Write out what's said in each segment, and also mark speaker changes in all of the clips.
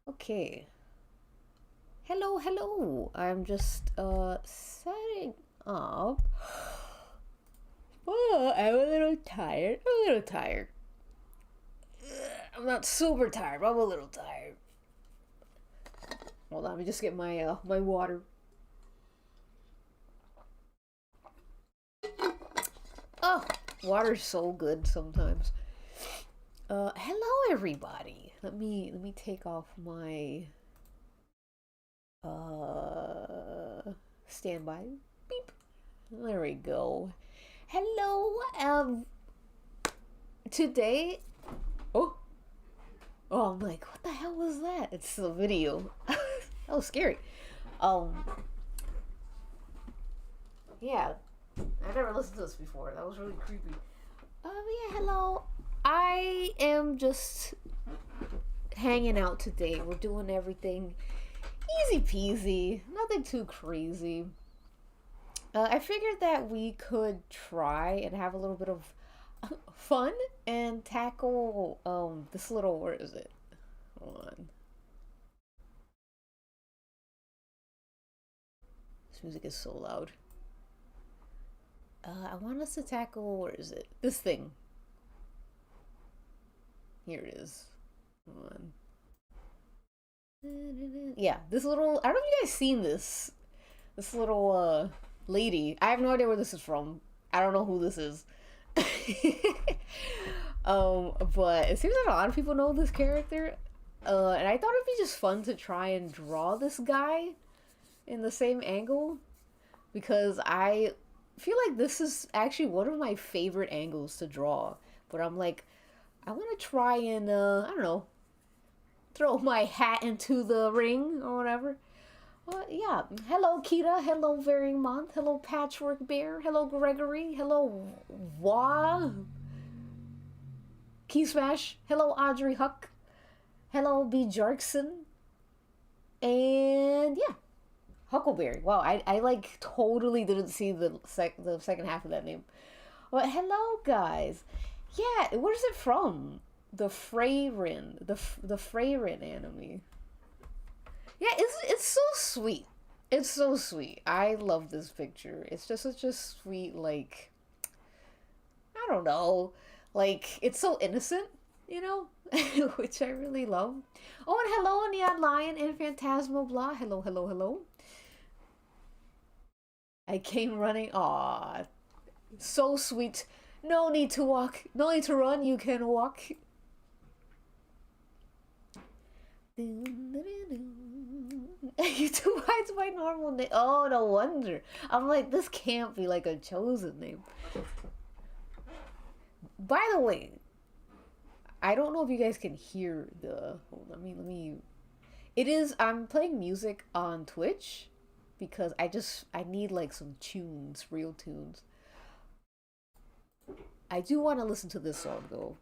Speaker 1: Okay. Hello, hello. I'm just setting up. Oh, I'm a little tired. I'm a little tired. I'm not super tired, but I'm a little tired. Hold on, let me just get my water. Oh, water's so good sometimes. Hello everybody. Let me take off my uh standby. Beep. There we go. Hello. Today. Oh, oh, I'm like, what the hell was that? It's the video. That was scary. Um, yeah, I never listened to this before. That was really creepy. Yeah, hello. I am just hanging out today. We're doing everything easy peasy, nothing too crazy. I figured that we could try and have a little bit of fun and tackle this little, where is it? Hold on. This music is so loud. I want us to tackle, where is it? This thing. Here it is. Hold on. Yeah, this little, I don't know if you guys seen this little lady. I have no idea where this is from. I don't know who this is. But it seems like a lot of people know this character. And I thought it'd be just fun to try and draw this guy in the same angle, because I feel like this is actually one of my favorite angles to draw. But I'm like, I want to try and I don't know, throw my hat into the ring or whatever. Well, yeah. Hello, Kita. Hello, Verimont. Hello, Patchwork Bear. Hello, Gregory. Hello, Wah. Key Smash. Hello, Audrey Huck. Hello, B. Jarkson. And yeah, Huckleberry. Wow, I like totally didn't see the second half of that name. Well, hello, guys. Yeah, where's it from? The Freyrin, the Freyrin anime. Yeah, it's so sweet. It's so sweet. I love this picture. It's just such a sweet, like, I don't know, like it's so innocent, you know, which I really love. Oh, and hello, Neon Lion and Phantasmo Blah. Hello, hello, hello. I came running. Aw, so sweet. No need to walk. No need to run. You can walk. You too high to my normal name. Oh, no wonder. I'm like, this can't be like a chosen name. By the way, I don't know if you guys can hear the. Hold on, let me. It is. I'm playing music on Twitch because I need like some tunes, real tunes. I do want to listen to this song though,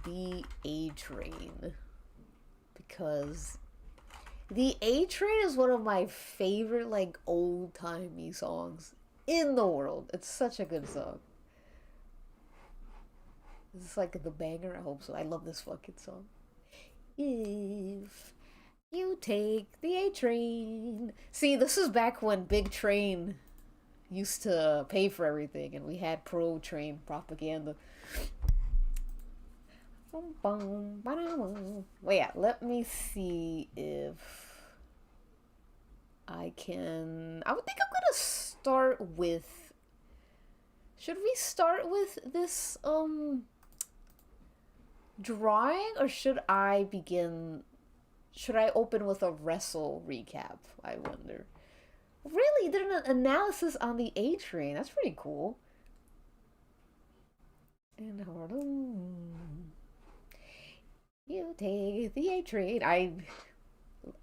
Speaker 1: "The A Train," because The A Train is one of my favorite, like, old timey songs in the world. It's such a good song. This is like the banger. I hope so. I love this fucking song. If you take the A Train. See, this is back when Big Train used to pay for everything and we had pro train propaganda. Well, yeah, let me see if I can. I would think I'm gonna start with. Should we start with this drawing, or should I begin? Should I open with a wrestle recap? I wonder. Really, you did an analysis on the A train. That's pretty cool. And you take the A train. I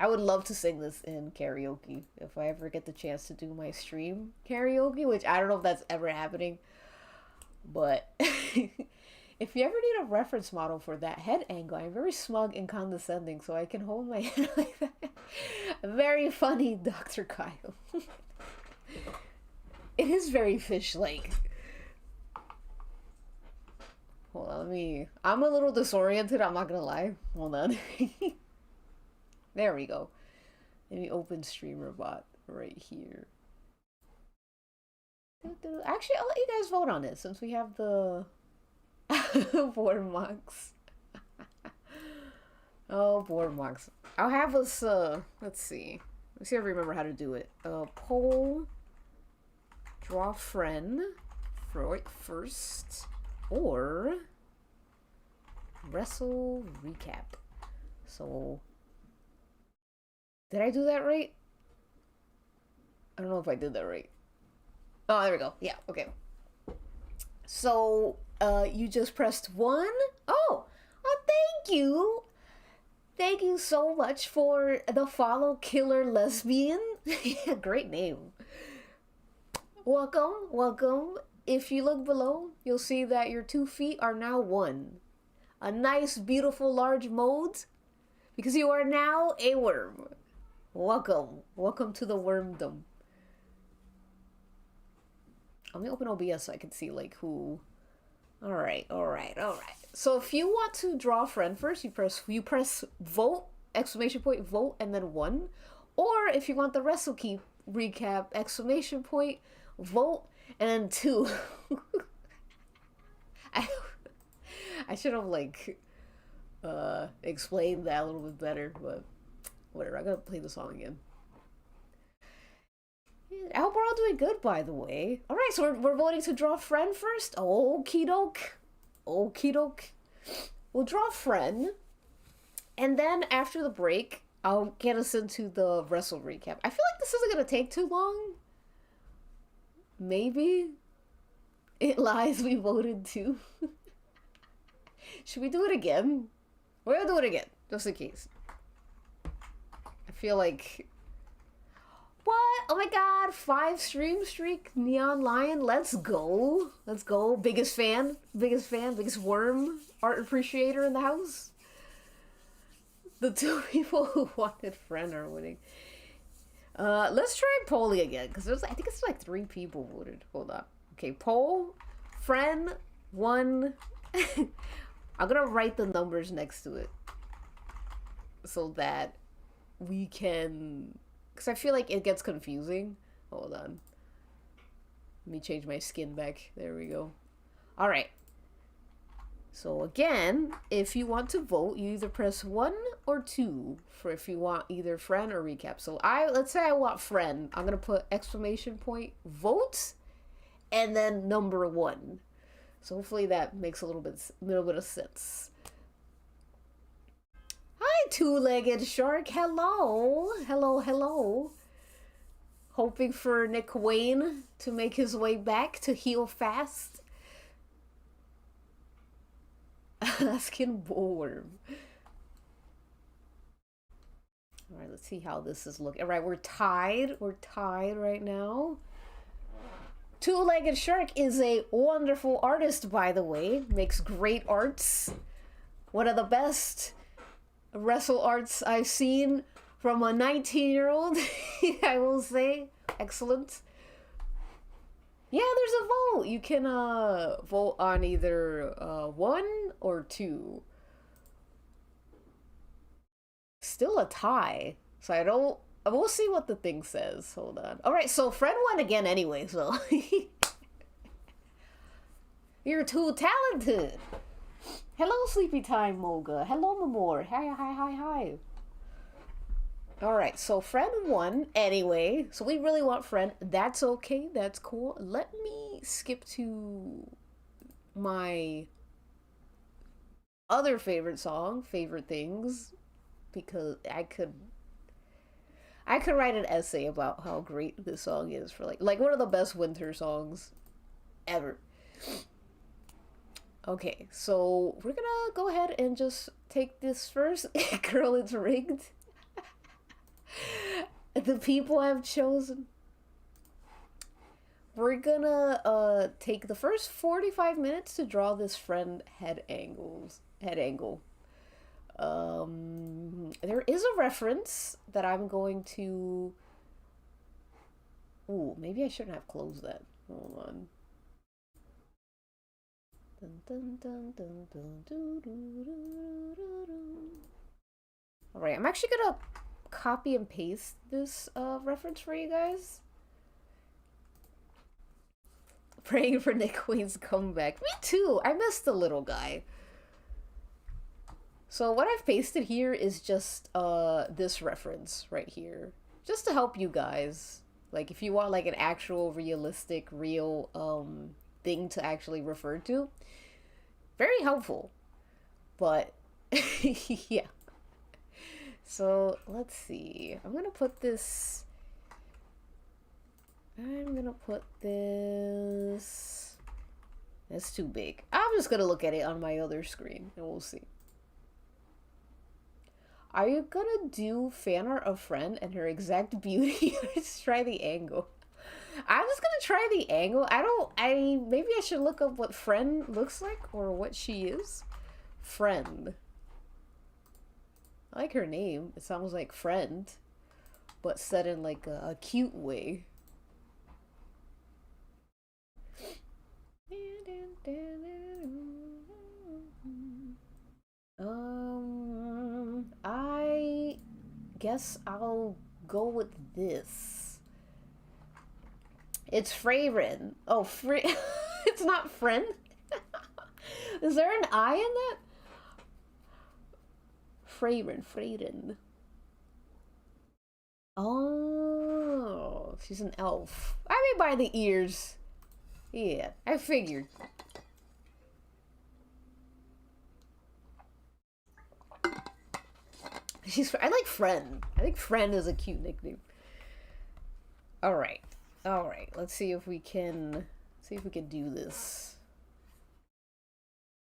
Speaker 1: would love to sing this in karaoke if I ever get the chance to do my stream karaoke, which I don't know if that's ever happening. But if you ever need a reference model for that head angle, I'm very smug and condescending, so I can hold my head like that. Very funny, Dr. Kyle. It is very fish like. Hold on, let me. I'm a little disoriented, I'm not gonna lie. Hold on. There we go. Let me open streamer bot right here. Actually, I'll let you guys vote on it since we have the board marks. Oh, board marks. I'll have us, let's see. Let's see if I remember how to do it. Poll, draw friend first, or wrestle recap. So, did I do that right? I don't know if I did that right. Oh, there we go. Yeah, okay. So, you just pressed 1. Oh, thank you. Thank you so much for the follow, Killer Lesbian. Great name. Welcome, welcome. If you look below, you'll see that your 2 feet are now 1. A nice, beautiful, large mold, because you are now a worm. Welcome. Welcome to the wormdom. Let me open OBS so I can see, like, who... Alright. So if you want to draw a friend first, you press vote, exclamation point, vote, and then 1. Or if you want the wrestle keep recap, exclamation point, vote, and then 2. I should have, like, explained that a little bit better, but whatever. I'm gonna play the song again. I hope we're all doing good, by the way. Alright, so we're voting to draw a friend first. Okie doke. Okie doke. We'll draw a friend. And then after the break, I'll get us into the wrestle recap. I feel like this isn't going to take too long. Maybe. It lies, we voted too. Should we do it again? We're going to do it again, just in case. I feel like... What? Oh my god, 5 stream streak, Neon Lion, let's go. Let's go. Biggest fan, biggest worm art appreciator in the house. The 2 people who wanted friend are winning. Let's try polling again, because I think it's like 3 people voted. Hold on. Okay, poll, friend, 1. I'm gonna write the numbers next to it so that we can... Because I feel like it gets confusing. Hold on. Let me change my skin back. There we go. Alright. So again, if you want to vote, you either press 1 or 2 for if you want either friend or recap. So let's say I want friend. I'm going to put exclamation point, vote, and then number 1. So hopefully that makes a little bit of sense. Hi, 2-legged shark. Hello. Hello. Hoping for Nick Wayne to make his way back to heal fast. Alaskan bullworm. Alright, let's see how this is looking. Alright, we're tied. We're tied right now. 2-legged shark is a wonderful artist, by the way. Makes great arts. One of the best wrestle arts I've seen from a 19-year-old, I will say. Excellent. Yeah, there's a vote. You can vote on either 1 or 2. Still a tie. So we'll see what the thing says. Hold on. Alright, so Fred won again anyway, so. You're too talented. Hello, Sleepy Time Moga. Hello, Mamor. Hi. Alright, so Fred won anyway. So we really want Fred. That's okay. That's cool. Let me skip to my other favorite song, Favorite Things, because I could write an essay about how great this song is for like one of the best winter songs ever. Okay, so we're gonna go ahead and just take this first. Girl, it's rigged. The people I've chosen. We're gonna take the first 45 minutes to draw this friend head angle. There is a reference that I'm going to... Ooh, maybe I shouldn't have closed that. Hold on. Alright, I'm actually gonna copy and paste this reference for you guys. Praying for Nick Wayne's comeback. Me too. I missed the little guy. So what I've pasted here is just this reference right here, just to help you guys. Like if you want like an actual realistic real thing to actually refer to, very helpful. But yeah. So let's see. I'm gonna put this. That's too big. I'm just gonna look at it on my other screen and we'll see. Are you gonna do fan art of Friend and her exact beauty? Let's try the angle. I'm just gonna try the angle. Maybe I should look up what Friend looks like or what she is. Friend. I like her name. It sounds like friend, but said in like a cute way. I guess I'll go with this. It's Freyrin. Oh, it's not friend? Is there an I in that? Freyrin. Oh, she's an elf. I mean by the ears. Yeah, I figured. I like Friend. I think Friend is a cute nickname. Alright. Alright. Let's see if we can do this.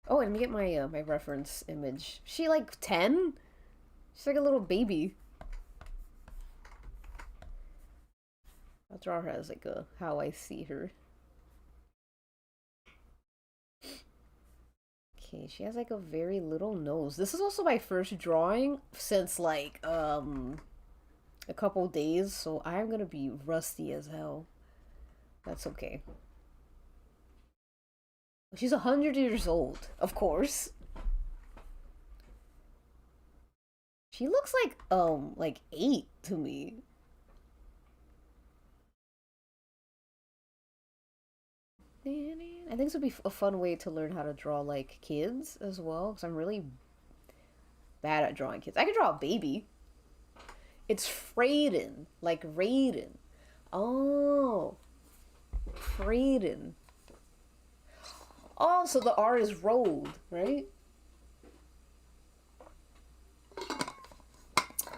Speaker 1: Oh, and let me get my my reference image. She like 10? She's like a little baby. I'll draw her as like how I see her. Okay, she has like a very little nose. This is also my first drawing since like a couple days, so I'm gonna be rusty as hell. That's okay. She's 100 years old, of course. She looks like 8 to me. I think this would be a fun way to learn how to draw like kids as well, because I'm really bad at drawing kids. I can draw a baby. It's Freyden, like Raiden. Oh, Freyden. Oh, so the R is rolled, right? Oh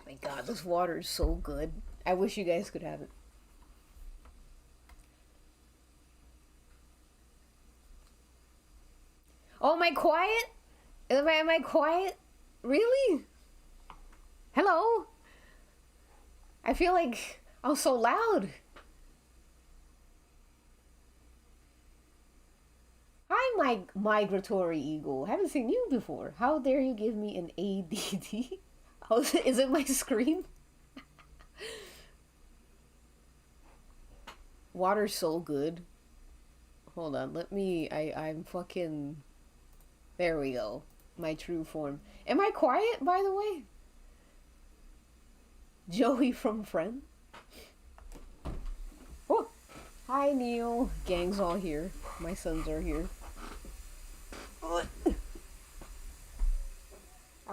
Speaker 1: my god, this water is so good. I wish you guys could have it. Oh, am I quiet? Am I quiet? Really? Hello? I feel like I'm so loud. Hi, my migratory eagle. Haven't seen you before. How dare you give me an ADD? Oh, is it my screen? Water's so good. Hold on, I'm fucking... There we go. My true form. Am I quiet, by the way? Joey from Friend? Oh! Hi, Neil. Gang's all here. My sons are here. I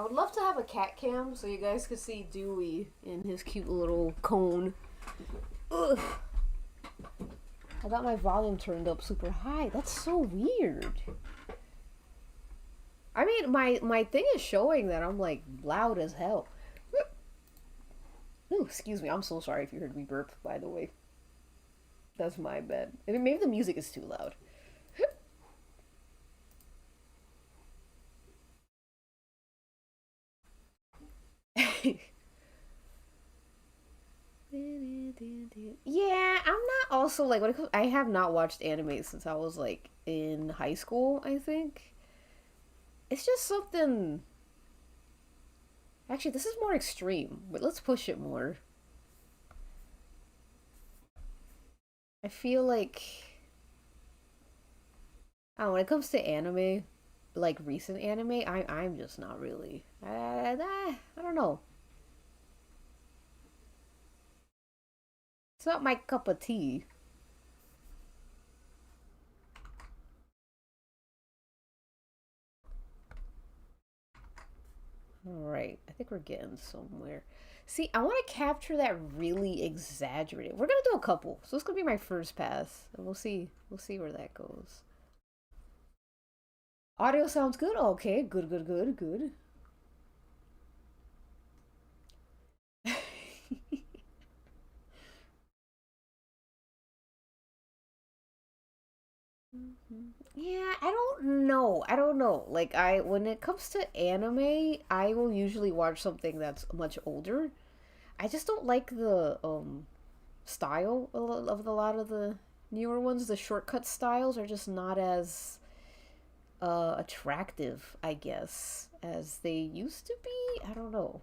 Speaker 1: would love to have a cat cam so you guys could see Dewey in his cute little cone. Ugh. I got my volume turned up super high. That's so weird. I mean, my thing is showing that I'm like loud as hell. Ooh, excuse me. I'm so sorry if you heard me burp, by the way. That's my bad. I mean, maybe the music is too loud. Yeah, I'm not also like when it comes, I have not watched anime since I was like in high school, I think. It's just something. Actually, this is more extreme, but let's push it more. I feel like I don't know, when it comes to anime, like recent anime, I'm just not really. I don't know. It's not my cup of tea. Alright, I think we're getting somewhere. See, I want to capture that really exaggerated. We're gonna do a couple, so it's gonna be my first pass, and we'll see. We'll see where that goes. Audio sounds good. Okay, good, good, good, good. Yeah, I don't know. I don't know. Like when it comes to anime, I will usually watch something that's much older. I just don't like the style of a lot of the newer ones. The shortcut styles are just not as attractive, I guess, as they used to be. I don't know.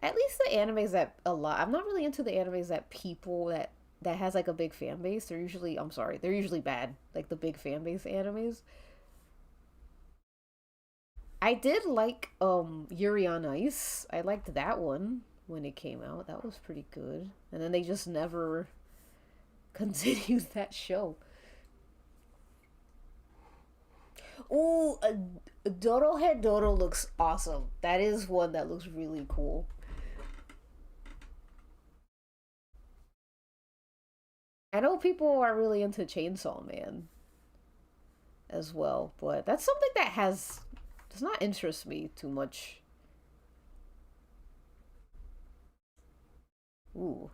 Speaker 1: At least the animes that a lot. I'm not really into the animes that people that has like a big fan base. They're usually, I'm sorry, they're usually bad. Like the big fan base animes. I did like Yuri on Ice. I liked that one when it came out. That was pretty good. And then they just never continued that show. Ooh, Dodo Head Dodo looks awesome. That is one that looks really cool. I know people are really into Chainsaw Man as well, but that's something that does not interest me too much. Ooh,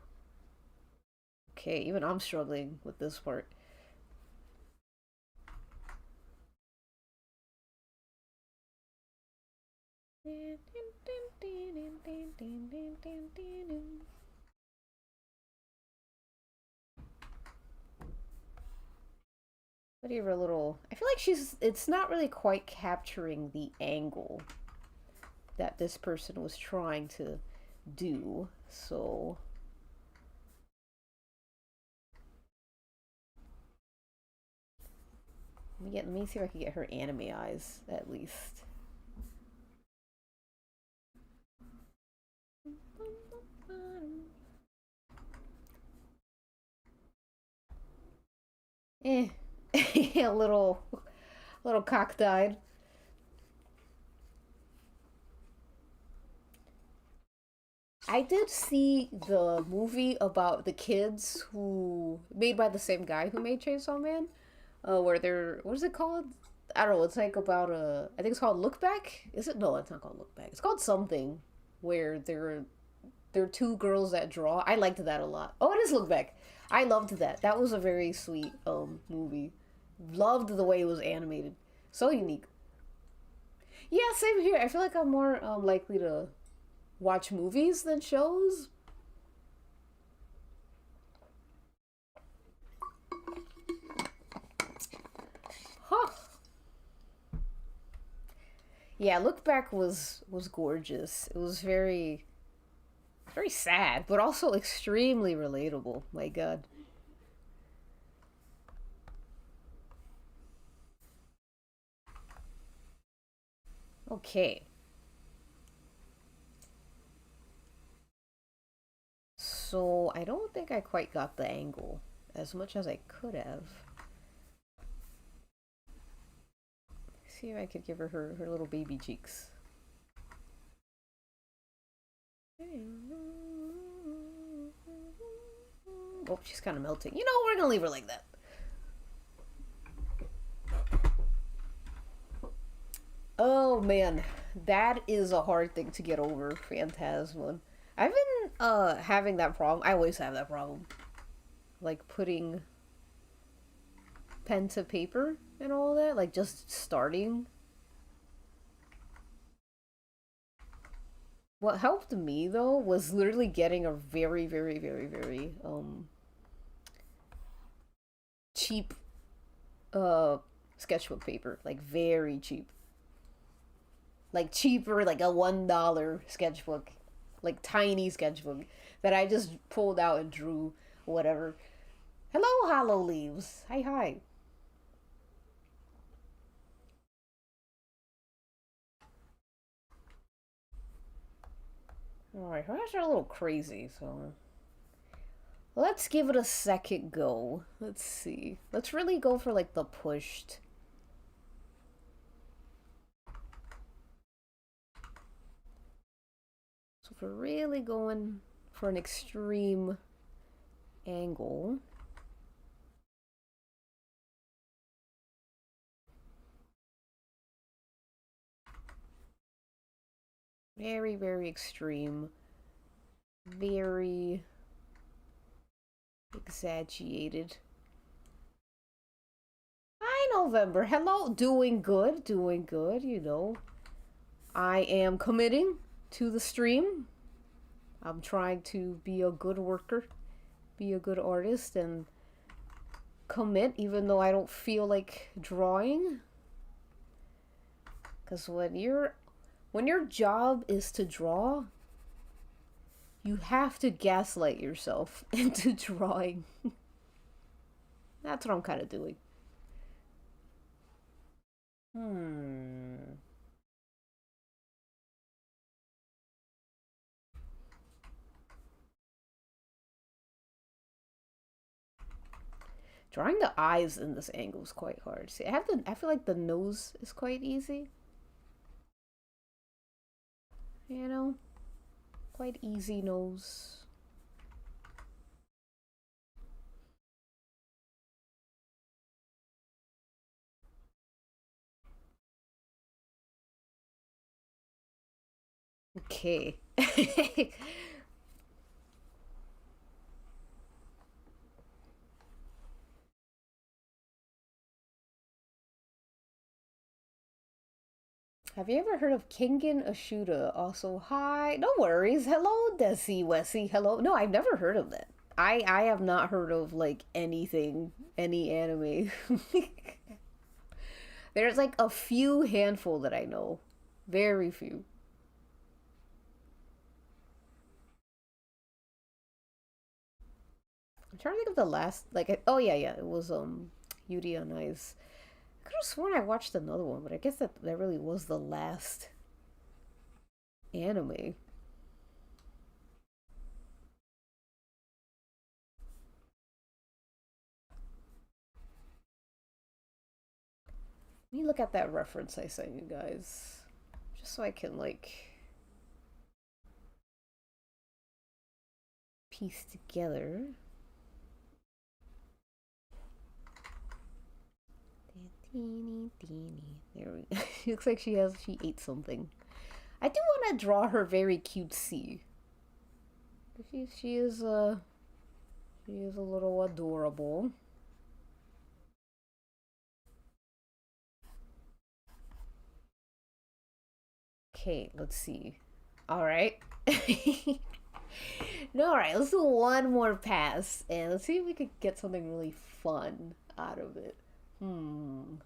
Speaker 1: okay, even I'm struggling with this part. What are a little? I feel like it's not really quite capturing the angle that this person was trying to do. So let me see if I can get her anime eyes at least. Eh, a little cockeyed. I did see the movie about the kids who made by the same guy who made Chainsaw Man. Where they're what is it called? I don't know. It's like about I think it's called Look Back. Is it? No, it's not called Look Back. It's called something where they're two girls that draw. I liked that a lot. Oh, it is Look Back. I loved that. That was a very sweet movie. Loved the way it was animated. So unique. Yeah, same here. I feel like I'm more likely to watch movies than shows. Huh. Yeah, Look Back was gorgeous. It was very sad, but also extremely relatable. My God. Okay. So I don't think I quite got the angle as much as I could have. See if I could give her little baby cheeks. Oh, she's kind of melting. You know, we're gonna leave her like that. Oh man, that is a hard thing to get over, Phantasma. I've been having that problem. I always have that problem. Like putting pen to paper and all that, like just starting. What helped me though was literally getting a very cheap uh sketchbook paper, like very cheap. Like cheaper, like a $1 sketchbook, like tiny sketchbook that I just pulled out and drew whatever. Hello, hollow leaves. Hi, hi. All right, her eyes are a little crazy, so Let's give it a second go. Let's see. Let's really go for like the pushed. So if we're really going for an extreme angle, very, very extreme, very exaggerated. Hi, November. Hello. Doing good, you know. I am committing to the stream. I'm trying to be a good worker, be a good artist, and commit even though I don't feel like drawing. Because when your job is to draw, you have to gaslight yourself into drawing. That's what I'm kind of doing. Drawing the eyes in this angle is quite hard. See, I feel like the nose is quite easy. You know? Quite easy nose. Okay. Have you ever heard of Kingen Ashuda? Also, hi. No worries. Hello, Desi Wessie. Hello. No, I've never heard of that. I have not heard of like anything, any anime. There's like a few handful that I know. Very few. I'm trying to think of the last oh yeah, it was Yuri on Ice. I could have sworn I watched another one, but I guess that really was the last anime. Let me look at that reference I sent you guys. Just so I can like piece together. There we go. She looks like she ate something. I do want to draw her very cutesy. She is a little adorable. Okay, let's see. All right. No, all right. Let's do one more pass and let's see if we could get something really fun out of it. Ooh.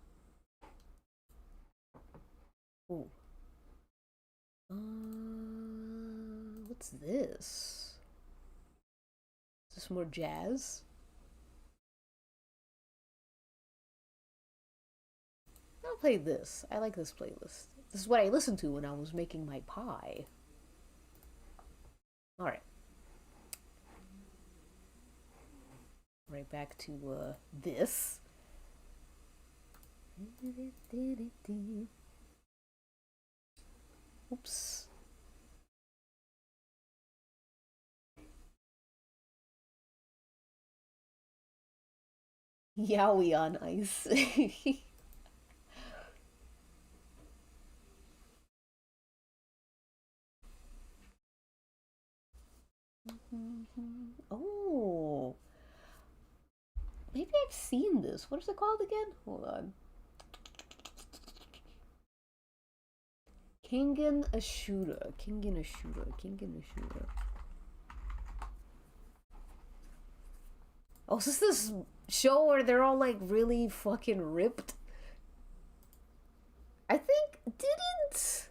Speaker 1: What's this? Is this more jazz? I'll play this. I like this playlist. This is what I listened to when I was making my pie. Alright. Right back to this. Oops. Yaoi on ice. Oh. Maybe I've seen this. What is it called again? Hold on. Kingen Ashuda. Kingen Ashuda. Kingen Ashuda. Oh, is this show where they're all like really fucking ripped? I think didn't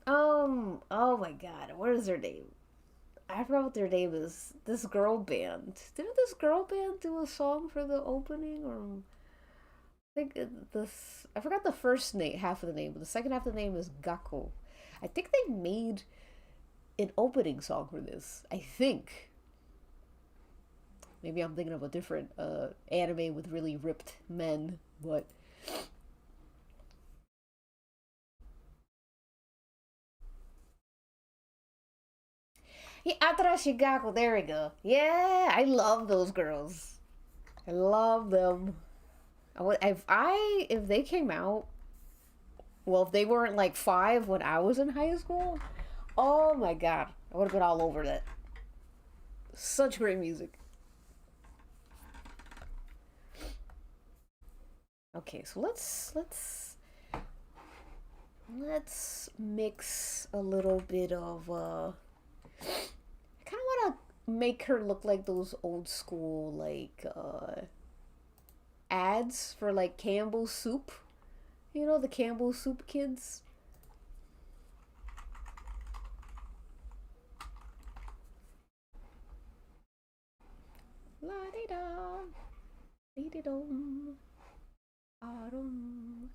Speaker 1: oh my god, what is their name? I forgot what their name is. This girl band. Didn't this girl band do a song for the opening? Or I think this. I forgot the first name, half of the name, but the second half of the name is Gakko. I think they made an opening song for this. I think. Maybe I'm thinking of a different anime with really ripped men, but yeah, Atarashi Gakko, there we go. Yeah, I love those girls. I love them. If they came out, well, if they weren't like 5 when I was in high school, oh my god, I would have been all over that. Such great music. Okay, so let's mix a little bit of I kind of want to make her look like those old school like ads for like Campbell's soup. You know, the Campbell's soup kids. La di da, di di dum, autumn.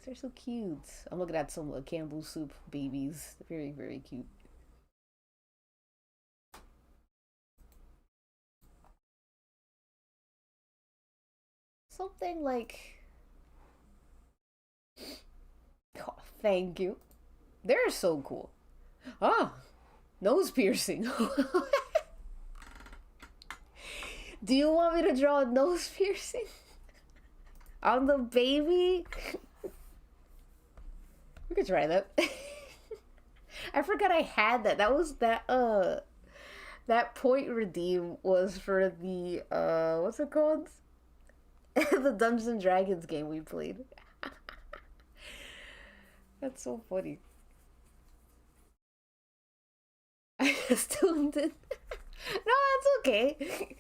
Speaker 1: They're so cute. I'm looking at some Campbell's soup babies. Very, very cute. Something like. Oh, thank you. They're so cool. Ah, nose piercing. Do you want me to draw a nose piercing? On the baby? We could try that. I forgot I had that. That was that point redeem was for the what's it called? The Dungeons and Dragons game we played. That's so funny. I just tuned in. No, it's okay.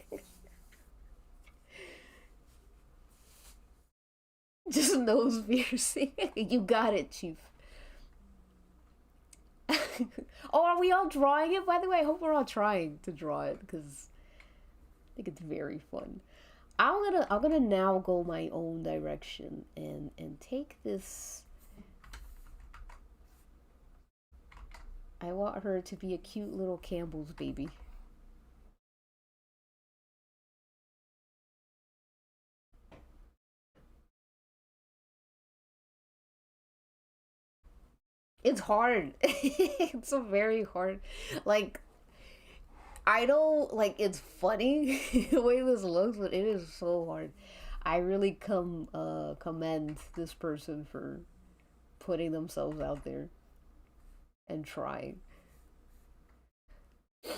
Speaker 1: Just nose piercing. You got it, Chief. Oh, are we all drawing it? By the way, I hope we're all trying to draw it because I think it's very fun. I'm gonna now go my own direction and take this. I want her to be a cute little Campbell's baby. It's hard. It's a very hard. Like I don't like it's funny the way this looks, but it is so hard. I really commend this person for putting themselves out there and trying. I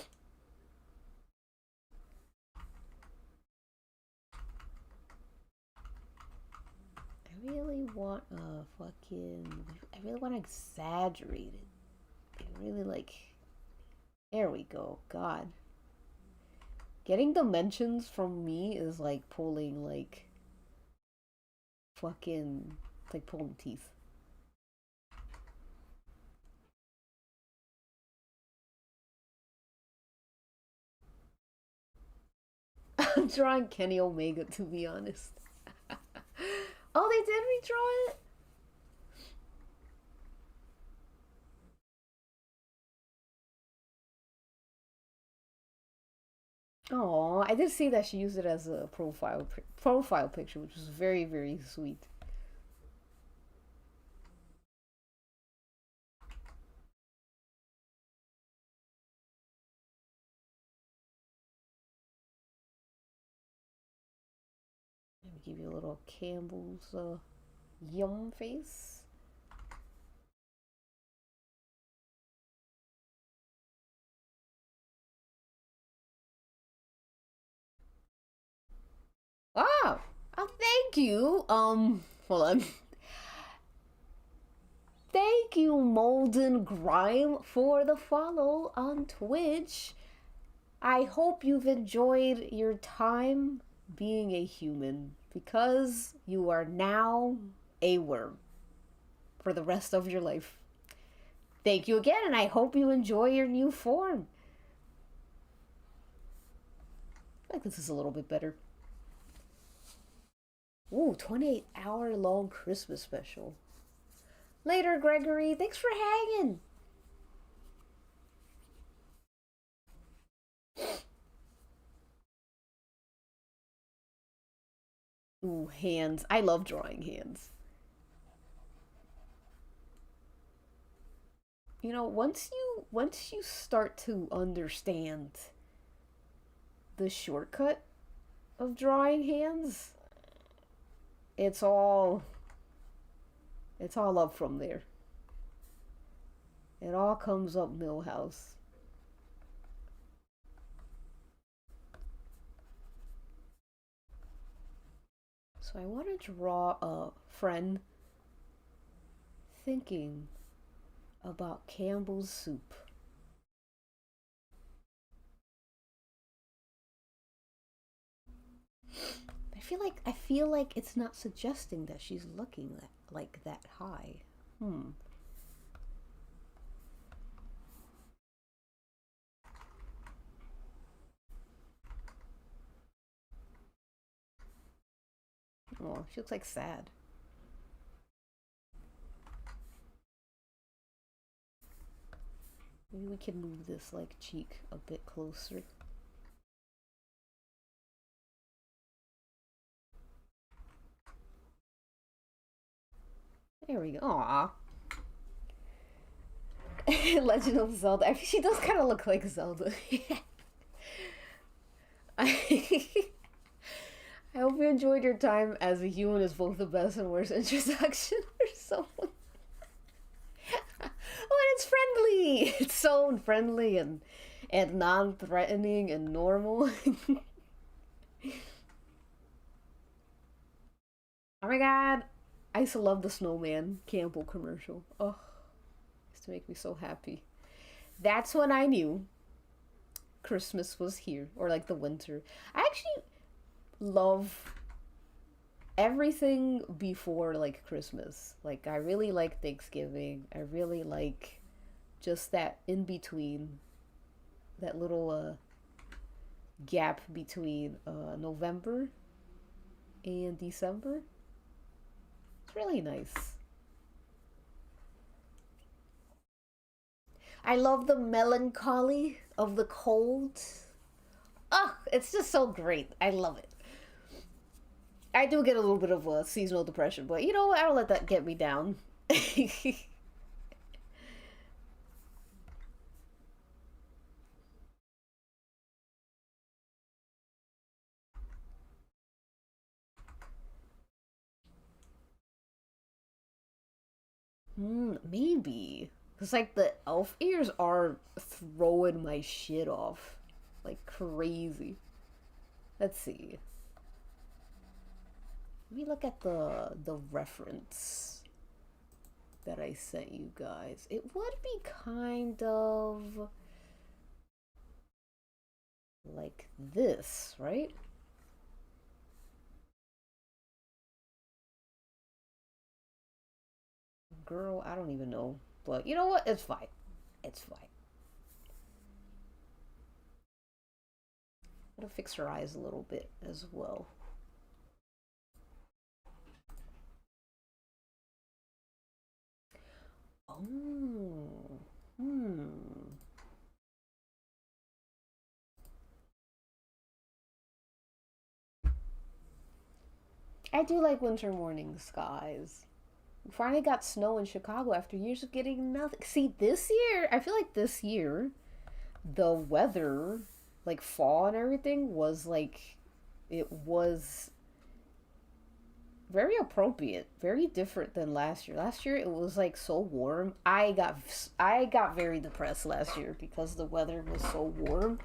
Speaker 1: really want a fucking. I really want to exaggerate it. I really like. There we go. God. Getting dimensions from me is like pulling like fucking like pulling teeth. I'm drawing Kenny Omega to be honest. Oh, they did redraw it? Oh, I did see that she used it as a profile picture, which was very, very sweet. Let me give you a little Campbell's yum face. Ah, oh, thank you. Hold on. Thank you, Molden Grime, for the follow on Twitch. I hope you've enjoyed your time being a human because you are now a worm for the rest of your life. Thank you again, and I hope you enjoy your new form. I think this is a little bit better. Ooh, 28-hour long Christmas special. Later, Gregory. Thanks for hanging. Ooh, hands. I love drawing hands. You know, once you start to understand the shortcut of drawing hands, it's all it's all up from there. It all comes up Millhouse. So I want to draw a friend thinking about Campbell's soup. I feel like it's not suggesting that she's looking like that high. Hmm. Oh, she looks like sad. Maybe we can move this like cheek a bit closer. There we go. Aw. Legend of Zelda. She does kind of look like Zelda. I I hope you enjoyed your time as a human is both the best and worst introduction for someone. Oh, it's friendly. It's so friendly and non-threatening and normal. Oh my god. I used to love the Snowman Campbell commercial. Oh, it used to make me so happy. That's when I knew Christmas was here, or like the winter. I actually love everything before like Christmas. Like I really like Thanksgiving. I really like just that in between, that little gap between November and December. It's really nice. I love the melancholy of the cold. Oh, it's just so great. I love it. I do get a little bit of a seasonal depression, but you know what? I don't let that get me down. Maybe. Cause like the elf ears are throwing my shit off like crazy. Let's see. Let me look at the reference that I sent you guys. It would be kind of like this, right? Girl, I don't even know. But you know what? It's fine. It's fine. I'm gonna fix her eyes a little bit as well. Oh. Hmm. I do like winter morning skies. We finally got snow in Chicago after years of getting nothing. See, this year, I feel like this year, the weather, like fall and everything, was like, it was very appropriate, very different than last year. Last year it was like so warm. I got very depressed last year because the weather was so warm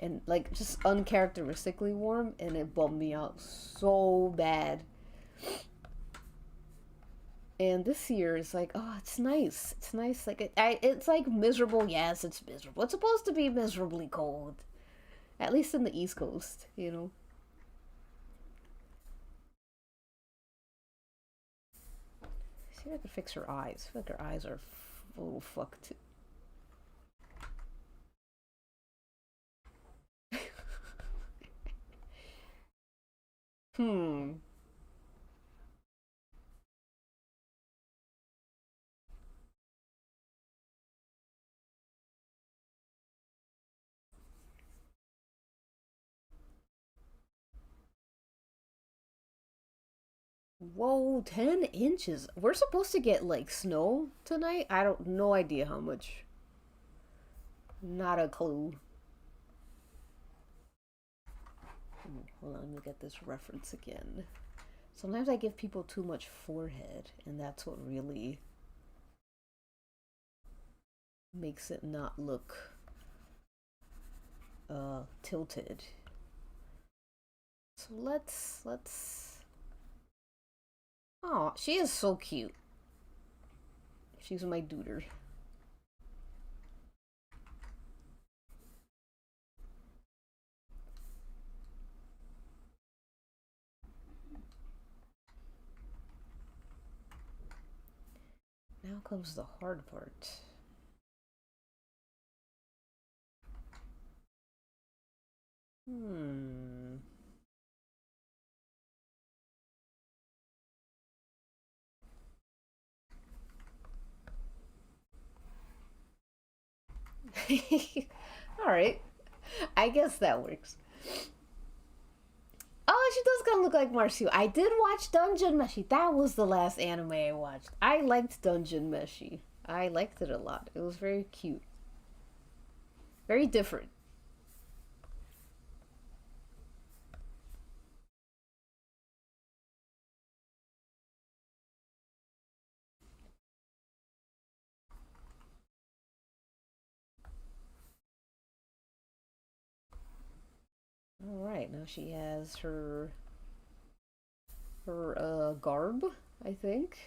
Speaker 1: and like just uncharacteristically warm, and it bummed me out so bad. And this year is like, oh, it's nice. It's nice. Like it's like miserable. Yes, it's miserable. It's supposed to be miserably cold, at least in the East Coast. You know. See if I can fix her eyes. I feel like her eyes are a little fucked. Hmm. Whoa, 10 inches. We're supposed to get like snow tonight. I don't, no idea how much. Not a clue. Ooh, hold on, let me get this reference again. Sometimes I give people too much forehead, and that's what really makes it not look tilted. So let's oh, she is so cute. She's my duder. Now comes the hard part. Alright. I guess that works. Oh, she does kind of look like Marcio. I did watch Dungeon Meshi. That was the last anime I watched. I liked Dungeon Meshi. I liked it a lot. It was very cute. Very different. Alright, now she has her garb, I think.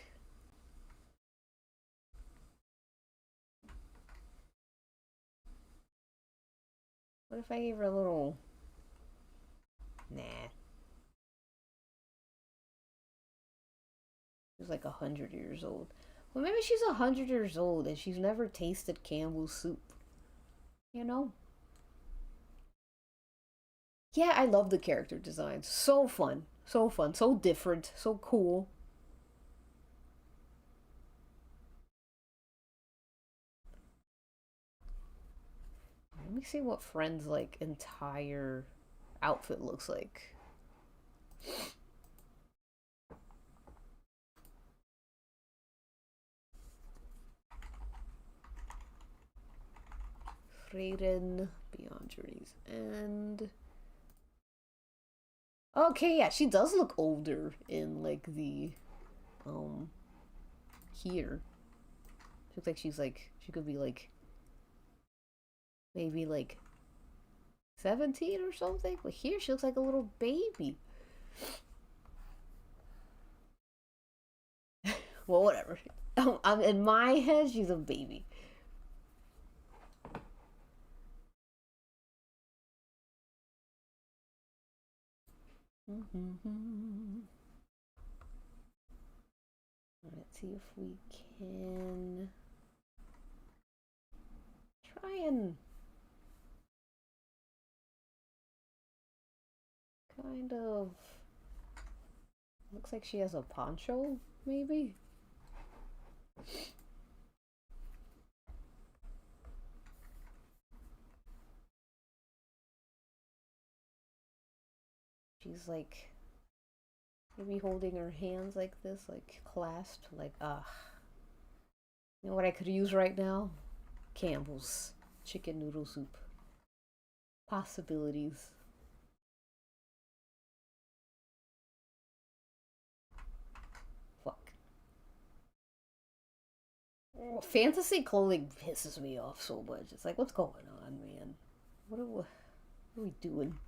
Speaker 1: What if I gave her a little... Nah. She's like 100 years old. Well, maybe she's 100 years old and she's never tasted Campbell's soup. You know? Yeah, I love the character designs. So fun. So fun. So different. So cool. Let me see what Friend's like entire outfit looks like. Freyden, Beyond Journey's End. Okay, yeah, she does look older in like the here. She looks like she's like she could be like maybe like 17 or something. But here she looks like a little baby. Well, whatever. I'm in my head, she's a baby. Let's see if we can try and kind of looks like she has a poncho, maybe. She's like maybe holding her hands like this, like clasped, like you know what I could use right now? Campbell's chicken noodle soup. Possibilities. Fuck. Fantasy clothing pisses me off so much. It's like, what's going on, man? What are we doing?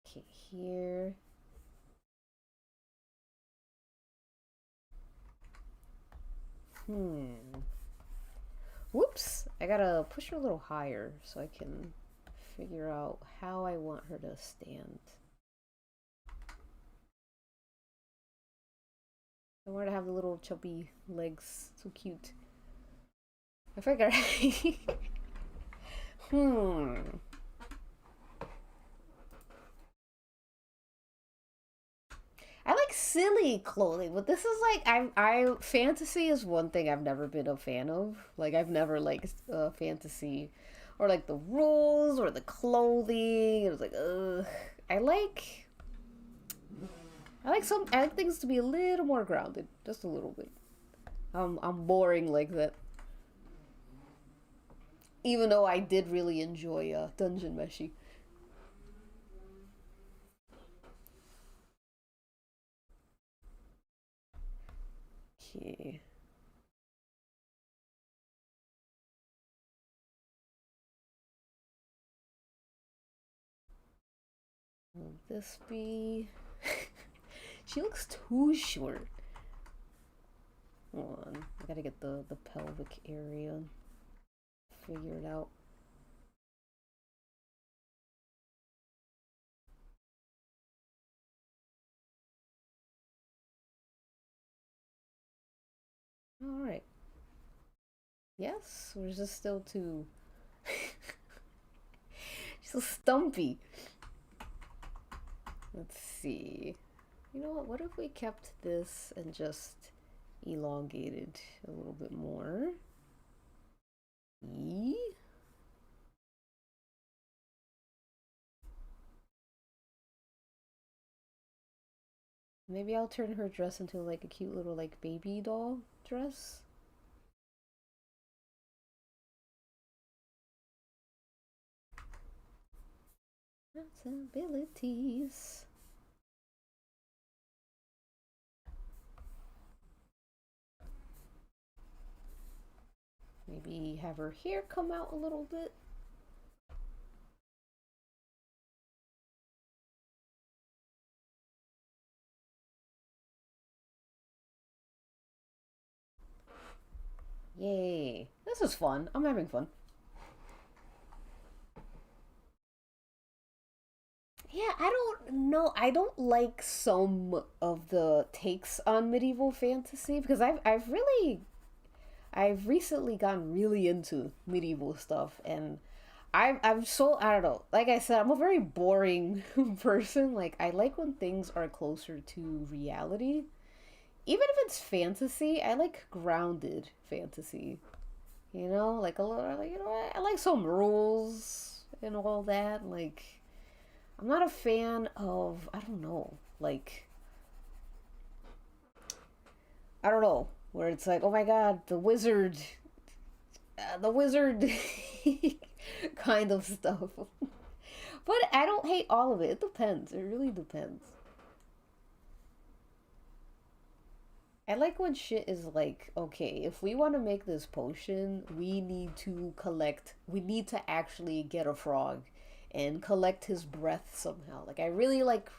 Speaker 1: Okay, here. Whoops! I gotta push her a little higher so I can figure out how I want her to stand. I want her to have the little chubby legs. So cute. I figure. I like silly clothing, but this is like I fantasy is one thing I've never been a fan of. Like I've never liked fantasy, or like the rules or the clothing. It was like ugh. I like I like things to be a little more grounded, just a little bit. I'm boring like that. Even though I did really enjoy Dungeon Meshi. Okay. Will this be? She looks too short. Hold on. I gotta get the pelvic area figured out. Alright. Yes? Or is this still too. She's so stumpy. Let's see. You know what? What if we kept this and just elongated a little bit more? E? Maybe I'll turn her dress into like a cute little like baby doll dress. Possibilities. Maybe have her hair come out a little bit. Yay. This is fun. I'm having fun. Yeah, I don't know. I don't like some of the takes on medieval fantasy because I've recently gotten really into medieval stuff and I'm so I don't know. Like I said, I'm a very boring person. Like I like when things are closer to reality. Even if it's fantasy, I like grounded fantasy. You know, like a little like I like some rules and all that. Like I'm not a fan of I don't know, like I don't know, where it's like, oh my god, the wizard kind of stuff. But I don't hate all of it. It depends. It really depends. I like when shit is like, okay, if we want to make this potion, we need to actually get a frog and collect his breath somehow. Like, I really like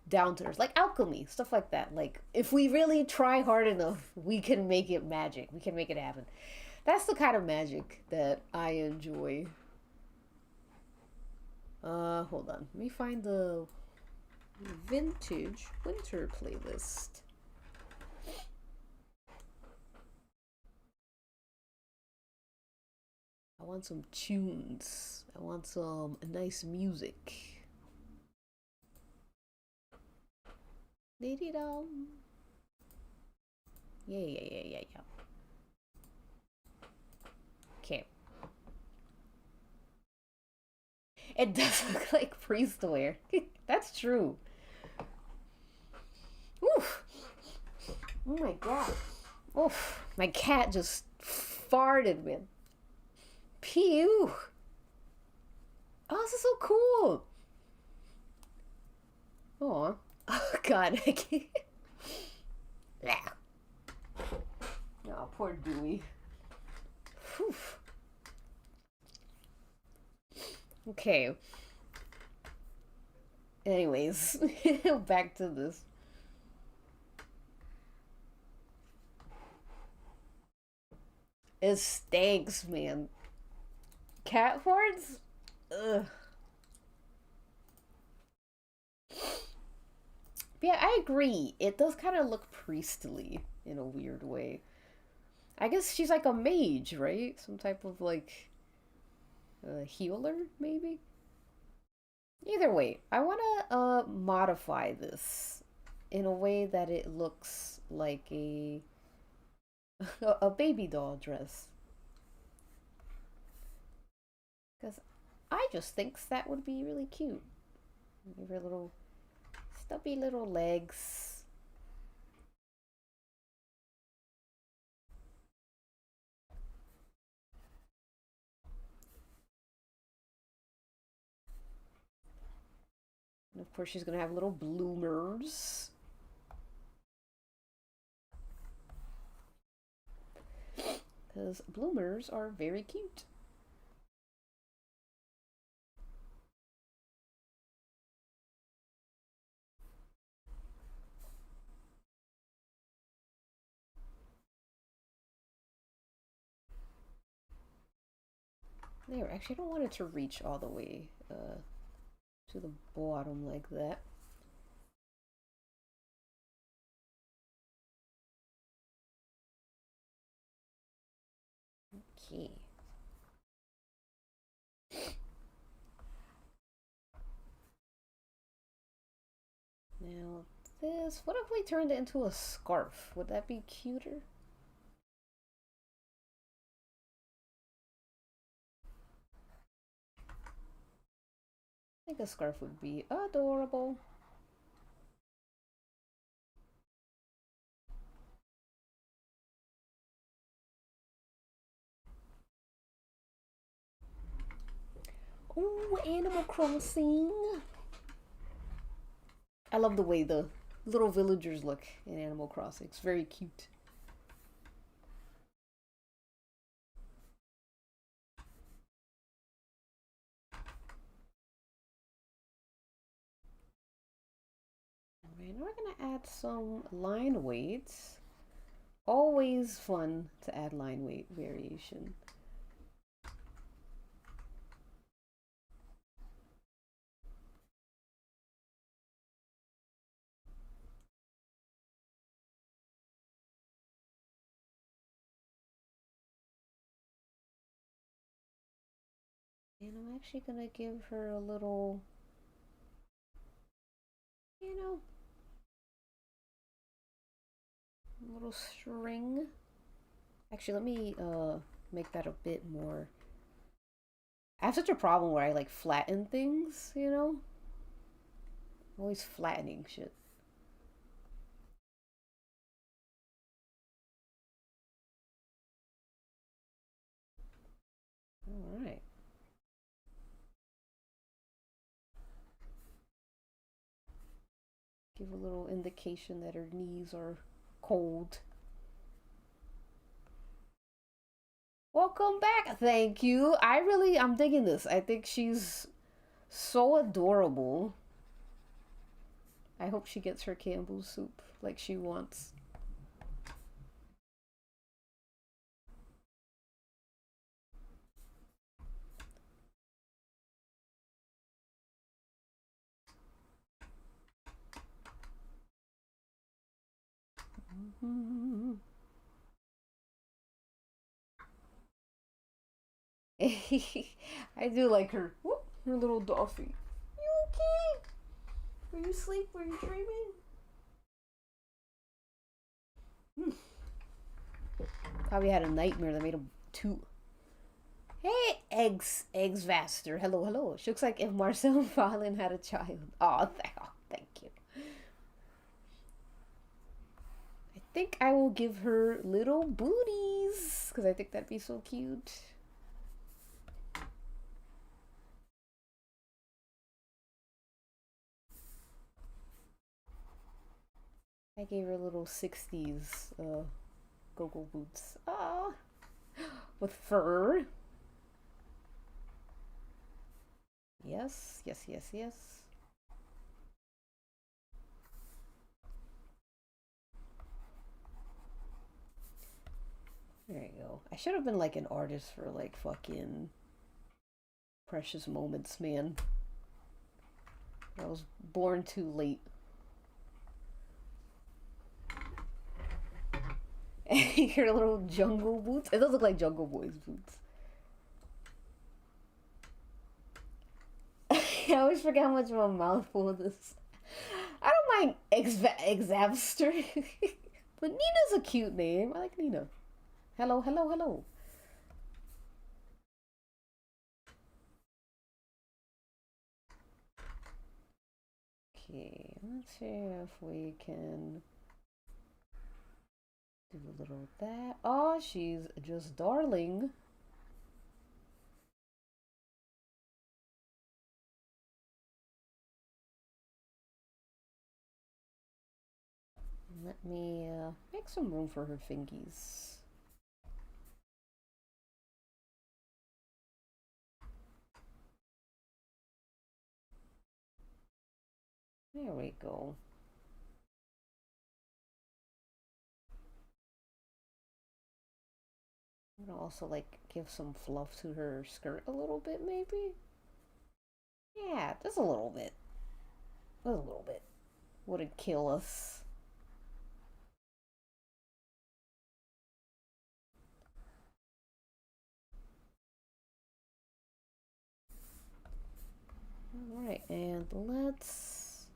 Speaker 1: down to earth, like alchemy, stuff like that. Like, if we really try hard enough, we can make it magic. We can make it happen. That's the kind of magic that I enjoy. Hold on. Let me find the vintage winter playlist. I want some tunes. I want some nice music. Dee-dee-dum. Yeah, yeah, yeah, yeah, yeah. Okay. It does look like priest wear. That's true. Oof. Oh my god. Oof. My cat just farted, man. Pew. Oh, this is so cool. Oh. Oh god, I can't. Oh, poor Dewey. Whew. Okay. Anyways, back to this. It stinks, man. Cat farts? Ugh. Yeah, I agree. It does kind of look priestly in a weird way. I guess she's like a mage, right? Some type of like healer, maybe? Either way, I want to modify this in a way that it looks like a a baby doll dress. Because I just thinks that would be really cute. Give her little stubby little legs. And of course she's gonna have little bloomers. Because bloomers are very cute. There, actually I don't want it to reach all the way to the bottom like that. Okay. Now this, what if we turned it into a scarf? Would that be cuter? I think a scarf would be adorable. Ooh, Animal Crossing. I love the way the little villagers look in Animal Crossing. It's very cute. Alright, now we're gonna add some line weights. Always fun to add line weight variation. And I'm actually gonna give her a little, you know, a little string. Actually, let me make that a bit more. I have such a problem where I like flatten things, you know? I'm always flattening shit. Alright. Give a little indication that her knees are cold. Welcome back. Thank you. I'm digging this. I think she's so adorable. I hope she gets her Campbell's soup like she wants. I do like her. Whoop, her little Dolphy. You okay? Were you asleep? Were you dreaming? Probably had a nightmare that made him toot. Hey, eggs Vaster. Hello, hello. She looks like if Marcel Fallon had a child. Oh, thank you. I think I will give her little booties because I think that'd be so cute. I gave her little 60s go-go boots. Ah, with fur. Yes, yes, yes, yes. There you go. I should have been like an artist for like fucking Precious Moments, man. I was born too late. Your little jungle boots. It does look like Jungle Boy's boots. I always forget how much of a mouthful this. I don't trying Exavster. But Nina's a cute name. I like Nina. Hello, hello, hello. Okay, let's see if we can do a little of that. Oh, she's just darling. Let me make some room for her fingies. There we go. I'm gonna also like give some fluff to her skirt a little bit, maybe. Yeah, just a little bit. Just a little bit. Wouldn't kill us. Alright, and let's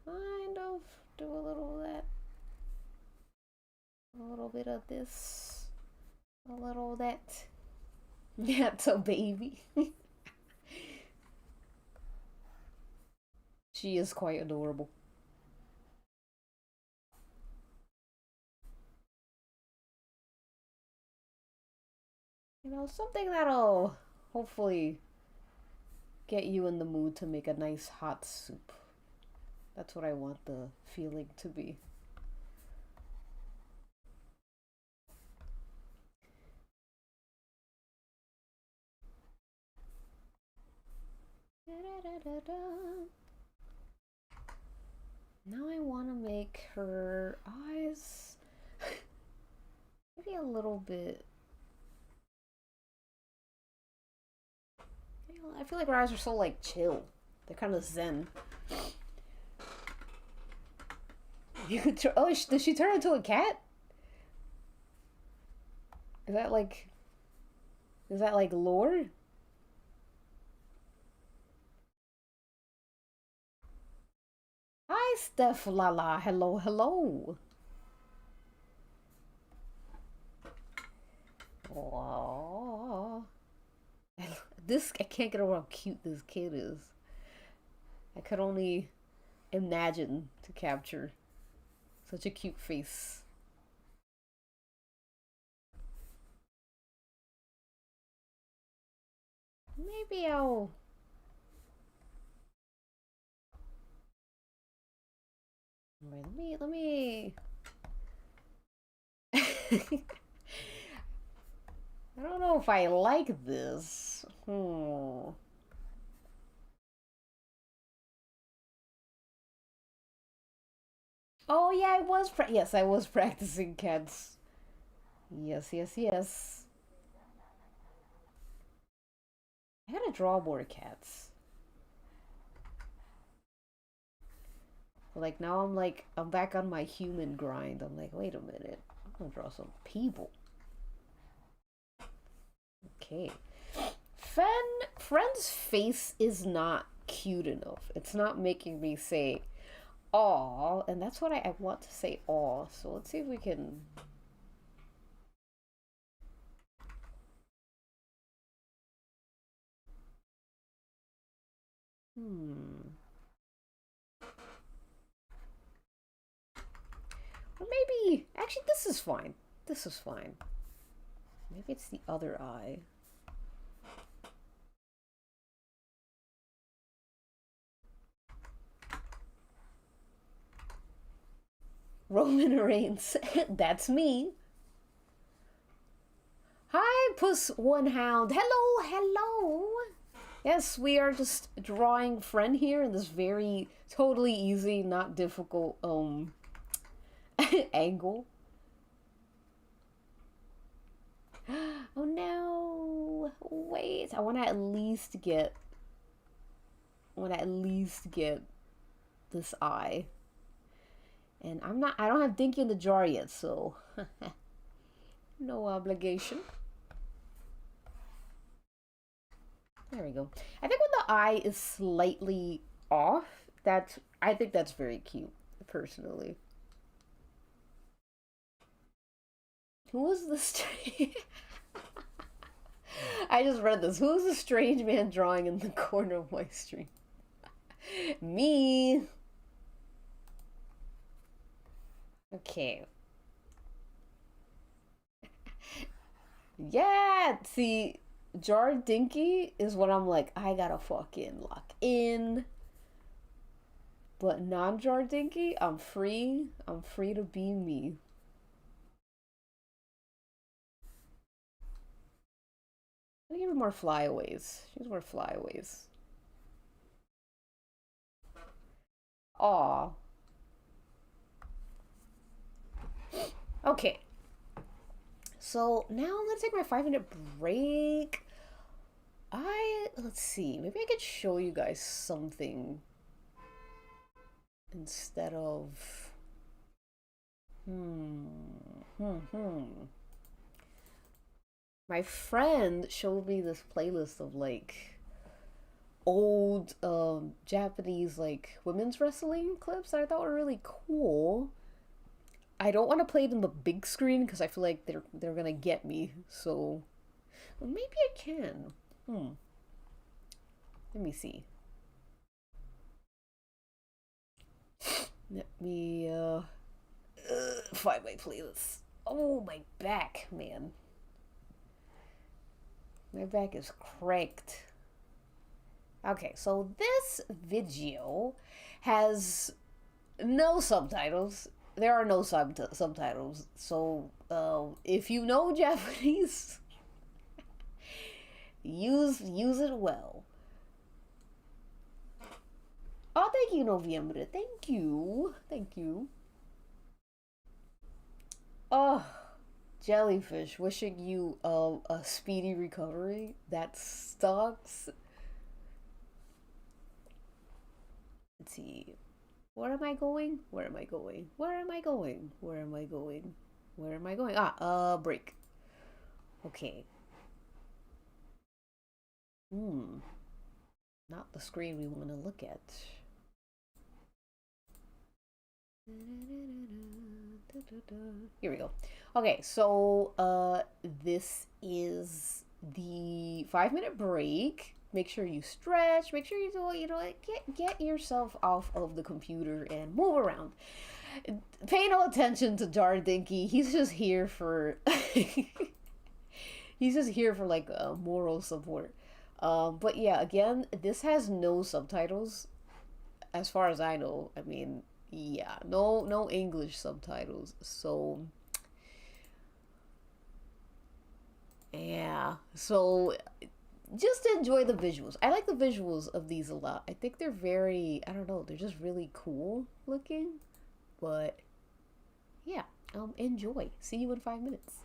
Speaker 1: kind of do a little of that. A little bit of this. A little of that. That's a baby. She is quite adorable. You know, something that'll hopefully get you in the mood to make a nice hot soup. That's what I want the feeling to be. Now I want to make her eyes maybe a little bit. I feel like her eyes are so like chill. They're kind of zen. You could oh, does she turn into a cat? Is that like lore? Hi, Steph Lala. Hello, hello. Aww. This, I can't get over how cute this kid is. I could only imagine to capture such a cute face. Maybe I'll... Wait, let me... I don't know if I like this. Oh yeah, yes, I was practicing cats. Yes, yes, yes. I gotta draw more cats. Like now I'm back on my human grind. I'm like, wait a minute. I'm gonna draw some people. Okay. Friend's face is not cute enough. It's not making me say aw, and that's what I want to say aw. So let's see if we can. Or maybe actually this is fine. This is fine. Maybe it's the other eye. Roman Reigns. That's me. Hi, Puss One Hound. Hello, hello. Yes, we are just drawing friend here in this very totally easy, not difficult angle. Oh no. Wait, I want to at least get this eye. And I don't have Dinky in the jar yet, so no obligation. There we go. I think when the eye is slightly off, I think that's very cute, personally. Who is this? I just read this. Who is the strange man drawing in the corner of my stream? Me. Okay. Yeah. See, Jar Dinky is what I'm like, I gotta fucking lock in. But non Jar Dinky, I'm free. I'm free to be me. I give her more flyaways. She's more flyaways. Aw. Okay. So now I'm gonna take my 5 minute break. Let's see, maybe I could show you guys something instead of my friend showed me this playlist of like old Japanese like women's wrestling clips that I thought were really cool. I don't want to play it in the big screen because I feel like they're gonna get me. So well, maybe I can. Let me see. Let me find my playlist. Oh, my back, man. My back is cracked. Okay, so this video has no subtitles. There are no subtitles. So if you know Japanese, use it well. Oh, thank you, Noviembre. Thank you. Thank you. Oh, jellyfish. Wishing you a speedy recovery. That sucks. Let's see. Where am I going? Where am I going? Where am I going? Where am I going? Where am I going? Break. Okay. Not the screen we want to look at. Here we go. Okay, so this is the 5 minute break. Make sure you stretch. Make sure you do, get yourself off of the computer and move around. Pay no attention to Jar Dinky. He's just here for he's just here for like moral support. But yeah, again, this has no subtitles, as far as I know. I mean, yeah, no English subtitles. So yeah, so just enjoy the visuals. I like the visuals of these a lot. I think they're very, I don't know, they're just really cool looking. But yeah, enjoy. See you in 5 minutes.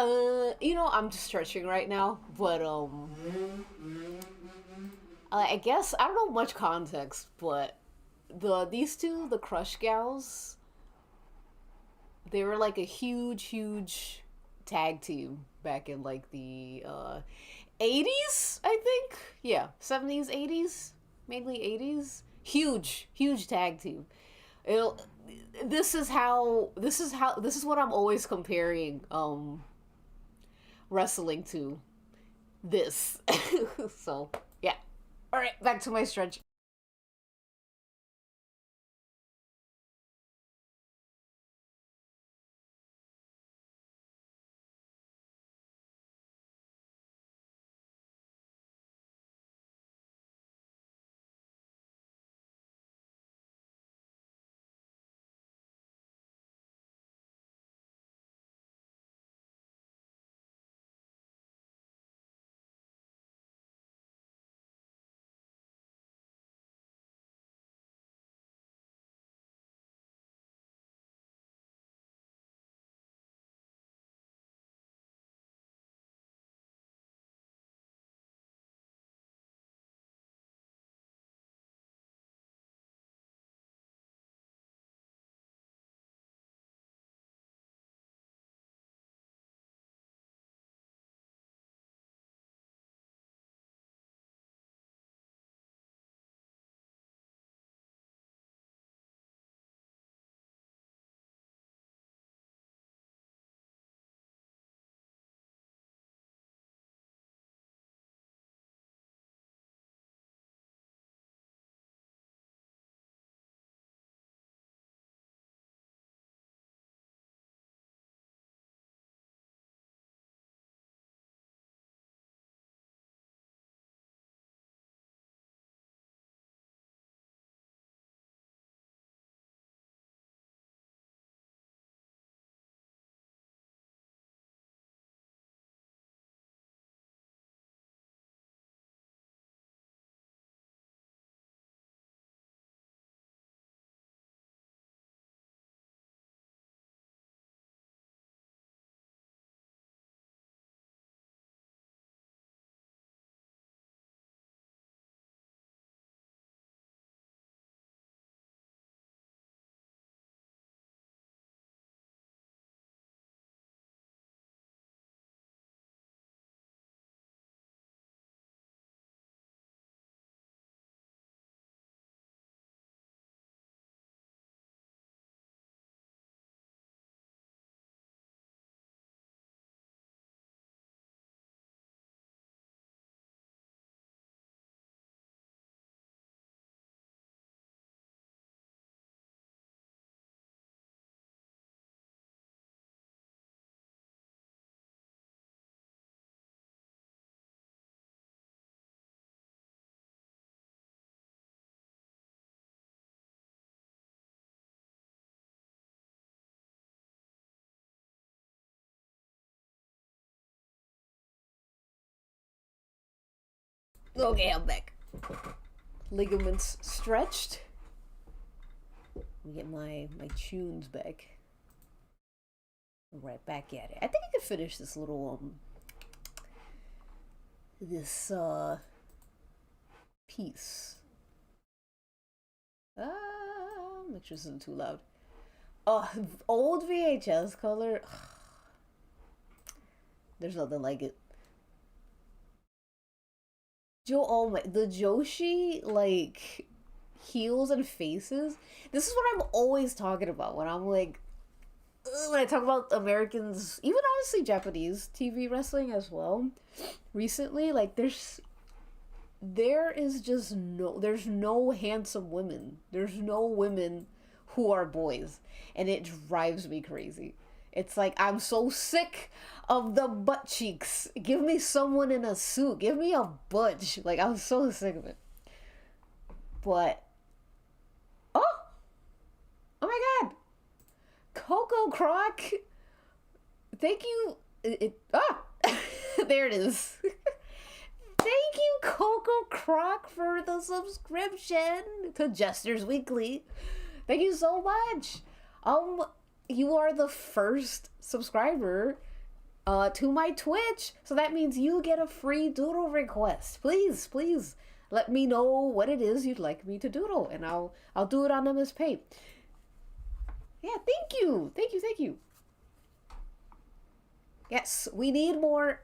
Speaker 1: I'm just stretching right now, but I guess I don't know much context, but these two, the Crush Gals, they were like a huge tag team back in like the 80s, I think. Yeah, 70s, 80s, mainly 80s. Huge tag team. It'll, this is what I'm always comparing wrestling to this. So, yeah. All right, back to my stretch. Okay, I'm back. Ligaments stretched. Let me get my tunes back. Right back at it. I think I could finish this little this piece. Make sure this isn't too loud. Oh, old VHS color. There's nothing like it. Oh my, the Joshi like heels and faces. This is what I'm always talking about when I'm like, when I talk about Americans, even honestly Japanese TV wrestling as well. Recently, like there's no handsome women. There's no women who are boys, and it drives me crazy. It's like I'm so sick of the butt cheeks. Give me someone in a suit. Give me a butch. Like I'm so sick of it. But oh, oh my god, Coco Croc. Thank you. There it is. Thank you, Coco Croc, for the subscription to Jester's Weekly. Thank you so much. You are the first subscriber to my Twitch. So that means you get a free doodle request. Please, please let me know what it is you'd like me to doodle, and I'll do it on MS Paint. Yeah, thank you. Thank you, thank you. Yes, we need more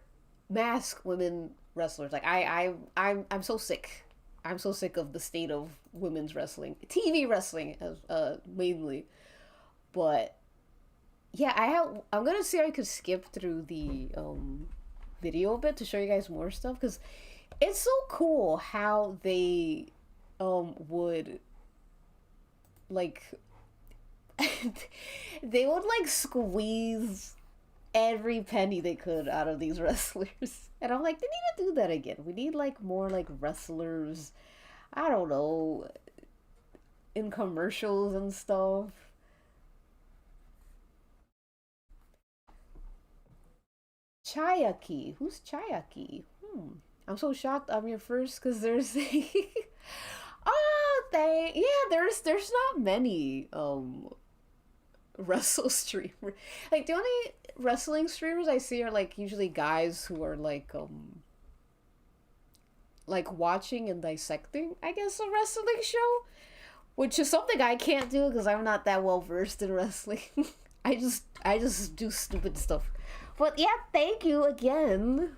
Speaker 1: masked women wrestlers. Like I'm so sick. I'm so sick of the state of women's wrestling. TV wrestling as mainly. But yeah, I'm gonna see if I could skip through the video a bit to show you guys more stuff, because it's so cool how they would like they would like squeeze every penny they could out of these wrestlers. And I'm like, they need to do that again. We need like more like wrestlers, I don't know, in commercials and stuff. Chayaki. Who's Chayaki? I'm so shocked I'm your first, because there's oh, yeah, there's not many wrestle streamer. Like the only wrestling streamers I see are like usually guys who are like watching and dissecting, I guess, a wrestling show, which is something I can't do because I'm not that well versed in wrestling. I just do stupid stuff. But yeah, thank you again.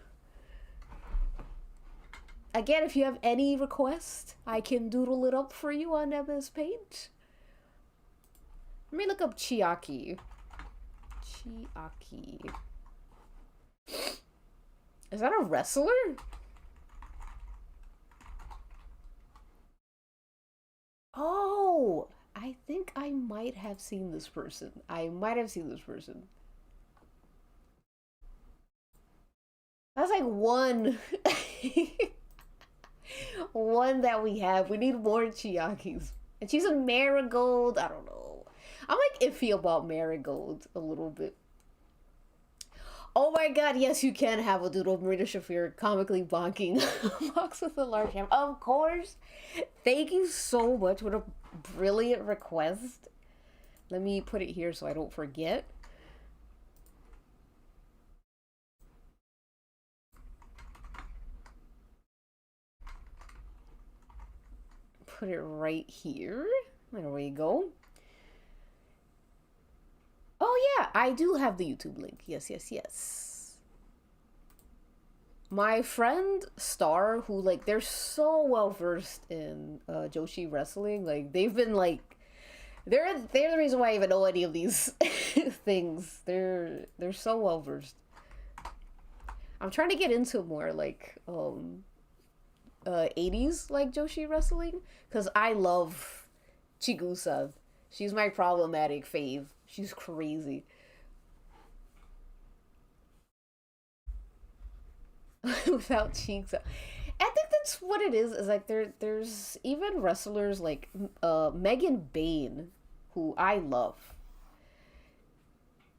Speaker 1: Again, if you have any request, I can doodle it up for you on MS Paint. Let me look up Chiaki. Chiaki. Is that a wrestler? Oh, I think I might have seen this person. I might have seen this person. That's like one. One that we have. We need more Chiakis. And she's a marigold. I don't know. I'm like iffy about marigold a little bit. Oh my god, yes, you can have a doodle of Marina Shafir comically bonking a box with a large ham. Of course. Thank you so much. What a brilliant request. Let me put it here so I don't forget. Put it right here. There we go. Oh yeah, I do have the YouTube link. Yes, yes, yes. My friend Star, who like they're so well versed in Joshi wrestling, like they've been like they're the reason why I even know any of these things. They're so well versed. I'm trying to get into more like 80s like Joshi wrestling, because I love Chigusa. She's my problematic fave. She's crazy. Without cheeks. I think that's what it is like there's even wrestlers like Megan Bain, who I love.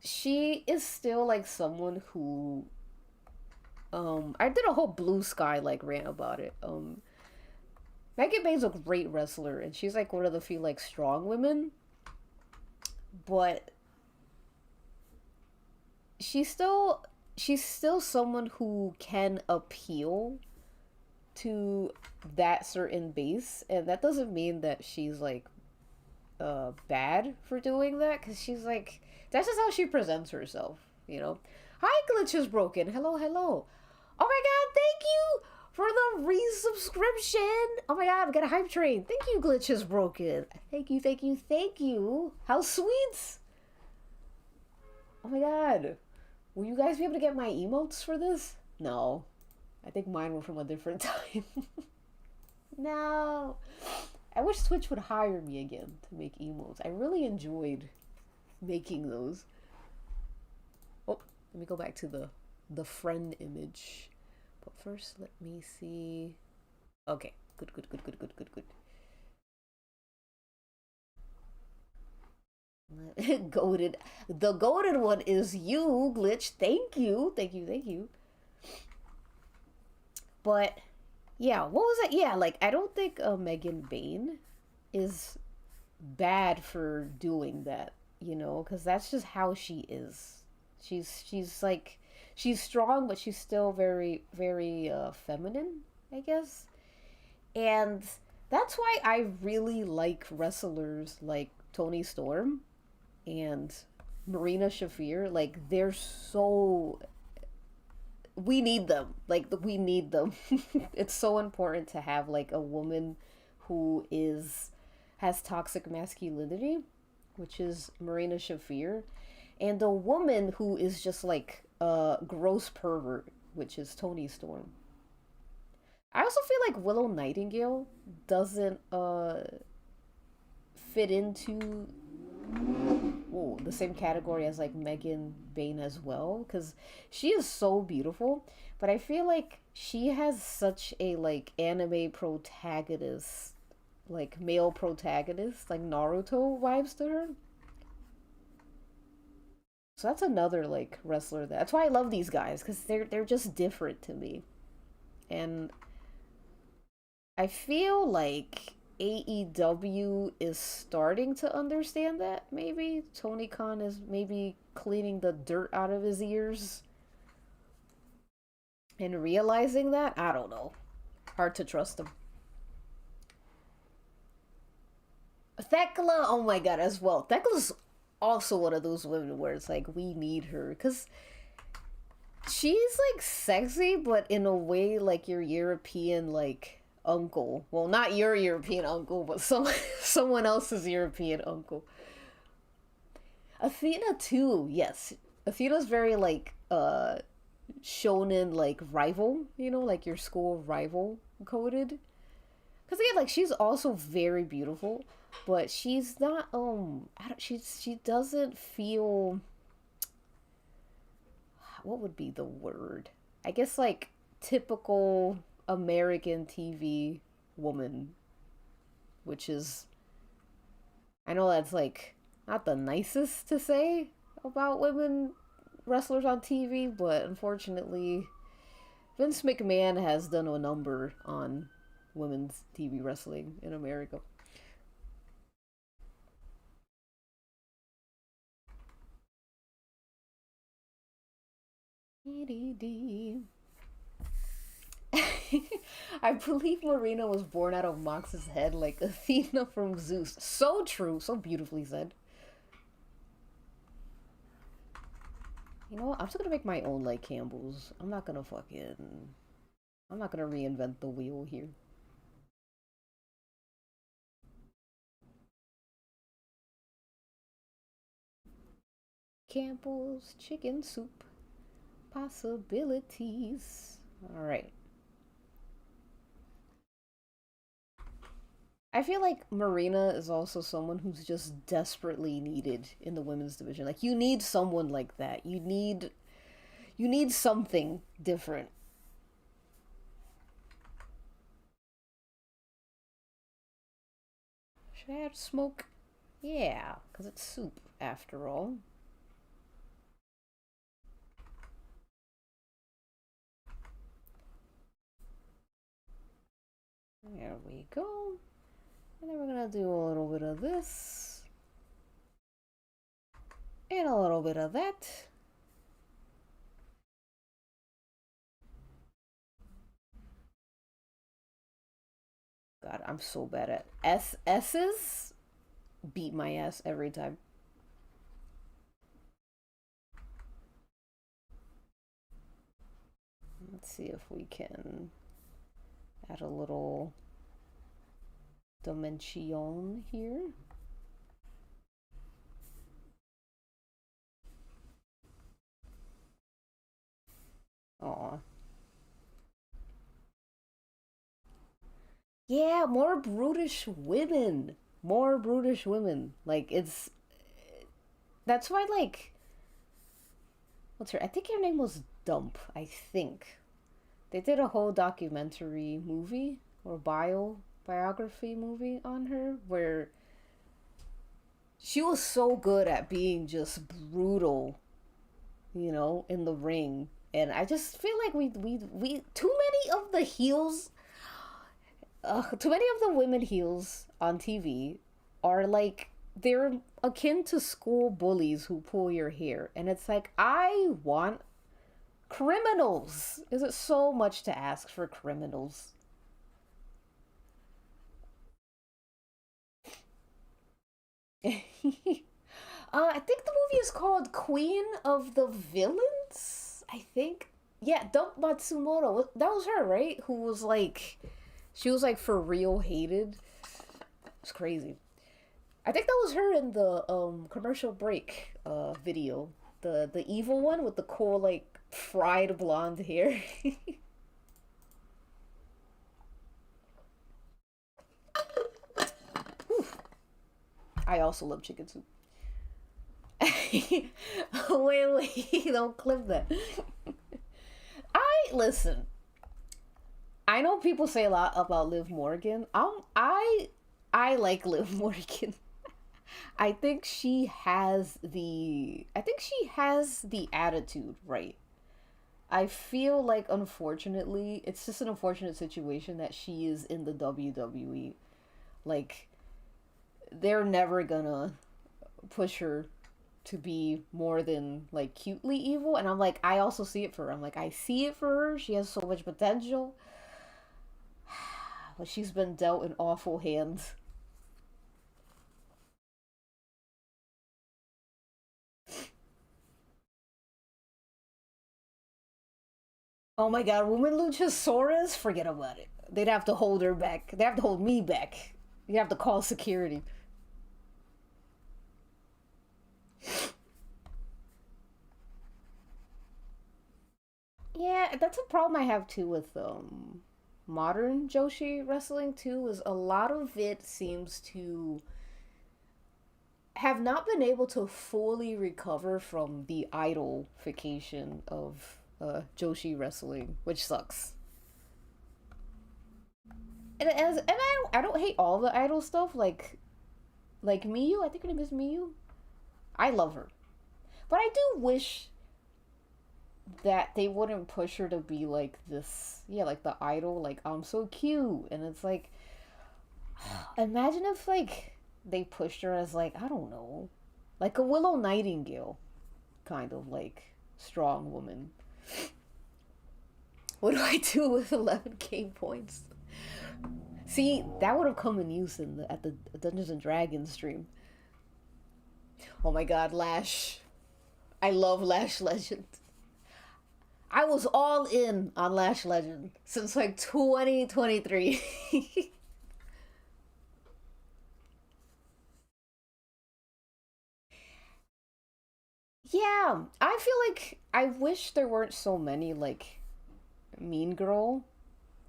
Speaker 1: She is still like someone who I did a whole Blue Sky like rant about it. Megan Bain's a great wrestler, and she's like one of the few like strong women, but she's still someone who can appeal to that certain base, and that doesn't mean that she's like bad for doing that, because she's like, that's just how she presents herself, you know. Hi, Glitch is broken. Hello, hello. Oh my god, thank you for the resubscription. Oh my god, I've got a hype train. Thank you, Glitch is broken. Thank you, thank you, thank you. How sweet. Oh my god. Will you guys be able to get my emotes for this? No. I think mine were from a different time. No. I wish Twitch would hire me again to make emotes. I really enjoyed making those. Oh, let me go back to the friend image. But first, let me see. Okay, good, good, good, good, good, good, good. Goated. The goated one is you, Glitch. Thank you, thank you, thank you. But yeah, what was it? Yeah, like I don't think Megan Bain is bad for doing that, you know, because that's just how she is. She's like, she's strong, but she's still very, very feminine, I guess. And that's why I really like wrestlers like Tony Storm and Marina Shafir. Like, they're so, we need them. Like, we need them. It's so important to have like a woman who is has toxic masculinity, which is Marina Shafir, and a woman who is just like a gross pervert, which is Tony Storm. I also feel like Willow Nightingale doesn't fit into the same category as like Megan Bain as well, because she is so beautiful, but I feel like she has such a like anime protagonist, like male protagonist, like Naruto vibes to her. So that's another like wrestler. That's why I love these guys, because they're just different to me. And I feel like AEW is starting to understand that. Maybe Tony Khan is maybe cleaning the dirt out of his ears and realizing that. I don't know. Hard to trust him. Thekla, oh my god, as well. Thekla's also one of those women where it's like we need her, because she's like sexy, but in a way like your European like uncle. Well, not your European uncle, but someone else's European uncle. Athena too, yes. Athena's very like shonen like rival, like your school rival coded. Because again, like she's also very beautiful, but she's not she doesn't feel, what would be the word? I guess like typical American TV woman, which is, I know that's like not the nicest to say about women wrestlers on TV, but unfortunately Vince McMahon has done a number on women's TV wrestling in America. I believe Marina was born out of Mox's head like Athena from Zeus. So true, so beautifully said. You know what? I'm just gonna make my own like Campbell's. I'm not gonna reinvent the wheel here. Campbell's chicken soup. Possibilities. Alright. I feel like Marina is also someone who's just desperately needed in the women's division. Like you need someone like that. You need something different. Should I add smoke? Yeah, because it's soup after all. There we go. And then we're gonna do a little bit of this. And a little bit of that. God, I'm so bad at S's. Beat my ass every time. Let's see if we can add a little dimension here. Aw. Yeah, more brutish women. More brutish women. Like, it's. That's why, like. What's her? I think her name was Dump, I think. They did a whole documentary movie or biography movie on her where she was so good at being just brutal, in the ring. And I just feel like we too many of the heels, too many of the women heels on TV are like they're akin to school bullies who pull your hair, and it's like Criminals. Is it so much to ask for criminals? I think the movie is called Queen of the Villains. I think. Yeah, Dump Matsumoto. That was her, right? Who was like, she was like for real hated. It's crazy. I think that was her in the commercial break video. The evil one with the cool like fried blonde hair. I also love chicken soup. Wait, don't clip that. I listen. I know people say a lot about Liv Morgan. I like Liv Morgan. I think she has the attitude right. I feel like unfortunately, it's just an unfortunate situation that she is in the WWE. Like they're never gonna push her to be more than like cutely evil, and I'm like, I also see it for her. I'm like, I see it for her. She has so much potential, but she's been dealt in awful hands. Oh my god, woman Luchasaurus, forget about it. They'd have to hold her back. They have to hold me back. You have to call security. Yeah, that's a problem I have too with modern Joshi wrestling too, is a lot of it seems to have not been able to fully recover from the idolification of Joshi wrestling, which sucks. And I don't hate all the idol stuff like Miyu. I think her name is Miyu. I love her, but I do wish that they wouldn't push her to be like this. Yeah, like the idol. Like I'm so cute, and it's like, imagine if like they pushed her as like, I don't know, like a Willow Nightingale, kind of like strong woman. What do I do with 11K points? See, that would have come in use in at the Dungeons and Dragons stream. Oh my god, Lash. I love Lash Legend. I was all in on Lash Legend since like 2023. Yeah, I feel like I wish there weren't so many like Mean Girl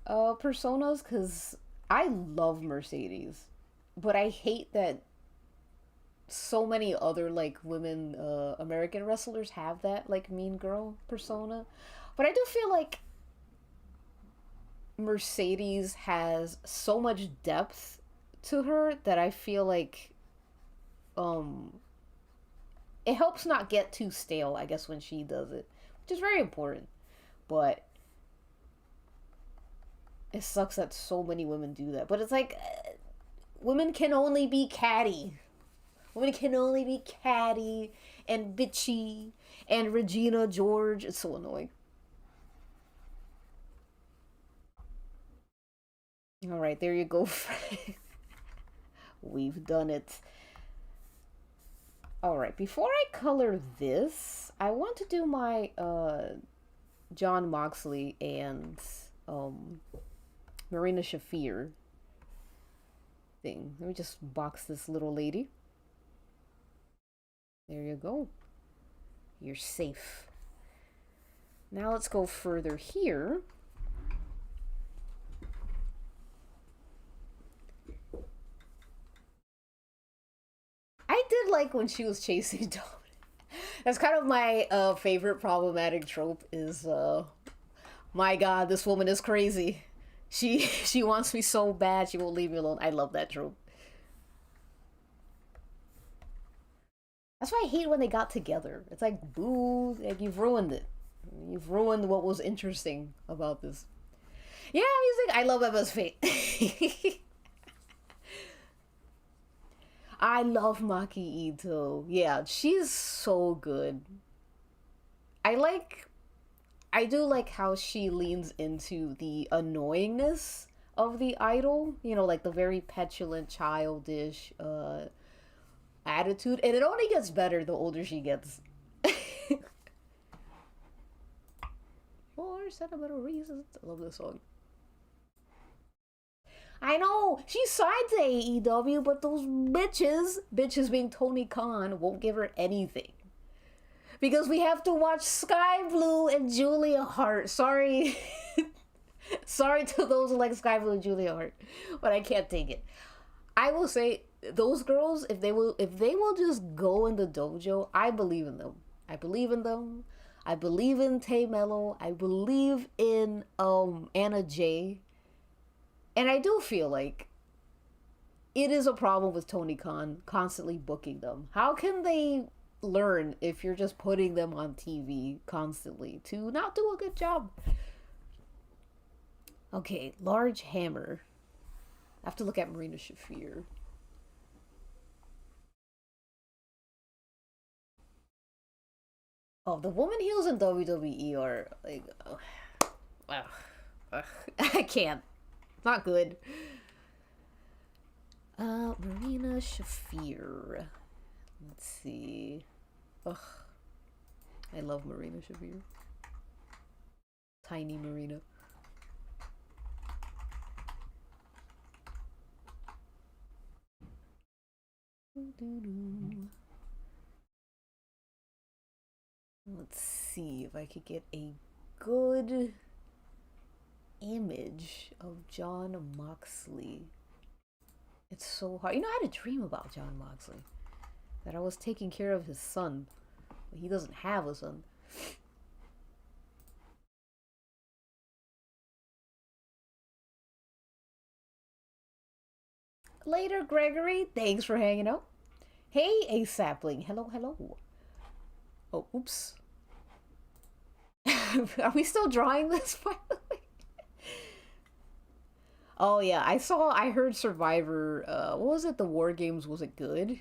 Speaker 1: personas, cuz I love Mercedes, but I hate that so many other like women American wrestlers have that like Mean Girl persona. But I do feel like Mercedes has so much depth to her that I feel like um it helps not get too stale, I guess, when she does it, which is very important. But it sucks that so many women do that. But it's like women can only be catty. Women can only be catty and bitchy and Regina George. It's so annoying. All right, there you go. We've done it. All right, before I color this, I want to do my John Moxley and um, Marina Shafir thing. Let me just box this little lady. There you go. You're safe. Now let's go further here. I did like when she was chasing Dominic. That's kind of my favorite problematic trope is my god, this woman is crazy. She wants me so bad she won't leave me alone. I love that trope. That's why I hate when they got together. It's like, boo, like you've ruined it. You've ruined what was interesting about this. Yeah, music. I love Emma's Fate. I love Maki Ito. Yeah, she's so good. I like I do like how she leans into the annoyingness of the idol, you know, like the very petulant, childish attitude, and it only gets better the older she gets. For sentimental reasons. I love this song. I know she's signed to AEW, but those bitches being Tony Khan, won't give her anything because we have to watch Sky Blue and Julia Hart. Sorry, sorry to those who like Sky Blue and Julia Hart, but I can't take it. I will say those girls, if they will just go in the dojo, I believe in them. I believe in them. I believe in Tay Mello. I believe in Anna Jay. And I do feel like it is a problem with Tony Khan constantly booking them. How can they learn if you're just putting them on TV constantly to not do a good job? Okay, Large Hammer. I have to look at Marina Shafir. Oh, the woman heels in WWE are like, I can't. Not good. Marina Shafir. Let's see. Ugh. I love Marina Shafir. Tiny Marina. Let's see if I could get a good image of John Moxley. It's so hard. You know, I had a dream about John Moxley. That I was taking care of his son. But he doesn't have a son. Later, Gregory. Thanks for hanging out. Hey, a sapling. Hello, hello. Oh, oops. Are we still drawing this, by the way? Oh yeah, I heard Survivor, what was it, the War Games, was it good?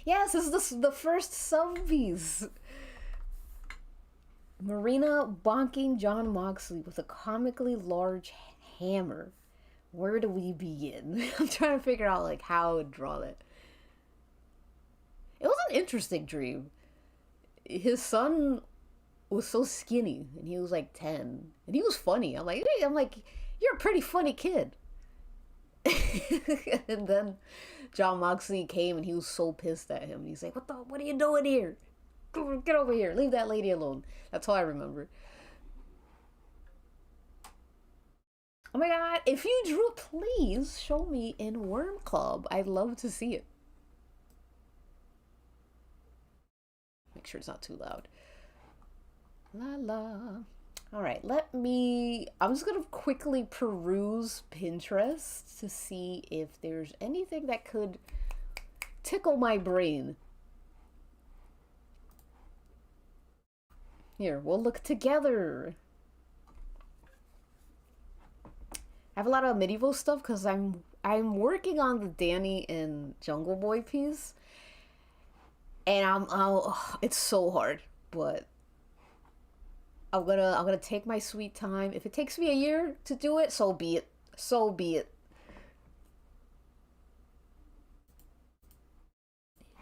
Speaker 1: Yes, this is the first zombies. Marina bonking John Moxley with a comically large hammer. Where do we begin? I'm trying to figure out like how to draw that. It was an interesting dream. His son was so skinny and he was like 10 and he was funny. I'm like, you're a pretty funny kid. And then John Moxley came and he was so pissed at him. He's like, what are you doing here? Get over here. Leave that lady alone. That's all I remember. Oh my god, if you drew, please show me in Worm Club. I'd love to see it. Make sure it's not too loud. La la. All right, I'm just gonna quickly peruse Pinterest to see if there's anything that could tickle my brain. Here, we'll look together. I have a lot of medieval stuff because I'm working on the Danny and Jungle Boy piece, and it's so hard, but I'm gonna take my sweet time. If it takes me a year to do it, so be it. So be it.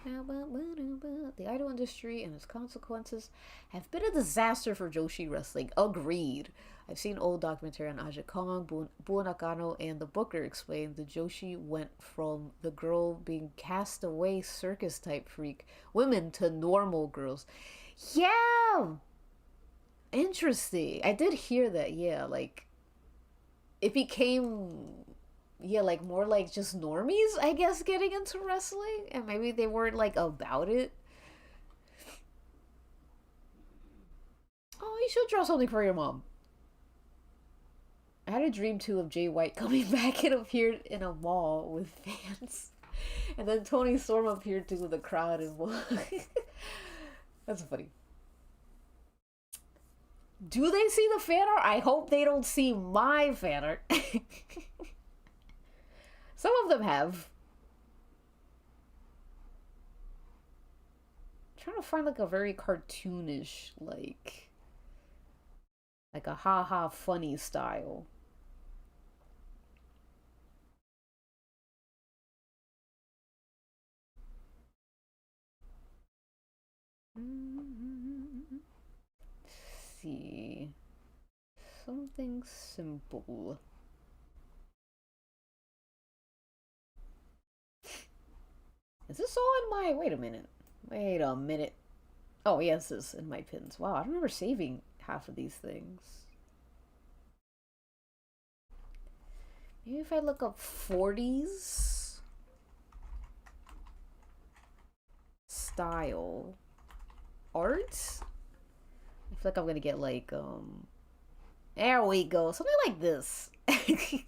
Speaker 1: The idol industry and its consequences have been a disaster for Joshi wrestling. Agreed. I've seen old documentary on Aja Kong, Buo Nakano, and the Booker explained the Joshi went from the girl being cast away circus type freak women to normal girls. Yeah! Interesting. I did hear that, yeah, like it became like more like just normies, I guess, getting into wrestling, and maybe they weren't like about it. Oh, you should draw something for your mom. I had a dream too of Jay White coming back and appeared in a mall with fans. And then Tony Storm appeared too with a crowd and that's funny. Do they see the fan art? I hope they don't see my fan art. Some of them have. trying to find like a very cartoonish, like a haha funny style. Let's see. Something simple. Is this all in my... Wait a minute. Wait a minute. Oh, yes, this is in my pins. Wow, I don't remember saving half of these things. Maybe if I look up 40s style art, I feel like I'm gonna get like, there we go. Something like this. Something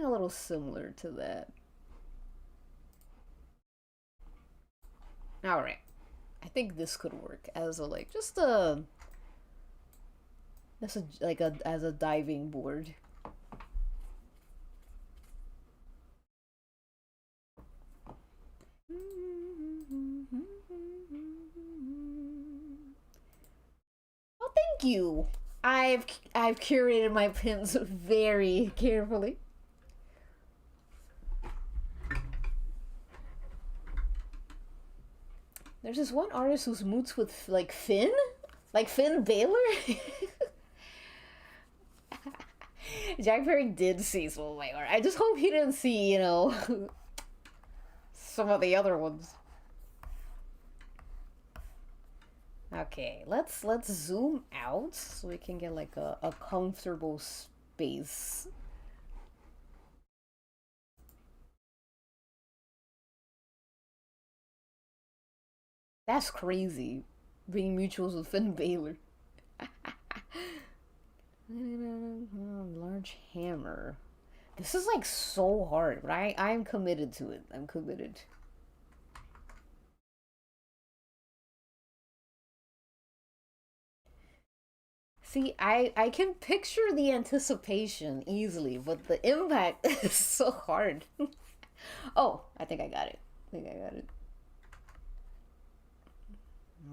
Speaker 1: a little similar to that. Alright. I think this could work as a, like, just a... That's a, like, as a diving board. Oh, thank you. I've curated my pins very carefully. There's this one artist who's moots with like Finn, like Finn Balor. Jack Perry did see some of my art. I just hope he didn't see, you know, some of the other ones. Okay, let's zoom out so we can get like a comfortable space. That's crazy. Being mutuals with Finn Balor. Large hammer. This is like so hard, but I'm committed to it. I'm committed. See, I can picture the anticipation easily, but the impact is so hard. Oh, I think I got it. I think I got it.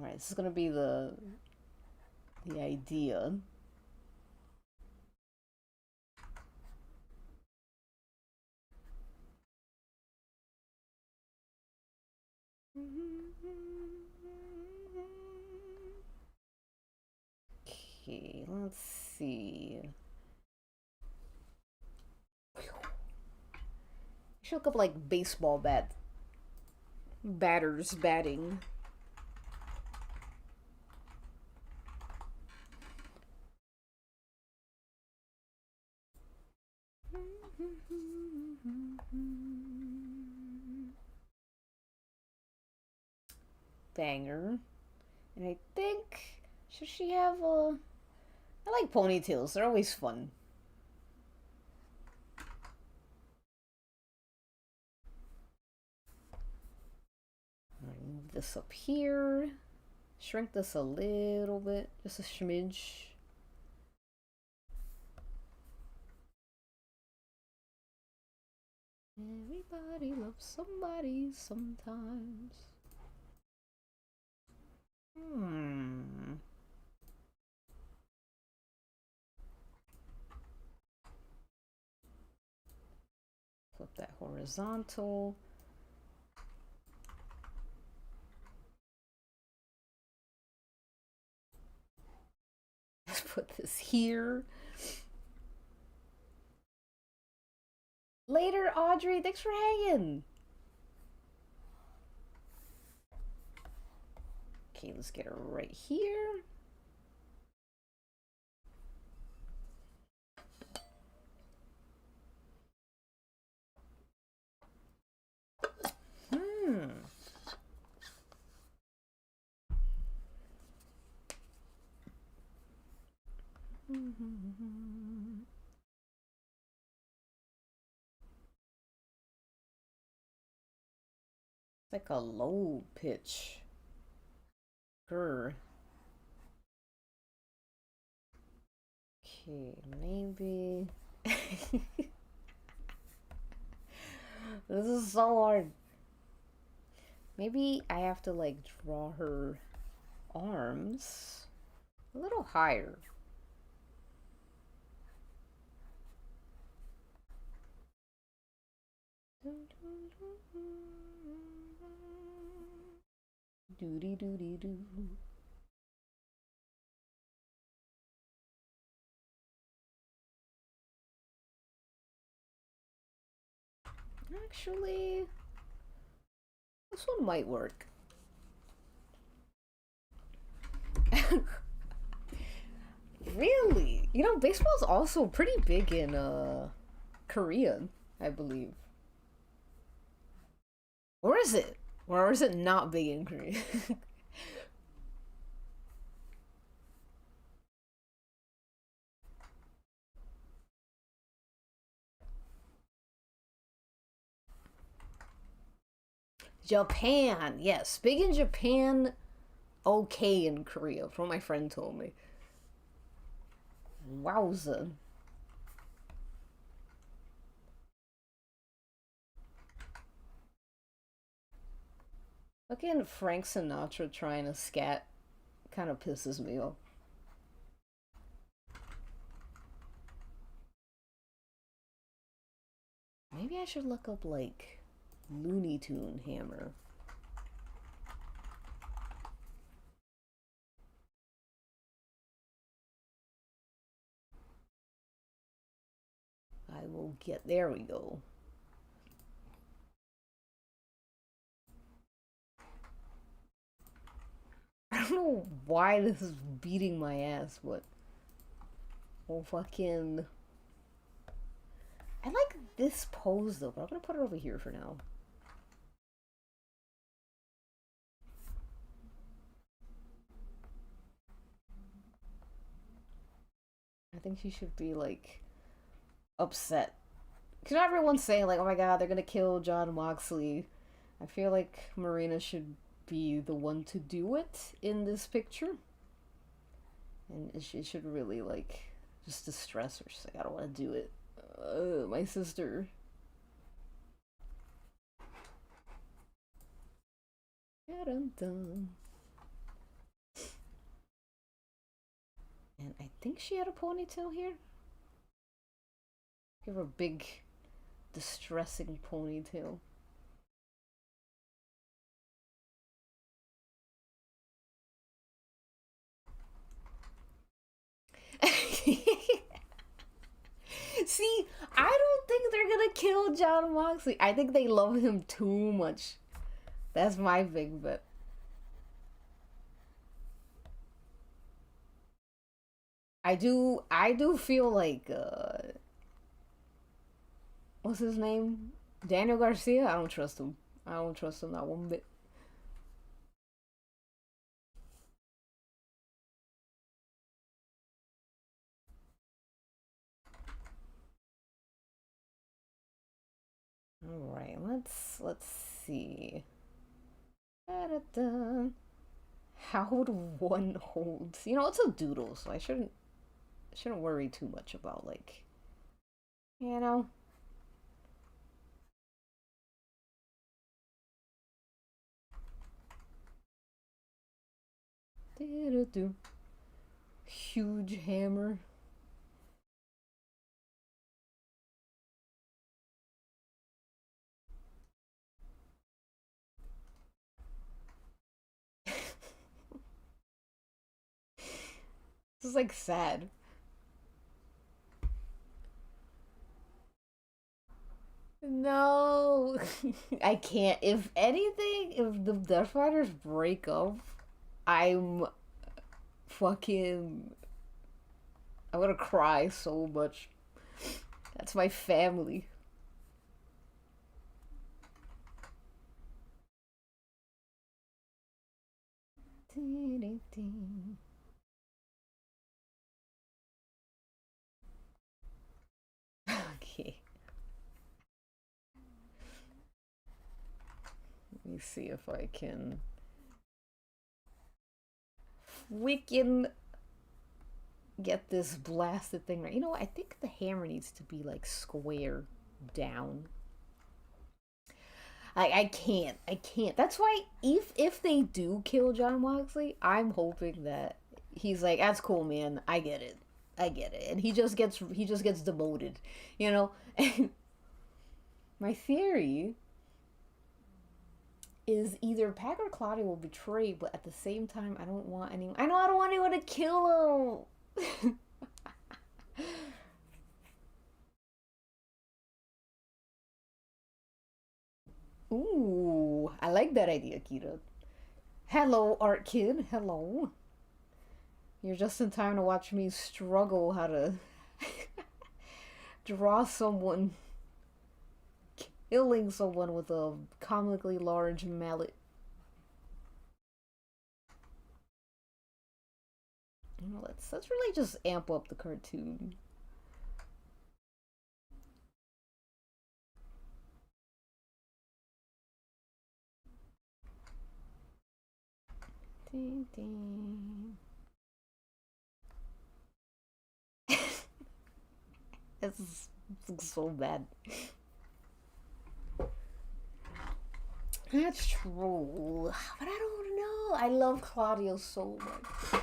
Speaker 1: Alright, this is gonna be the idea. Okay, let's see. Should look up like baseball batters batting. Banger. And I think, should she have a... I like ponytails, they're always fun. Move this up here. Shrink this a little bit, just a smidge. Everybody loves somebody sometimes. Flip that horizontal. Let's put this here. Later, Audrey. Thanks for hanging. Okay, let's get her right here. It's like a low pitch. Grr. Okay, maybe. This is so hard. Maybe I have to like draw her arms a little higher. Doody doody doo. Actually, this one might work. Really? You know, baseball's also pretty big in Korea, I believe. Or is it? Or is it not big in Korea? Japan, yes, big in Japan, okay in Korea. That's what my friend told me. Wowza. Fucking Frank Sinatra trying to scat kind of pisses me off. Maybe I should look up like Looney Tune hammer. I will get. There we go. I don't know why this is beating my ass, but oh fucking. I like this pose though, but I'm gonna put it over here for now. I think she should be like upset. Cause everyone's saying like, oh my god, they're gonna kill John Moxley. I feel like Marina should be the one to do it in this picture. And she should really like just distress her. She's like, I don't want to do it. My sister. Dun-dun. And I think she had a ponytail here. Give her a big, distressing ponytail. See, I don't think they're gonna kill John Moxley. I think they love him too much. That's my big bet. I do feel like what's his name? Daniel Garcia? I don't trust him. I don't trust him not one bit. Alright, let's see. Da-da-da. How would one hold? You know, it's a doodle, so I shouldn't worry too much about like, you know. Do huge hammer. This is like sad. No, I can't. If anything, if the Death Riders break up, I'm fucking. I'm gonna cry so much. That's my family. Okay. Let me see if I can. Freaking get this blasted thing right. You know what? I think the hammer needs to be like square down. I can't. I can't. That's why if they do kill John Moxley, I'm hoping that he's like, that's cool, man. I get it. I get it. And he just gets demoted, you know? My theory is either Pac or Claudia will betray, but at the same time I don't want anyone I don't want anyone to kill him. Ooh, I like that idea, Kira. Hello, art kid. Hello. You're just in time to watch me struggle how to draw someone killing someone with a comically large mallet. You know, let's really just amp up the cartoon. Ding, ding. This looks so bad. That's true. But I don't know. I love Claudio so much.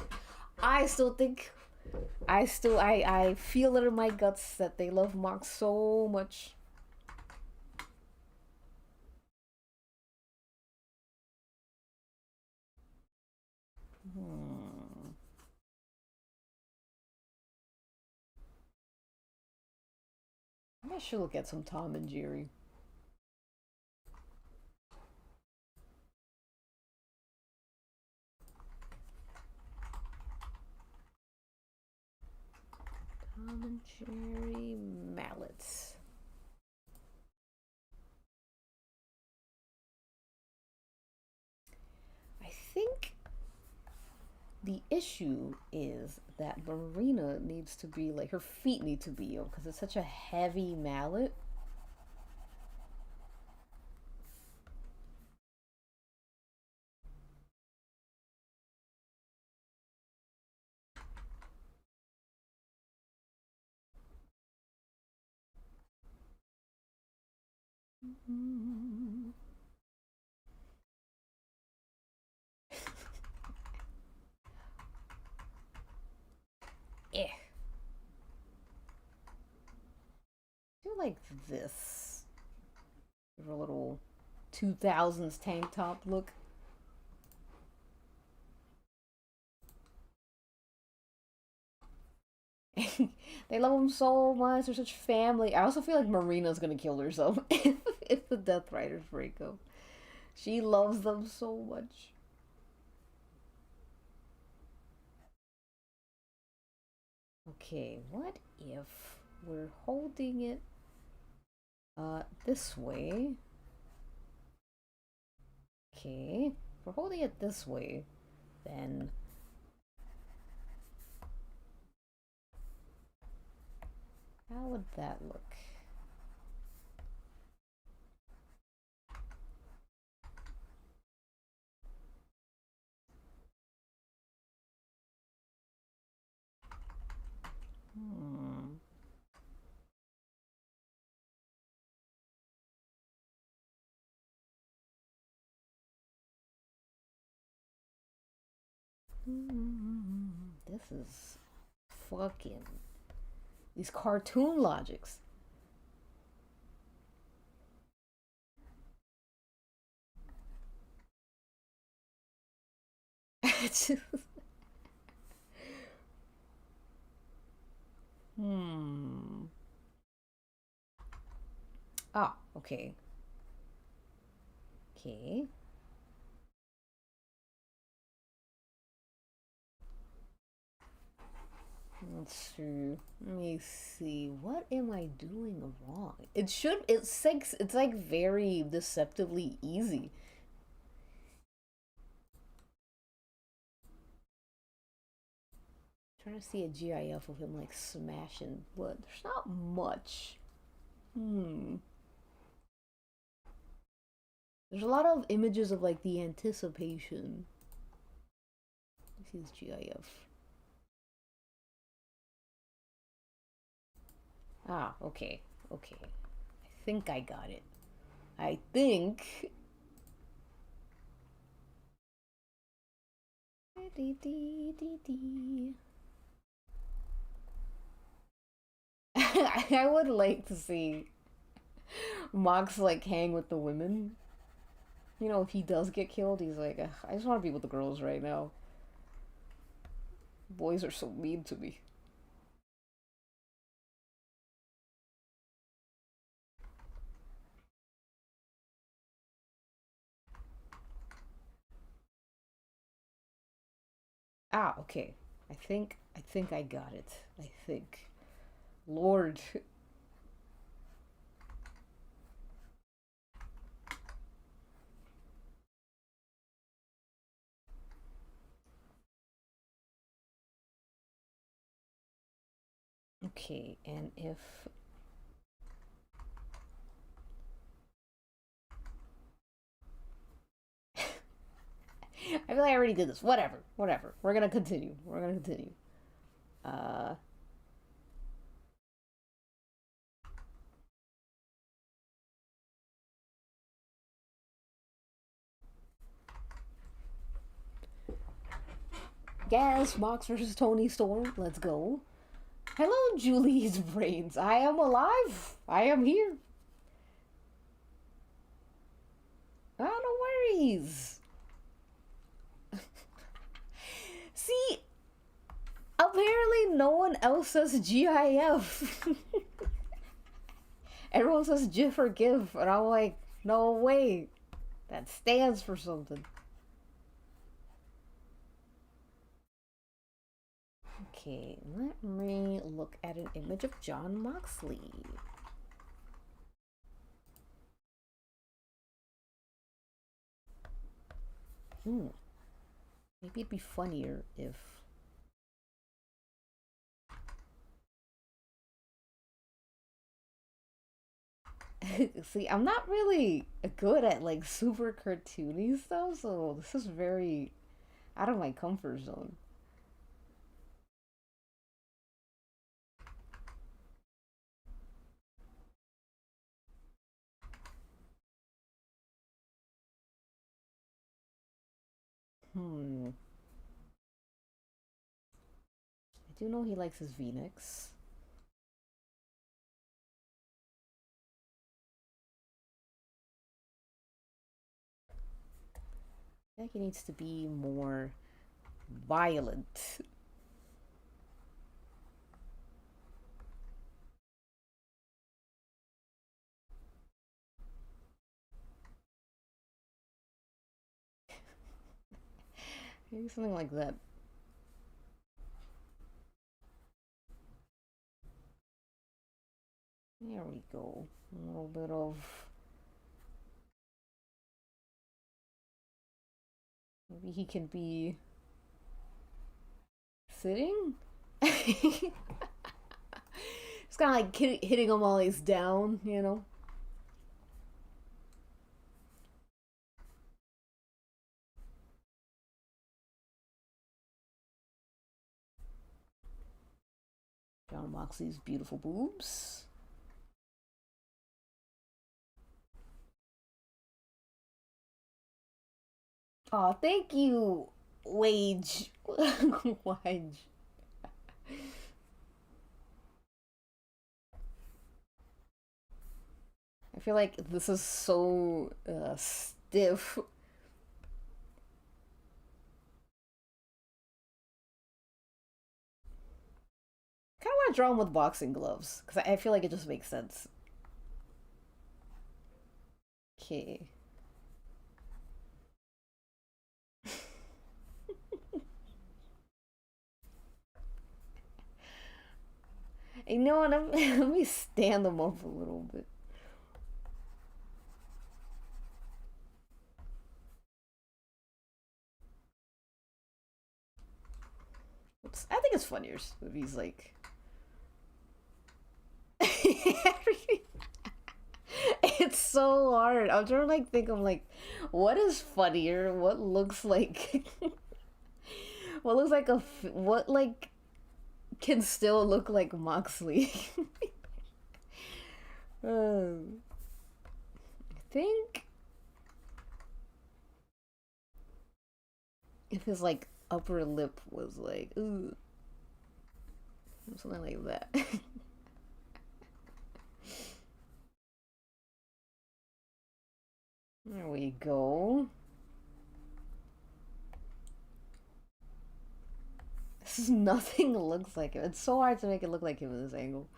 Speaker 1: I still think I feel it in my guts that they love Mark so much. Hmm. I should look at some Tom and Jerry. Tom and Jerry mallets. I think the issue is that Marina needs to be like her feet need to be on because it's such a heavy mallet. Eh. I feel like this. Give her a little 2000s tank top look. They love him so much. They're such family. I also feel like Marina's gonna kill herself if the Death Riders break up. She loves them so much. Okay, what if we're holding it this way? Okay, if we're holding it this way, then how would that look? Hmm. This is fucking these cartoon logics. Hmm. Ah, okay. Okay. Let's see. Let me see. What am I doing wrong? It's like very deceptively easy. Trying to see a GIF of him like smashing wood. There's not much. Hmm. There's a lot of images of like the anticipation. This is GIF. Ah, okay. Okay. I think I got it. I think. I would like to see Mox like hang with the women. You know, if he does get killed, he's like, "Ugh, I just want to be with the girls right now. Boys are so mean to me." Ah, okay. I think I got it. I think. Lord. Okay, and if I feel like I already did this. Whatever. Whatever. We're gonna continue. We're gonna continue. Uh Yes, Mox versus Tony Storm. Let's go. Hello, Julie's brains. I am alive. I am here. Ah, no worries. See, apparently no one else says GIF. Everyone says GIF or GIF, and I'm like, no way. That stands for something. Okay, let me look at an image of John Moxley. Hmm. Maybe it'd be funnier if. See, I'm not really good at like super cartoony stuff, so this is very out of my comfort zone. Hmm. I do know he likes his V-necks. I think he needs to be more violent. Maybe something like that. There we go. A little bit of. Maybe he can be sitting? It's kind of like hitting him while he's down, you know? John Moxley's beautiful boobs. Oh, thank you, Wage. Wage. I feel like this is so stiff. Kind of want to draw him with boxing gloves because I feel like it just makes sense. Okay. You know what? Let me stand them up a little bit. Oops. I think it's funnier if he's like. It's so hard. I'm trying to like think. I'm like, what is funnier? What looks like? What looks like what like can still look like Moxley? I think if his like upper lip was like, ooh, something like that. There we go. This is nothing looks like him. It's so hard to make it look like him in this angle.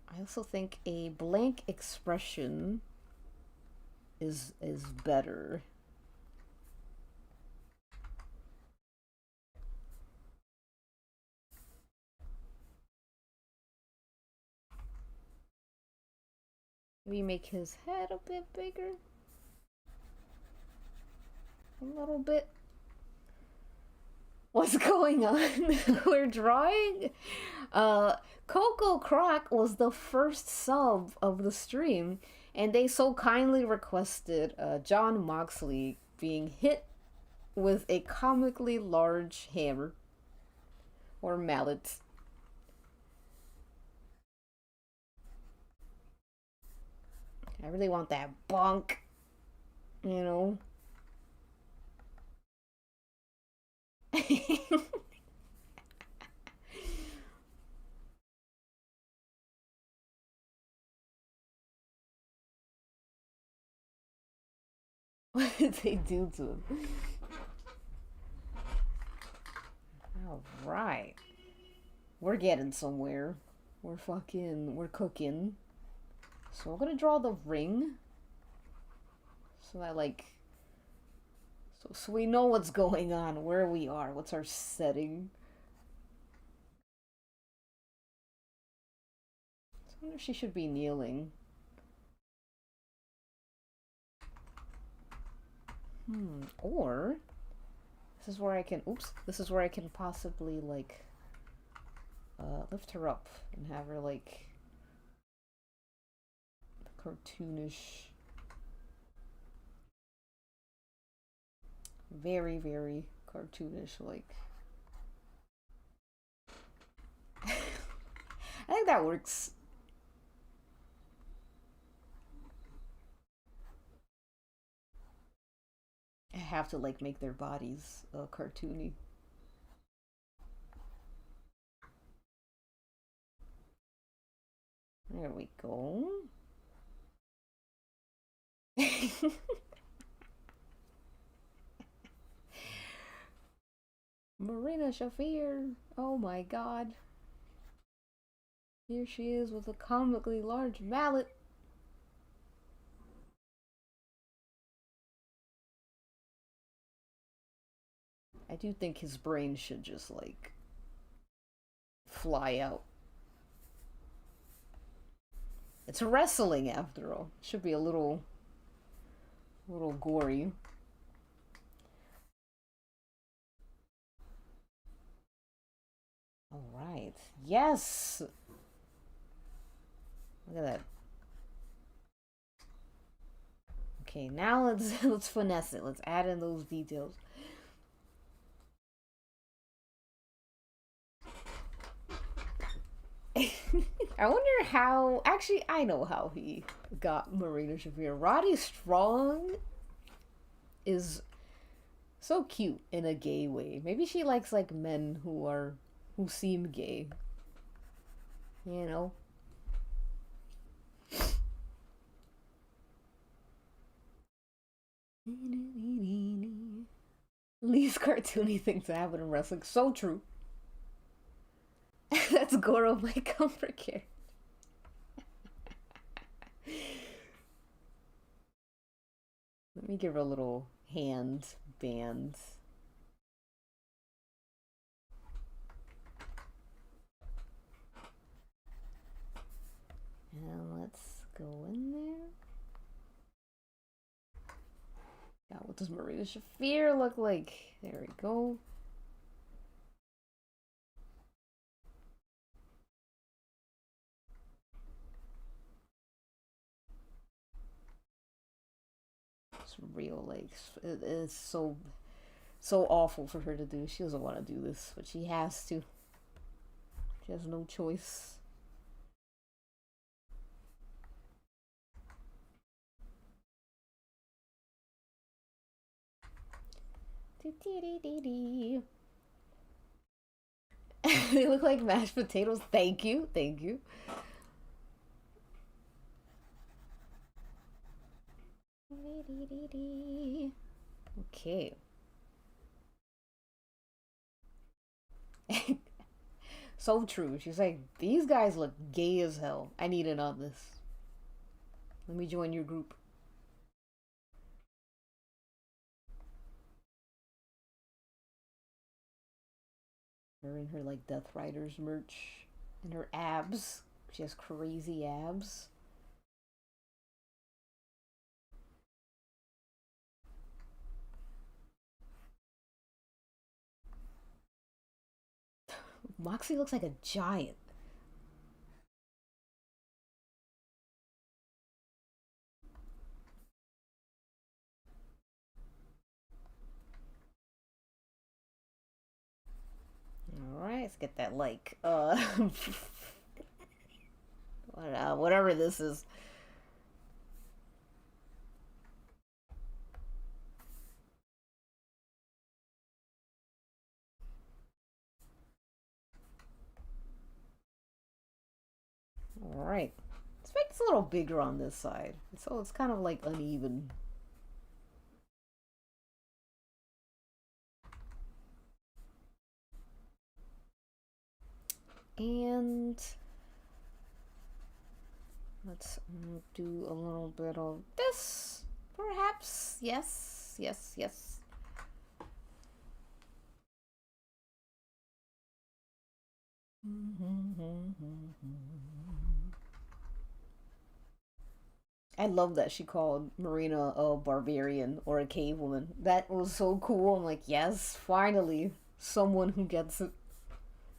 Speaker 1: I also think a blank expression is better. Maybe make his head a bit bigger. A little bit. What's going on? We're drawing? Coco Croc was the first sub of the stream, and they so kindly requested John Moxley being hit with a comically large hammer or mallet. I really want that bonk, you know? What did they do to him? All right. We're getting somewhere. We're cooking. So we're gonna draw the ring. So that like, so we know what's going on, where we are, what's our setting. So I wonder if she should be kneeling. Or this is where I can, oops, this is where I can possibly like lift her up and have her like cartoonish, very, very cartoonish, like. I think that works. I have to like make their bodies cartoony. There we go. Marina Shafir. Oh my god. Here she is with a comically large mallet. I do think his brain should just like fly out. It's wrestling after all. Should be a little gory. All right. Yes. Look at that. Okay, now let's finesse it. Let's add in those details. I wonder how. Actually, I know how he got Marina Shafir. Roddy Strong is so cute in a gay way. Maybe she likes like men who seem gay. You know. Least cartoony thing to happen in wrestling. So true. That's Goro, my comfort care. Let me give her a little hand band. And let's go in there. Yeah, what does Marina Shafir look like? There we go. It's real, like, it is so awful for her to do. She doesn't want to do this, but she has to. She has no choice. They look like mashed potatoes. Thank you. Thank you. Okay. So true. She's like, these guys look gay as hell. I need in on this. Let me join your group. Her and her like Death Riders merch. And her abs. She has crazy abs. Moxie looks like a giant. Alright, let's get that like whatever this is. Alright. Let's make this a little bigger on this side. So it's kind of like uneven. And let's do a little bit of this, perhaps. Yes, yes, yes. I love that she called Marina a barbarian or a cave woman. That was so cool. I'm like, yes, finally, someone who gets it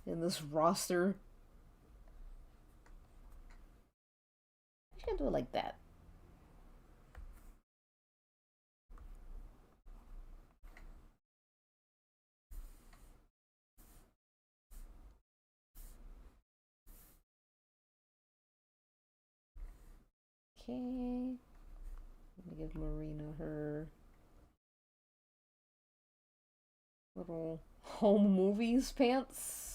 Speaker 1: in this roster. I should do it like that. Okay. Let me give Marina her little home movies pants.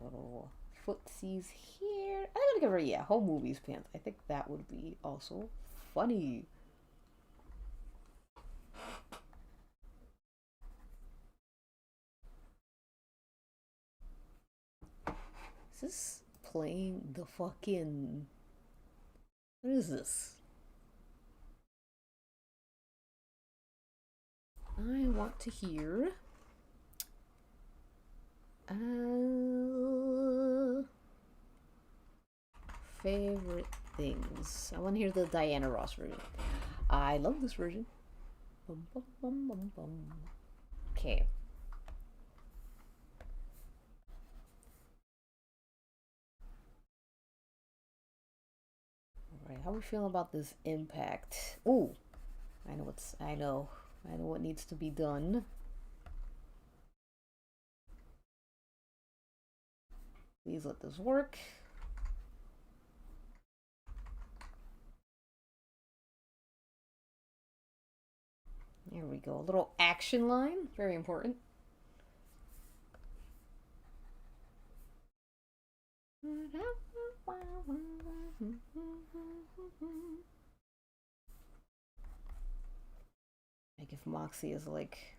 Speaker 1: Little footsies here. I'm gonna give her, yeah, home movies pants. I think that would be also funny. Is this playing the fucking... What is this? I want to hear... favorite things. I want to hear the Diana Ross version. I love this version. Bum, bum, bum, bum, bum. Okay. Alright, how are we feeling about this impact? Ooh, I know what needs to be done. Please let this work. There we go. A little action line. Very important. Like if Moxie is like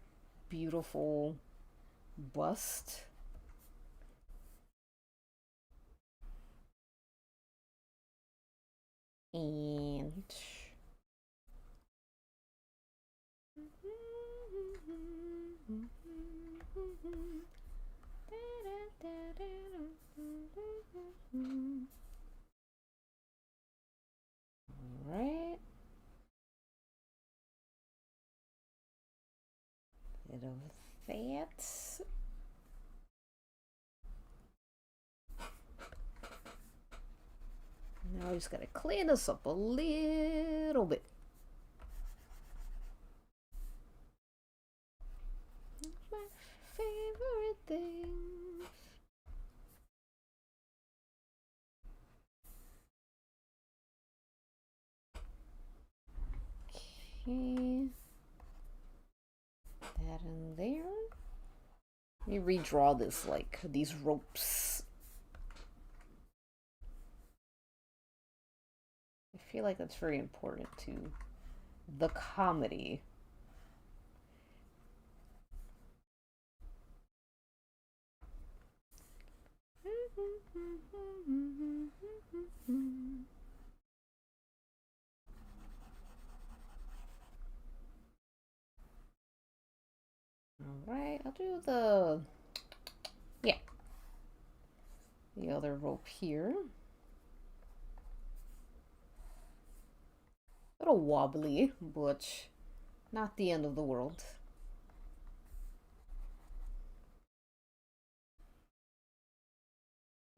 Speaker 1: beautiful bust. And alright. Bit of that. Now I just gotta clean this up a little bit. My favorite things. Okay. That in there. Let me redraw this, like, these ropes. I feel like that's very important to the comedy. Alright, I'll do the other rope here. A little wobbly, but not the end of the world.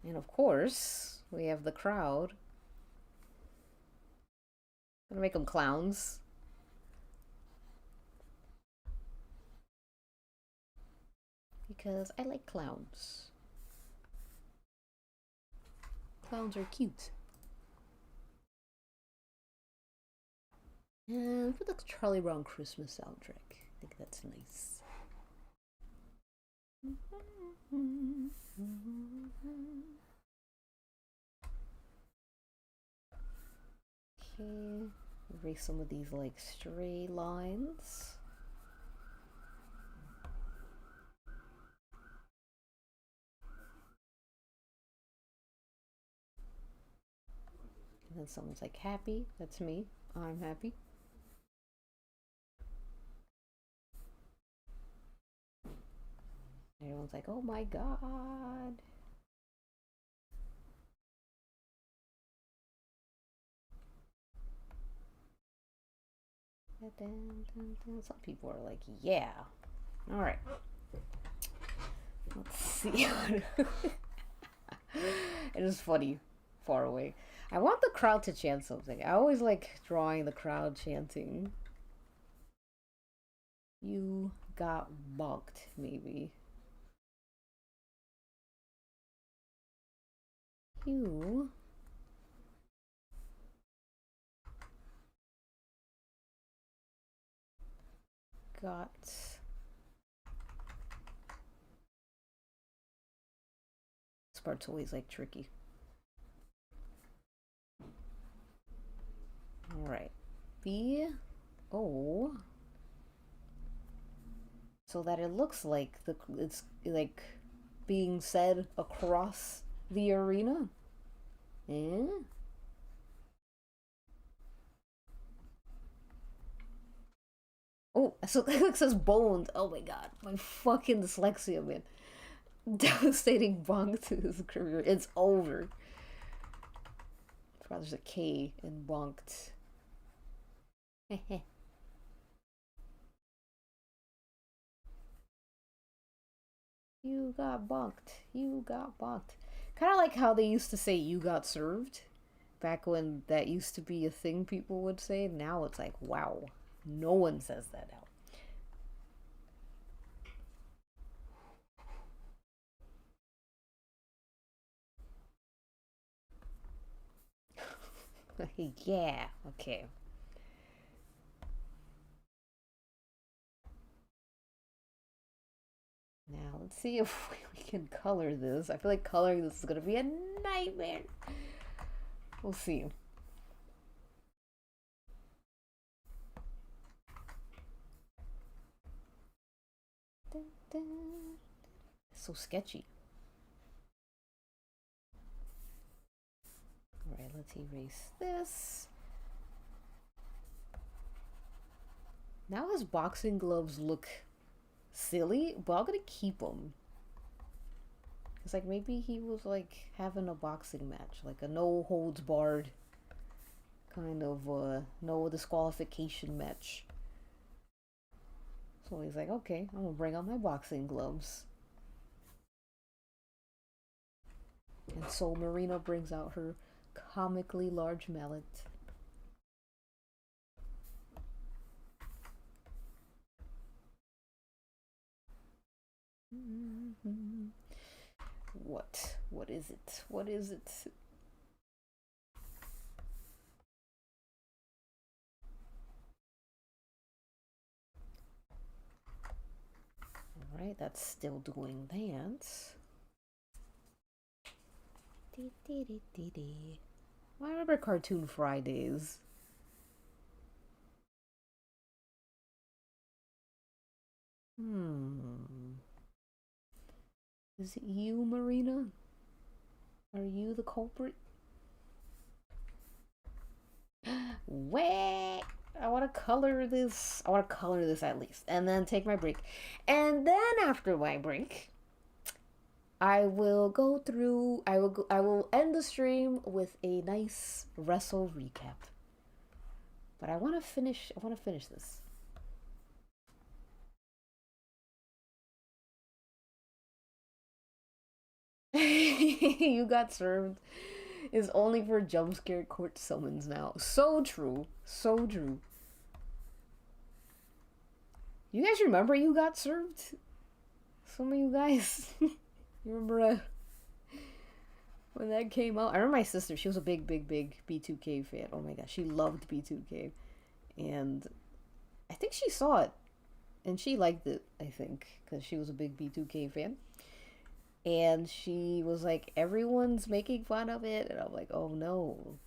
Speaker 1: And of course, we have the crowd. Gonna make them clowns. Because I like clowns. Clowns are cute. And put the Charlie Brown Christmas soundtrack. I think that's nice. Okay, erase some of these like stray lines. And then someone's like happy. That's me. I'm happy. Everyone's like, oh my god. Some people are like, yeah. Alright. Let's see. It is funny. Far away. I want the crowd to chant something. I always like drawing the crowd chanting. You got bonked, maybe. You got this part's always like tricky. All right, B-O, so that it looks like it's like being said across the arena. Eh? Oh, so it says boned. Oh my god, my fucking dyslexia, man. Devastating bonk to his career. It's over. I forgot there's a K in bonked. You got bonked. You got bonked. Kind of like how they used to say you got served. Back when that used to be a thing people would say. Now it's like, wow. No one says that now. Yeah, okay. Now let's see if we can color this. I feel like coloring this is gonna be a nightmare. We'll see. Dun, dun. So sketchy. Alright, let's erase this. Now his boxing gloves look silly, but I'm gonna keep them. It's like maybe he was like having a boxing match, like a no holds barred kind of no disqualification match. So he's like, okay, I'm gonna bring out my boxing gloves. And so Marina brings out her comically large mallet. What? What is it? What is it? Alright, that's still doing that. I remember Cartoon Fridays. Is it you, Marina? Are you the culprit? Wait! I want to color this. I want to color this at least. And then take my break. And then after my break, I will go through. I will end the stream with a nice wrestle recap. But I want to finish. I want to finish this. You got served is only for jump scare court summons now. So true. So true. You guys remember you got served? Some of you guys. You remember when that came out? I remember my sister. She was a big B2K fan. Oh my gosh. She loved B2K. And I think she saw it. And she liked it, I think. Because she was a big B2K fan. And she was like, everyone's making fun of it. And I'm like, oh no.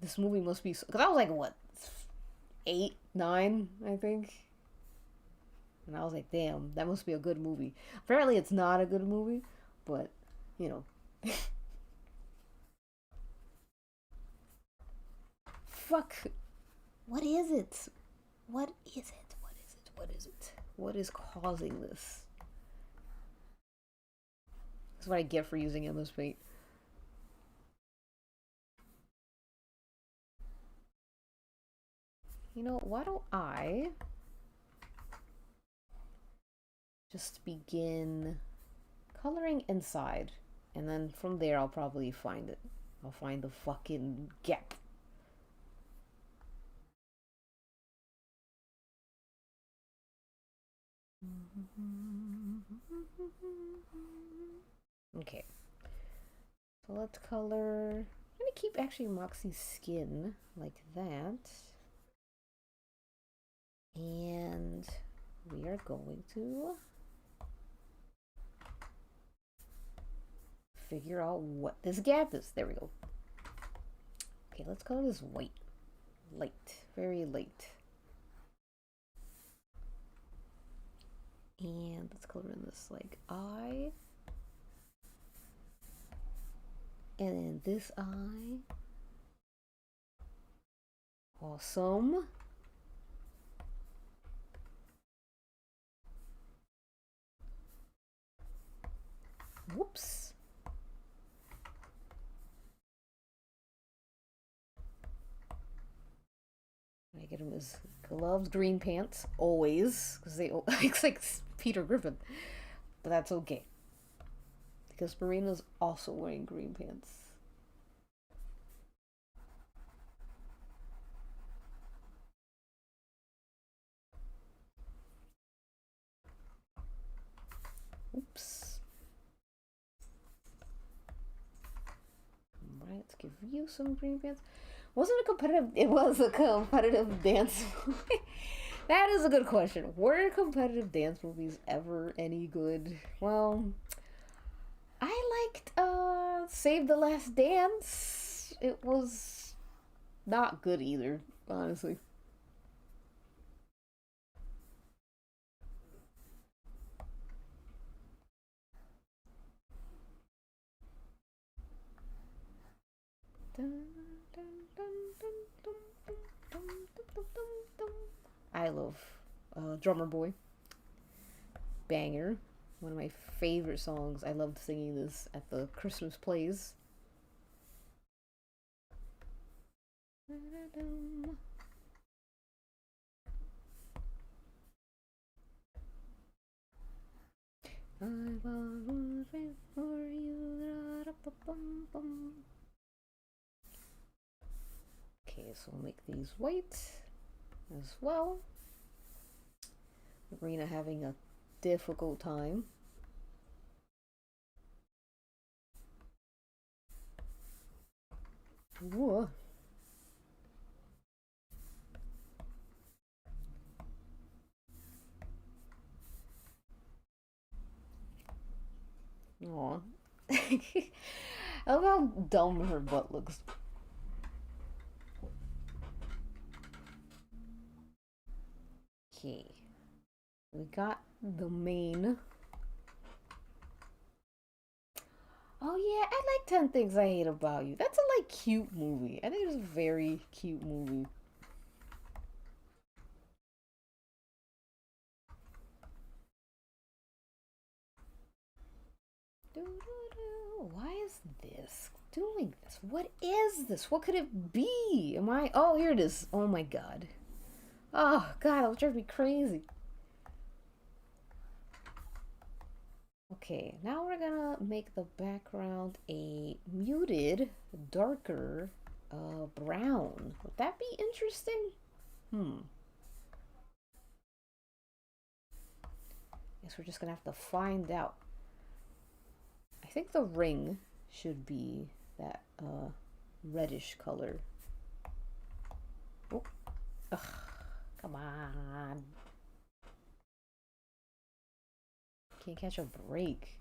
Speaker 1: This movie must be... Because I was like, what? 8, 9, I think. And I was like, damn, that must be a good movie. Apparently it's not a good movie. But, you know. Fuck. What is it? What is it? What is it? What is it? What is causing this? That's what I get for using MS Paint. You know, why don't I just begin coloring inside, and then from there I'll probably find it. I'll find the fucking gap. Okay. So let's color. I'm gonna keep actually Moxie's skin like that. And we are going to figure out what this gap is. There we go. Okay, let's color this white. Light. Very light. And let's color in this like eye. And then this eye. Awesome. Whoops. I get him his gloves, green pants, always, because they looks like Peter Griffin, but that's okay, because Marina's also wearing green pants. Oops. Alright, let's give you some green pants. Wasn't a competitive... It was a competitive dance movie. That is a good question. Were competitive dance movies ever any good? Well, I liked Save the Last Dance. It was not good either, honestly. I love Drummer Boy. Banger. One of my favorite songs. I loved singing this at the Christmas plays. I was waiting for you. Okay, so we'll make these white as well. Marina having a difficult time. Whoa. Aw. I love how dumb her butt looks. Okay. We got the main. Oh yeah, I like 10 Things I Hate About You. That's a like cute movie. I think it's a very cute movie. Why is this doing this? What is this? What could it be? Am I? Oh, here it is. Oh my god. Oh god, it'll drive me crazy. Okay, now we're gonna make the background a muted, darker brown. Would that be interesting? Guess we're just gonna have to find out. I think the ring should be that reddish color. Oh, ugh, come on. Can't catch a break.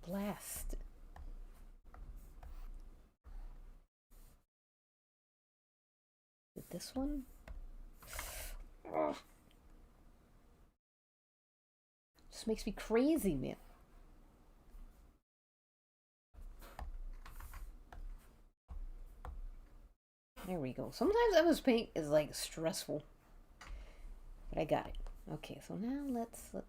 Speaker 1: Blast. Is it this one? Ugh. Just makes me crazy, man. There we go. Sometimes MS Paint is like stressful. But I got it. Okay, so now let's do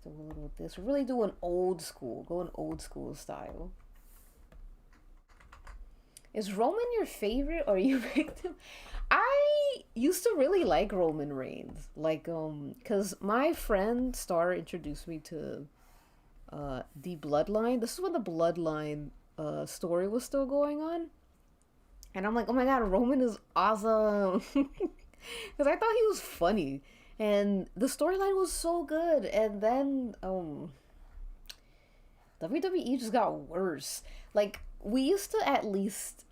Speaker 1: a little of this. We're really doing old school, going old school style. Is Roman your favorite or you picked him? I used to really like Roman Reigns. Like, cause my friend Star introduced me to the Bloodline. This is when the Bloodline story was still going on. And I'm like, oh my god, Roman is awesome. Because I thought he was funny. And the storyline was so good. And then WWE just got worse. Like, we used to at least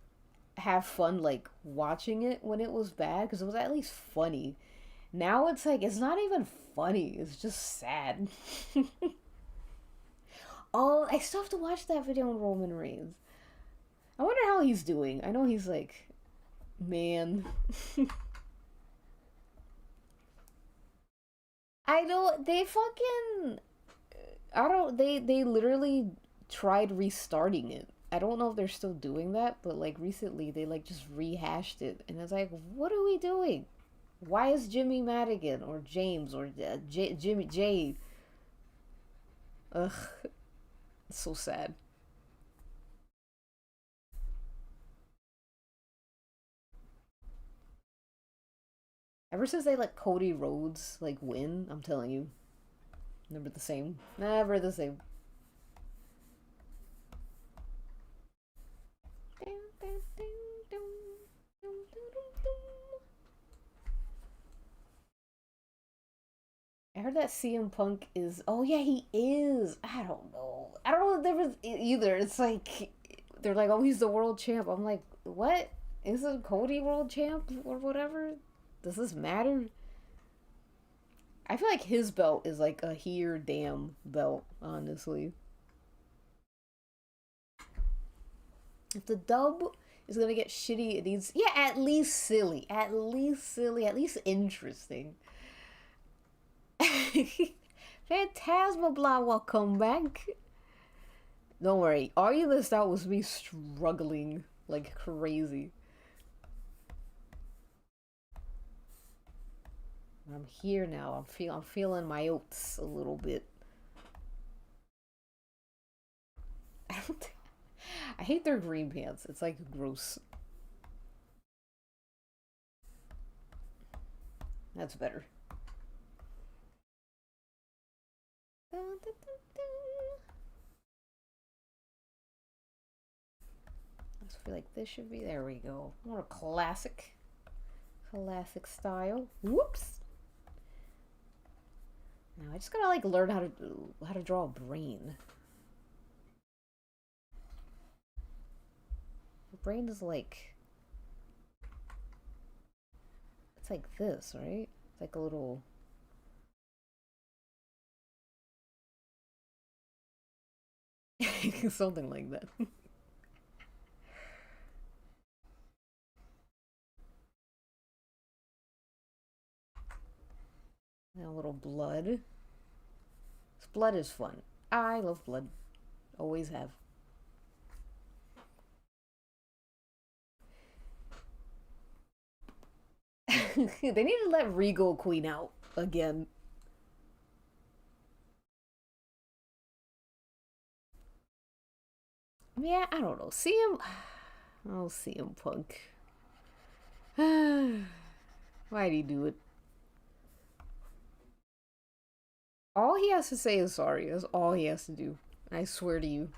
Speaker 1: have fun, like, watching it when it was bad. Because it was at least funny. Now it's like, it's not even funny. It's just sad. Oh, I still have to watch that video on Roman Reigns. I wonder how he's doing. I know he's like, man. I don't. They fucking. I don't. They literally tried restarting it. I don't know if they're still doing that, but like recently they like just rehashed it, and it's like, what are we doing? Why is Jimmy Madigan or James or Jimmy Jade? Ugh, it's so sad. Ever since they let Cody Rhodes like win, I'm telling you, never the same. Never the same. I heard that CM Punk is. Oh yeah, he is. I don't know. I don't know the difference either. It's like they're like, oh, he's the world champ. I'm like, what? Isn't Cody world champ or whatever? Does this matter? I feel like his belt is like a here damn belt, honestly. If the dub is gonna get shitty, it needs, yeah, at least silly. At least silly. At least interesting. Phantasma blah will come back. Don't worry. All you missed out was me struggling like crazy. I'm here now. I'm feeling my oats a little bit. I don't think, I hate their green pants. It's like gross. That's better. I just feel like this should be, there we go. More classic style. Whoops. Now I just gotta like learn how to draw a brain. The brain is like, It's like this, right? It's like a little... something like that. And a little blood. This blood is fun. I love blood. Always have. They need to let Regal Queen out again. Yeah, I don't know. See him. Oh, CM Punk. Why'd he do it? All he has to say is sorry. That's all he has to do. I swear to you.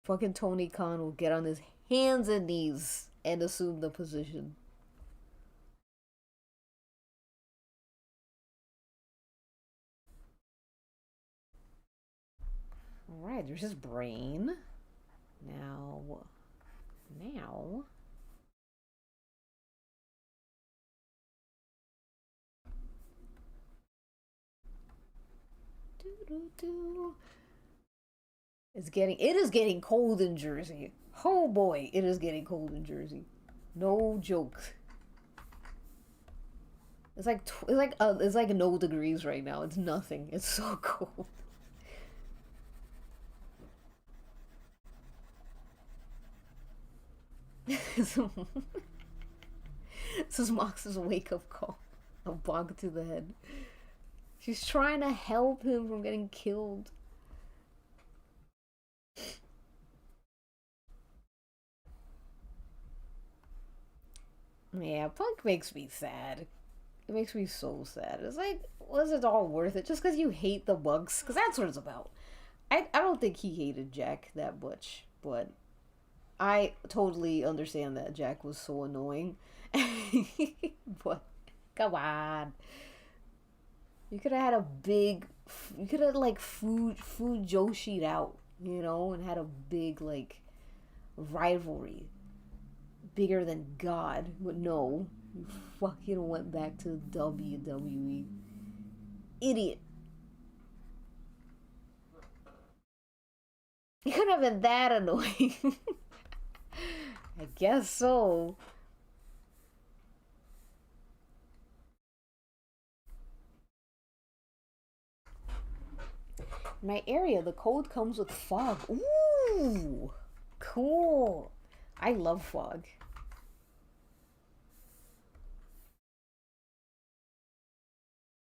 Speaker 1: Fucking Tony Khan will get on his hands and knees and assume the position. Alright, there's his brain. Now. It is getting cold in Jersey. Oh boy, it is getting cold in Jersey. No joke. It's like no degrees right now. It's nothing. It's so cold. This is Mox's wake-up call. A bug to the head. She's trying to help him from getting killed. Yeah, Punk makes me sad. It makes me so sad. It's like, was it all worth it? Just because you hate the Bugs? Because that's what it's about. I don't think he hated Jack that much, but I totally understand that Jack was so annoying. But, come on. You could have had a big, you could have like food Joshi'd out, you know, and had a big like rivalry, bigger than God. But no, you fucking went back to WWE. Idiot. You couldn't have been that annoying. I guess so. In my area, the cold comes with fog. Ooh, cool. I love fog.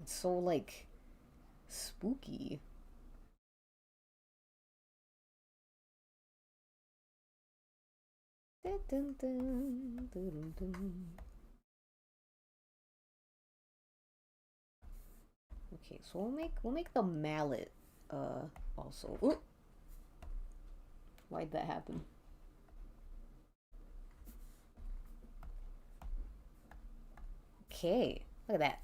Speaker 1: It's so, like, spooky. Dun, dun, dun, dun, dun. Okay, so we'll make the mallet also. Ooh. Why'd that happen? Okay, look at that.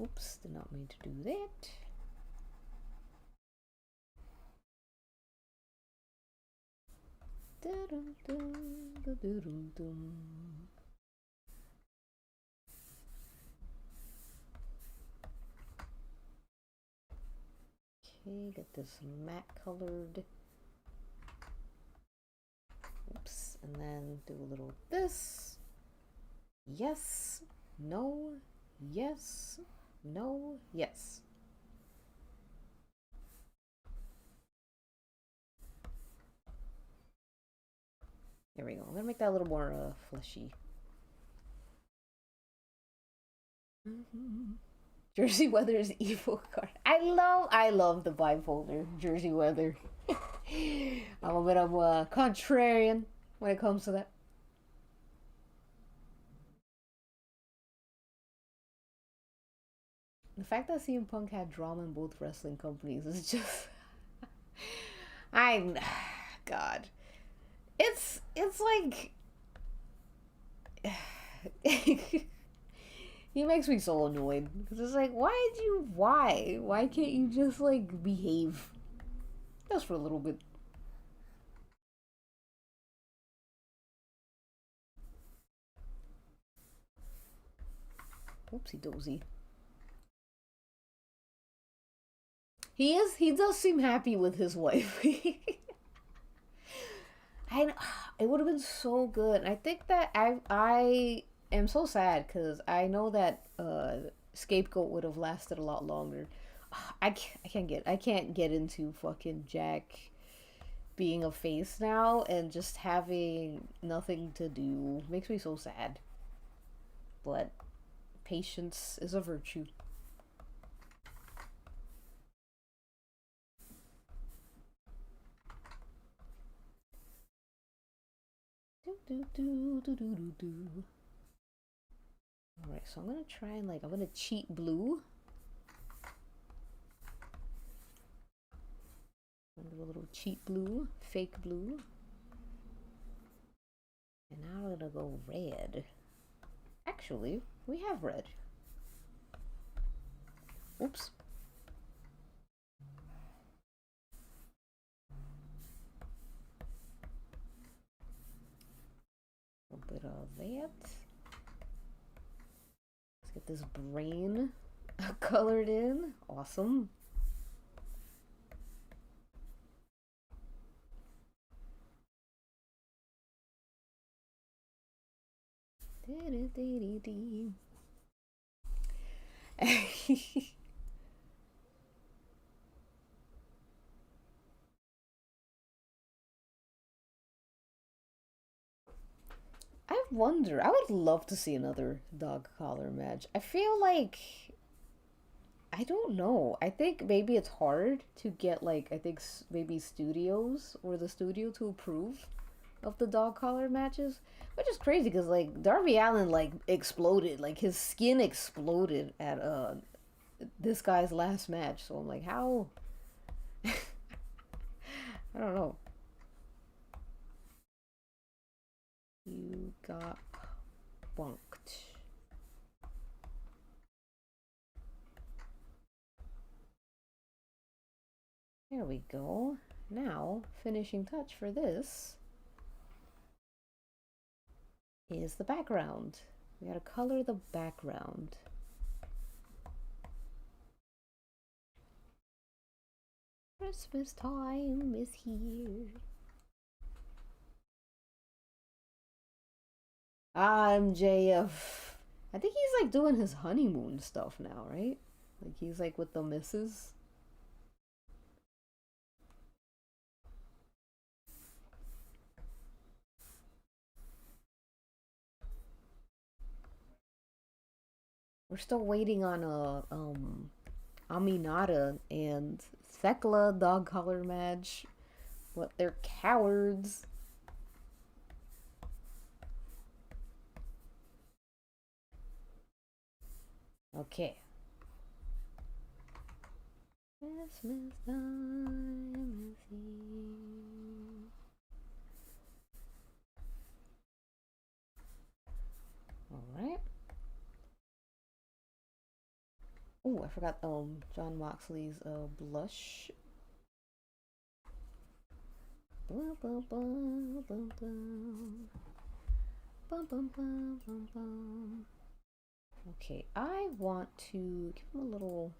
Speaker 1: Oops, did not mean to do that. Dun, dun, dun, dun, dun. Okay, get this matte colored. Oops, and then do a little this. Yes, no, yes, no, yes. There we go. I'm gonna make that a little more fleshy. Jersey Weather's evil card. I love the bipolar Jersey Weather. I'm a bit of a contrarian when it comes to that. The fact that CM Punk had drama in both wrestling companies is just God. It's like he makes me so annoyed because it's like, why can't you just like behave just for a little bit? Oopsie dozy. He does seem happy with his wife. It would have been so good. I think that I am so sad because I know that Scapegoat would have lasted a lot longer. I can't get into fucking Jack being a face now and just having nothing to do. Makes me so sad. But patience is a virtue. Alright, so I'm gonna try and I'm gonna cheat blue. I'm gonna do a little cheat blue, fake blue. And now we're gonna go red. Actually, we have red. Oops. A bit of that. Let's get this brain colored in. Awesome. I wonder, I would love to see another dog collar match. I feel like, I don't know. I think maybe it's hard to get I think maybe studios or the studio to approve of the dog collar matches, which is crazy because Darby Allin exploded, his skin exploded at this guy's last match. So I'm like, how? I don't know. You got bonked. There we go. Now, finishing touch for this is the background. We gotta color the background. Christmas time is here. I'm JF. I think he's doing his honeymoon stuff now, right? He's with the missus. We're still waiting on Aminata and Thekla dog collar match. What, they're cowards. Okay. Christmas time is here. Alright. Oh, I forgot John Moxley's blush. Bum, bum, bum, bum, bum. Bum, bum, bum, bum, bum. Okay, I want to give him a little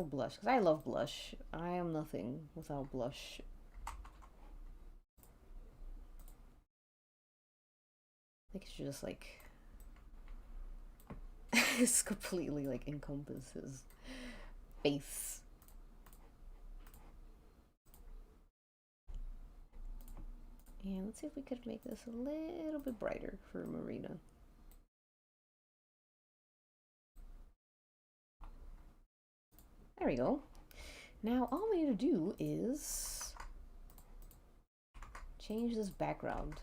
Speaker 1: blush because I love blush. I am nothing without blush. I think it should just it's completely encompass his face. And let's see if we could make this a little bit brighter for Marina. There we go. Now all we need to do is change this background.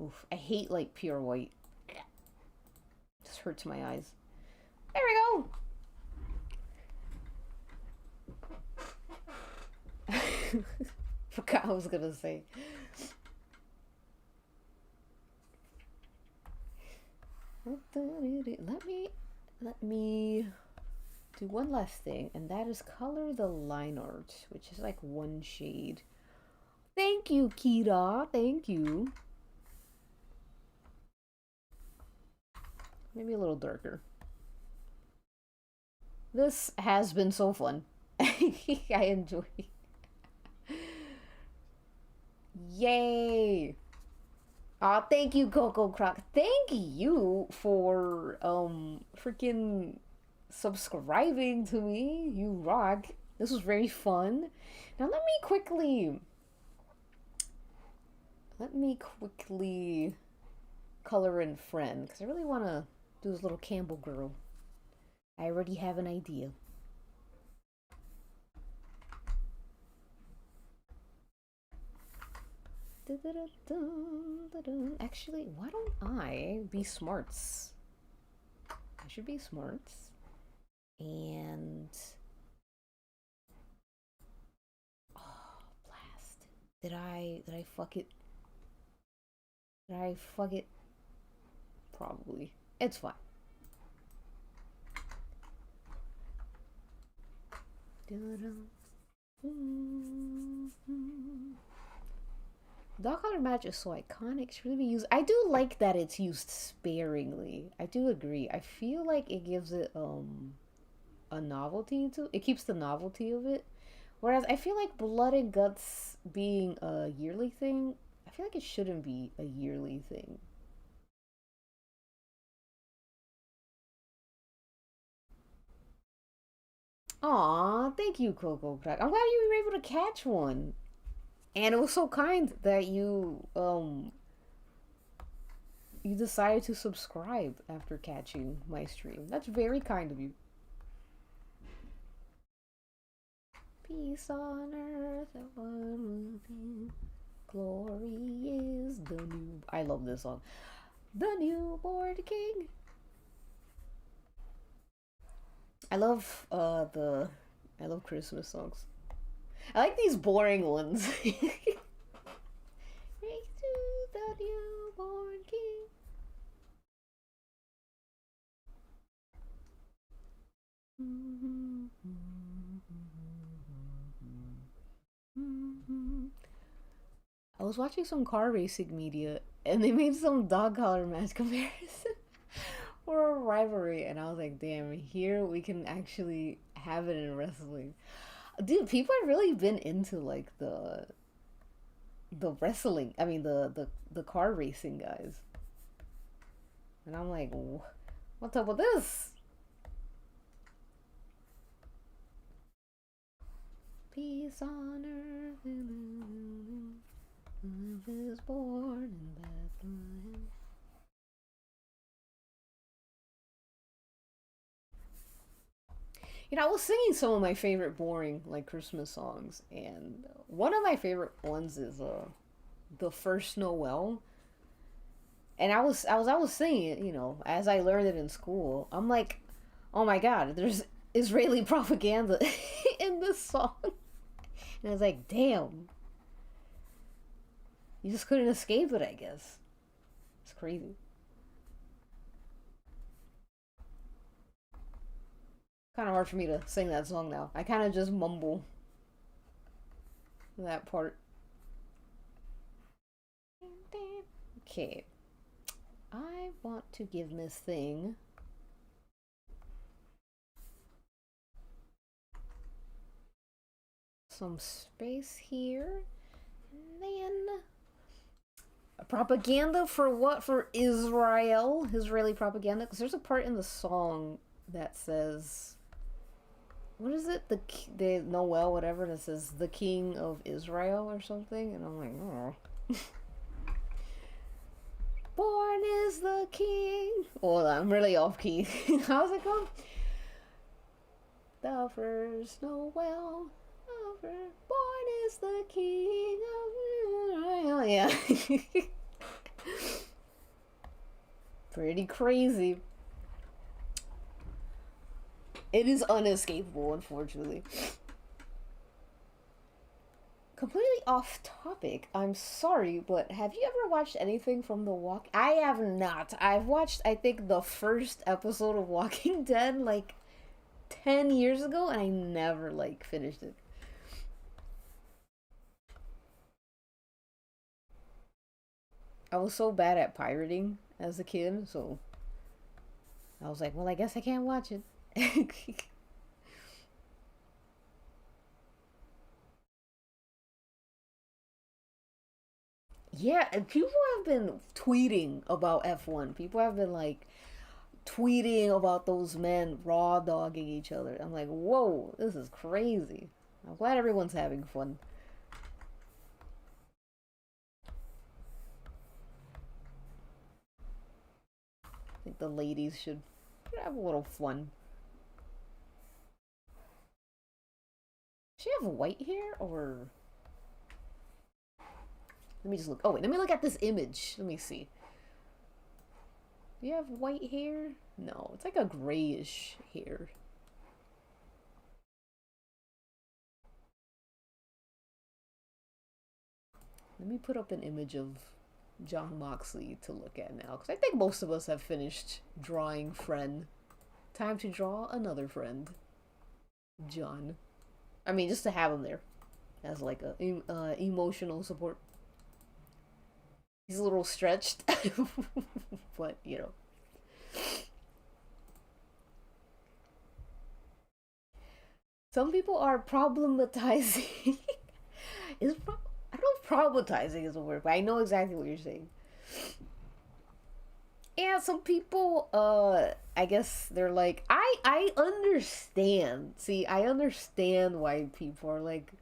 Speaker 1: Oof, I hate pure white. Just hurts my eyes. There we go. Forgot I was gonna say. Let me do one last thing, and that is color the line art, which is one shade. Thank you, Kira. Thank you. Maybe a little darker. This has been so fun. I enjoy. Yay! Aw, thank you, Coco Croc. Thank you for freaking subscribing to me. You rock. This was very fun. Now let me quickly color in friend because I really want to do this little Campbell girl. I already have an idea. Actually, why don't I be smarts? I should be smarts. And oh, blast. Did I fuck it? Did I fuck it? Probably. It's fine. Dog color match is so iconic. Should really be used. I do like that it's used sparingly. I do agree. I feel like it gives it a novelty to it keeps the novelty of it. Whereas I feel like Blood and Guts being a yearly thing, I feel like it shouldn't be a yearly thing. Aw, thank you, Coco Crack. I'm glad you were able to catch one. And it was so kind that you decided to subscribe after catching my stream. That's very kind of you. Peace on earth and one within. Glory is the new. I love this song. The newborn king. I love I love Christmas songs. I like these boring ones. Race to the newborn king. I was watching some car racing media and they made some dog collar match comparison for a rivalry, and I was like, damn, here we can actually have it in wrestling. Dude, people have really been into like the wrestling. I mean the car racing guys, and I'm like, what's up with this? Peace on earth, love is born in Bethlehem. You know, I was singing some of my favorite boring like Christmas songs, and one of my favorite ones is the first Noel. And I was singing it, you know, as I learned it in school. I'm like, oh my god, there's Israeli propaganda in this song, and I was like, damn, you just couldn't escape it. I guess it's crazy. Kind of hard for me to sing that song now. I kind of just mumble that part. Okay, I want to give this thing some space here. And then propaganda for what? For Israel, Israeli propaganda. Because there's a part in the song that says, what is it? The Noel whatever that says the King of Israel or something, and I'm like, oh. Born is the king. Oh, I'm really off key. How's it going? The first Noel. Born is the king of Israel. Yeah. Pretty crazy. It is unescapable, unfortunately. Completely off topic. I'm sorry, but have you ever watched anything from The Walk? I have not. I've watched, I think, the first episode of Walking Dead like 10 years ago, and I never like finished it. I was so bad at pirating as a kid, so I was like, well, I guess I can't watch it. Yeah, and people have been tweeting about F1. People have been like tweeting about those men raw dogging each other. I'm like, whoa, this is crazy. I'm glad everyone's having fun. I think the ladies should have a little fun. Does she have white hair or let me just look. Oh wait, let me look at this image. Let me see. Do you have white hair? No, it's like a grayish hair. Let me put up an image of John Moxley to look at now, because I think most of us have finished drawing friend. Time to draw another friend. John. I mean, just to have him there as like a emotional support. He's a little stretched, but you know. Some people are problematizing. is pro- I don't know if problematizing is a word, but I know exactly what you're saying. Yeah, some people, I guess they're like, I understand. See, I understand why people are like,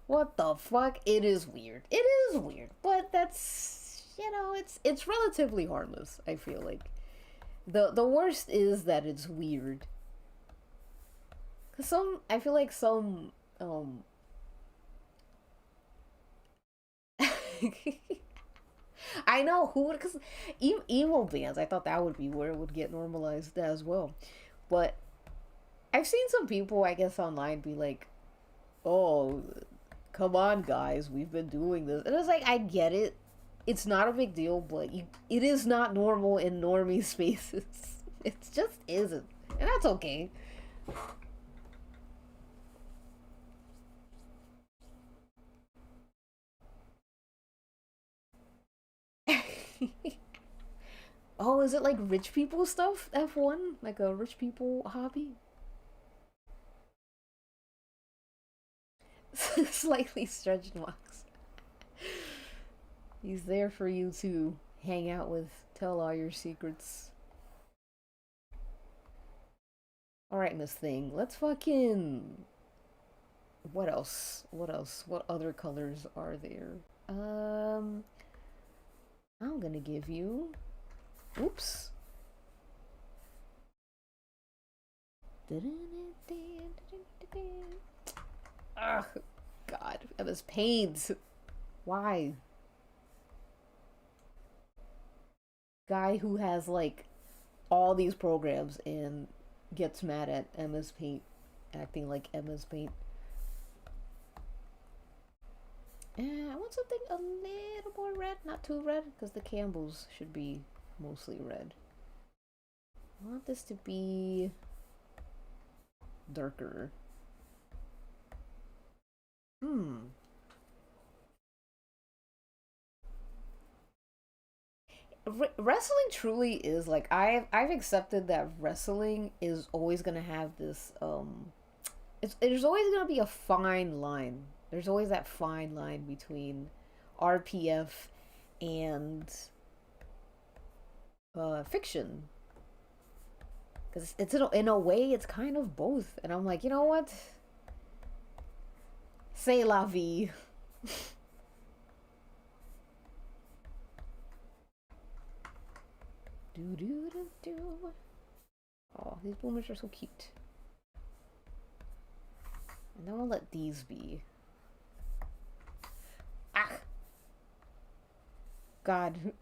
Speaker 1: what the fuck? It is weird. It is weird, but that's, you know, it's relatively harmless. I feel like the worst is that it's weird. Cause I feel like some, I know who would, because emo bands, I thought that would be where it would get normalized as well. But I've seen some people, I guess, online be like, oh, come on, guys, we've been doing this. And it's like, I get it. It's not a big deal, but it is not normal in normie spaces. It just isn't. And that's okay. Oh, is it like rich people stuff? F1? Like a rich people hobby? Slightly stretched Mox. He's there for you to hang out with, tell all your secrets. Alright, Miss Thing, let's fucking. What else? What else? What other colors are there? Um, I'm gonna give you. Oops. Ugh, God, Emma's pains. Why? Guy who has like all these programs and gets mad at Emma's Paint, acting like Emma's Paint. I want something a little more red, not too red, because the Campbells should be mostly red. I want this to be darker. Hmm. Wrestling truly is like I've accepted that wrestling is always gonna have this there's always gonna be a fine line. There's always that fine line between RPF and fiction, because it's in a way it's kind of both, and I'm like, you know what? Say la vie. Do do do do. Oh, these bloomers are so cute. And then we'll let these be. Ah, God.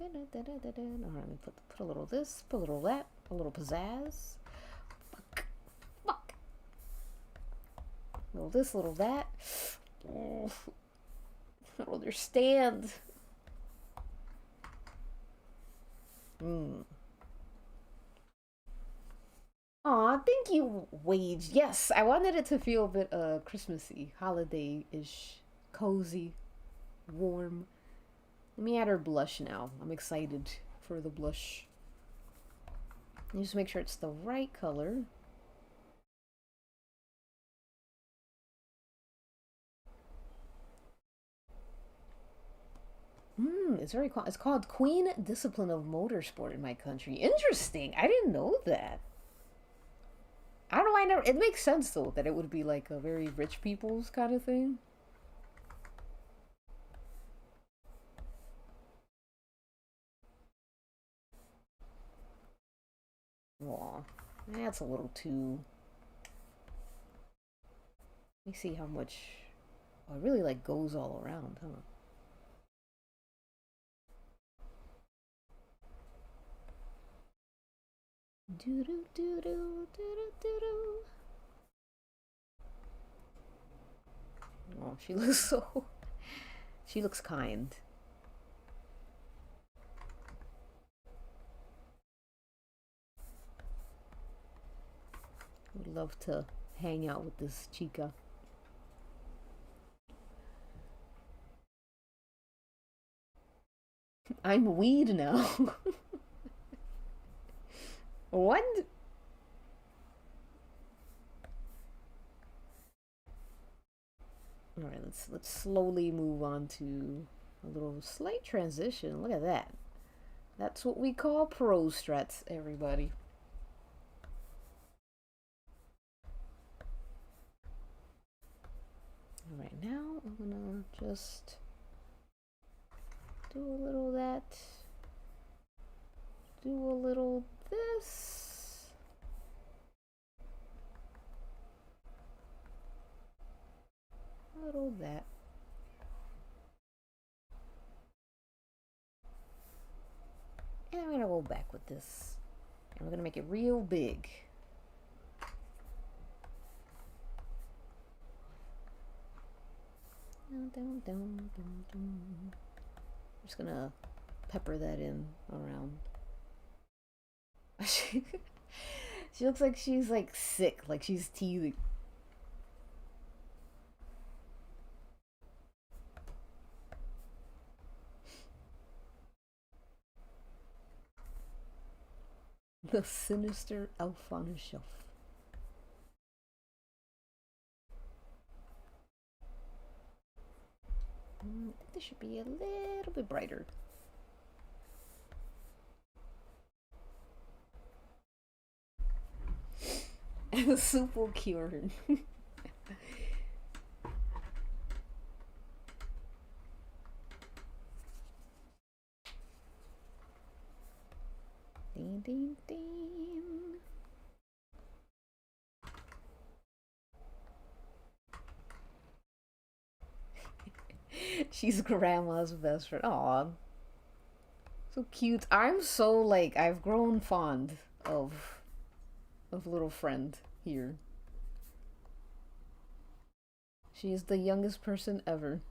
Speaker 1: Alright, let me put a little this, put a little that, a little pizzazz. Fuck. Fuck. A little this, a little that. Oh, I don't understand. Hmm. Aw, thank you, Wage. Yes, I wanted it to feel a bit Christmassy, holiday-ish, cozy, warm. Let me add her blush now. I'm excited for the blush. Just make sure it's the right color. It's called Queen Discipline of Motorsport in my country. Interesting. I didn't know that. I don't know why I never. It makes sense though that it would be like a very rich people's kind of thing. Aw, that's a little too. Let me see how much. Oh, it really like goes all around, huh? Do do do do do do do. Oh, she looks so. She looks kind. Would love to hang out with this chica. I'm weed now. What? All right, let's slowly move on to a little slight transition. Look at that. That's what we call pro strats, everybody. All right, now I'm gonna just do a little of that. Do a little this. A little that. And I'm gonna go back with this. And we're gonna make it real big. Dun, dun, dun, I'm just gonna pepper that in around. she, she looks like she's like sick, like she's teething. The sinister elf on a shelf. I think this should be a little bit brighter. And the soup will cure. Ding, ding, ding. She's grandma's best friend. Aw, so cute. I'm so like I've grown fond of little friend here. She is the youngest person ever.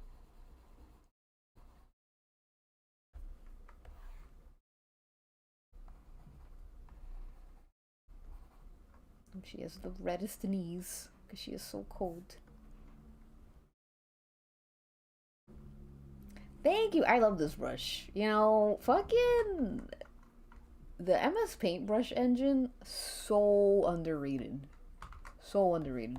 Speaker 1: And she has the reddest knees because she is so cold. Thank you. I love this brush. You know, fucking the MS Paintbrush engine, so underrated. So underrated.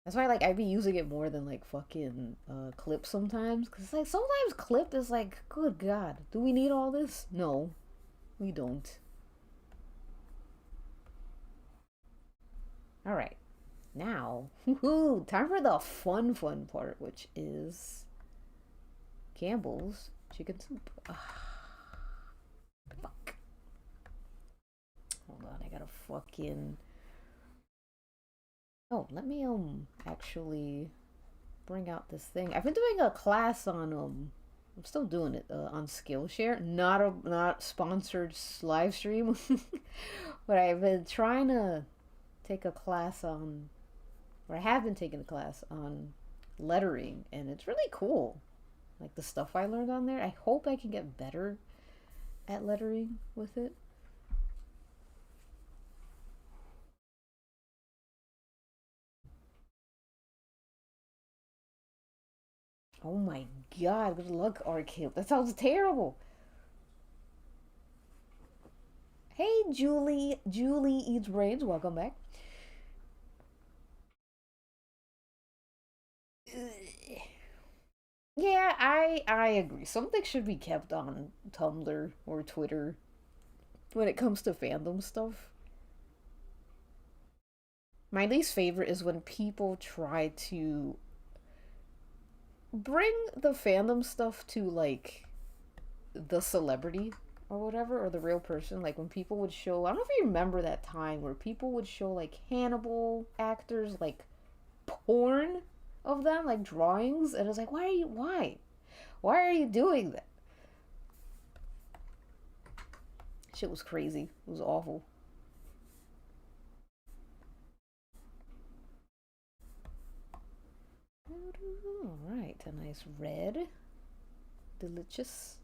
Speaker 1: That's why like I be using it more than like fucking Clip sometimes. Cause like sometimes Clip is like, good God, do we need all this? No, we don't. All right, now, time for the fun part, which is Campbell's chicken soup. Fuck. Hold on, I gotta fucking. Oh, let me actually bring out this thing. I've been doing a class on I'm still doing it on Skillshare. Not sponsored live stream, but I've been trying to take a class on, or I have been taking a class on lettering, and it's really cool. Like the stuff I learned on there. I hope I can get better at lettering with it. Oh my god, good luck, Arcade. That sounds terrible. Hey, Julie. Julie Eats Brains. Welcome back. Yeah, I agree. Something should be kept on Tumblr or Twitter when it comes to fandom stuff. My least favorite is when people try to bring the fandom stuff to like the celebrity or whatever, or the real person. Like when people would show, I don't know if you remember that time where people would show like Hannibal actors like porn of them, like drawings, and it's like, why are you doing that? Shit was crazy. It was awful. All right, a nice red, delicious.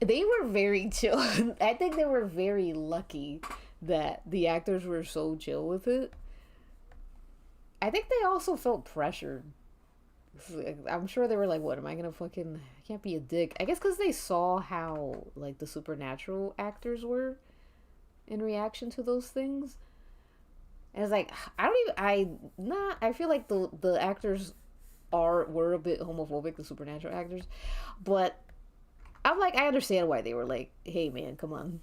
Speaker 1: They were very chill. I think they were very lucky that the actors were so chill with it. I think they also felt pressured. I'm sure they were like, "What am I gonna fucking? I can't be a dick." I guess because they saw how like the supernatural actors were in reaction to those things. And it's like I don't even. I not. I feel like the actors were a bit homophobic, the supernatural actors, but I'm like I understand why they were like, "Hey man, come on."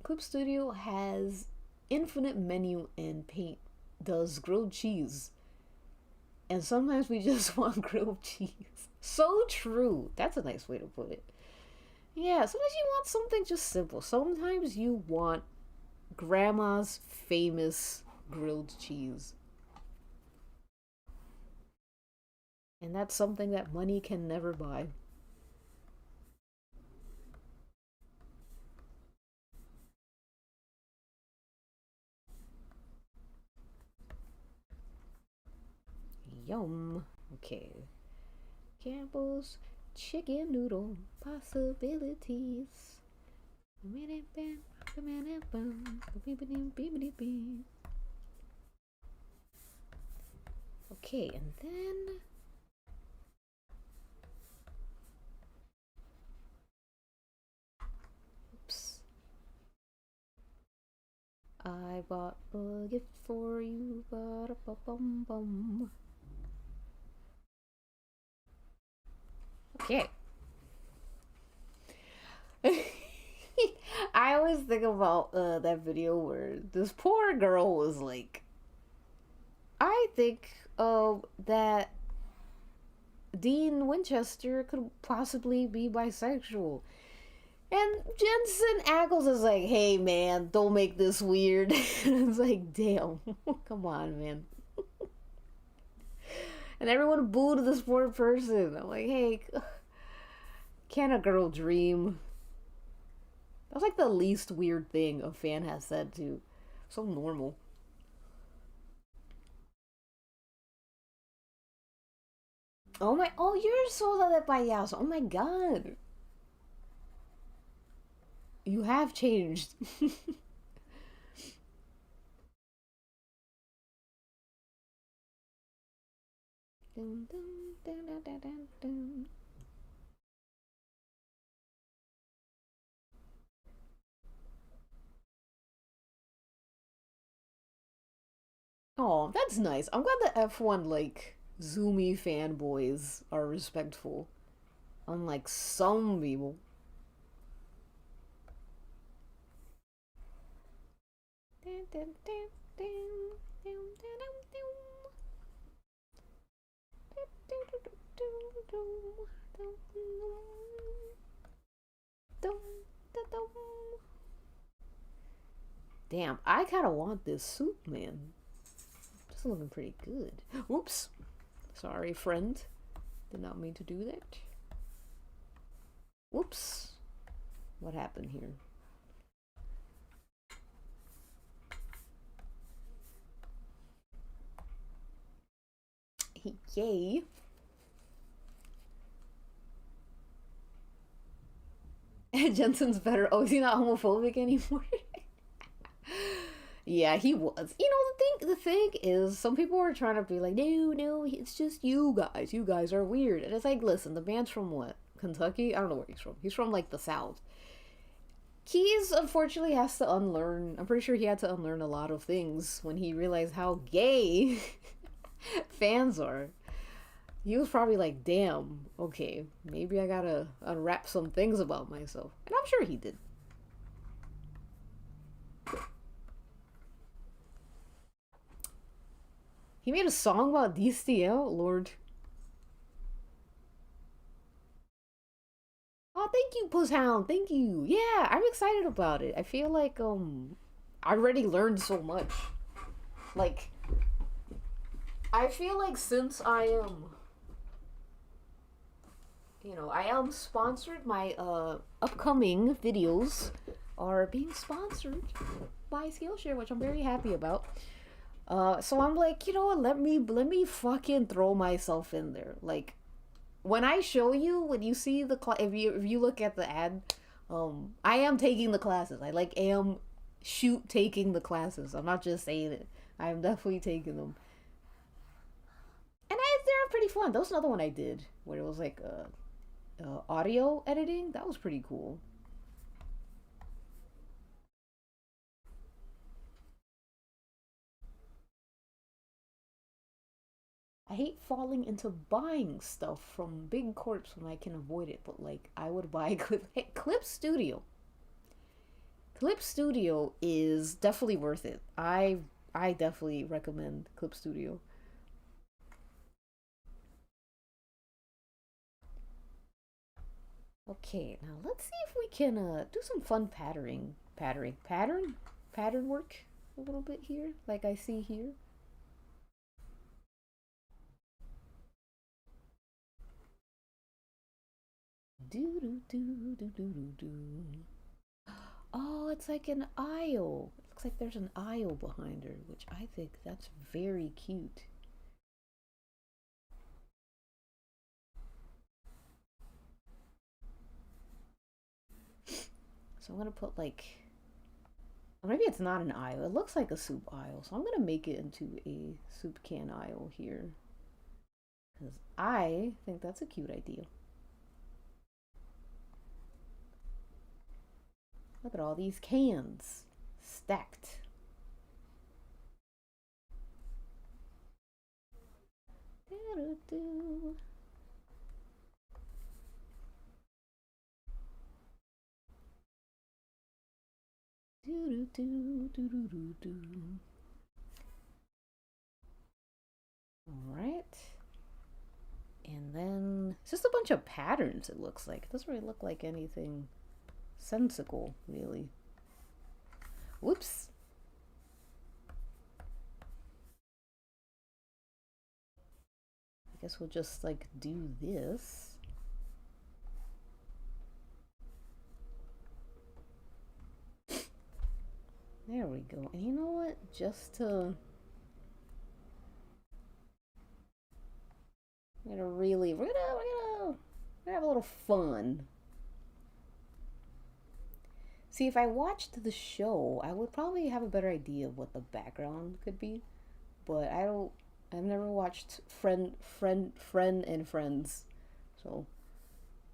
Speaker 1: Clip Studio has infinite menu and paint. Does grilled cheese, and sometimes we just want grilled cheese. So true. That's a nice way to put it. Yeah, sometimes you want something just simple. Sometimes you want grandma's famous grilled cheese. And that's something that money can never buy. Yum. Okay. Campbell's chicken noodle possibilities. Okay, and then oops. I bought a gift for you, ba bum bum bum. Okay. I always think about that video where this poor girl was like, I think that Dean Winchester could possibly be bisexual. And Jensen Ackles is like, hey man, don't make this weird. It's like, damn, come on, man. And everyone booed this poor person. I'm like, hey, can a girl dream? That's like the least weird thing a fan has said to. So normal. Oh my, oh, you're so that payaso. Oh my god. You have changed. Dun, dun, dun, dun, dun, dun. Oh, that's nice. I'm glad the F1 like zoomy fanboys are respectful. Unlike some people. Damn, I kind of want this soup, man. It's looking pretty good. Oops. Sorry, friend. Did not mean to do that. Whoops. What happened here? Yay. Jensen's better. Oh, is he not homophobic anymore? Yeah, he was. You know, the thing is, some people were trying to be like, no, it's just you guys. You guys are weird. And it's like, listen, the band's from what? Kentucky? I don't know where he's from. He's from like the South. He's unfortunately has to unlearn. I'm pretty sure he had to unlearn a lot of things when he realized how gay fans are. He was probably like, damn, okay, maybe I gotta unwrap some things about myself. And I'm sure he did. He made a song about DCL? Lord. Oh, thank you, Pusshound. Thank you. Yeah, I'm excited about it. I feel like, I already learned so much. Like, I feel like since I am, I am sponsored, my, upcoming videos are being sponsored by Skillshare, which I'm very happy about. So I'm like, you know what? Let me fucking throw myself in there. Like, when I show you, when you see the if you look at the ad, I am taking the classes. I like am taking the classes. I'm not just saying it. I am definitely taking them, and they're pretty fun. That was another one I did where it was like audio editing. That was pretty cool. I hate falling into buying stuff from big corps when I can avoid it, but like I would buy Clip Studio. Clip Studio is definitely worth it. I definitely recommend Clip Studio. Okay, now let's see if we can do some fun pattern work a little bit here, like I see here. Do do do do do do do. Oh, it's like an aisle. It looks like there's an aisle behind her, which I think that's very cute. So I'm gonna put like, or maybe it's not an aisle. It looks like a soup aisle, so I'm gonna make it into a soup can aisle here because I think that's a cute idea. Look at all these cans stacked. Do-do-do. Do-do-do-do-do-do-do. All right. And then it's just a bunch of patterns, it looks like. It doesn't really look like anything sensical, really. Whoops. I guess we'll just like do this. There we go. And you know what? Just to we're gonna really we're gonna have a little fun. See, if I watched the show, I would probably have a better idea of what the background could be. But I don't. I've never watched Friend, and Friends, so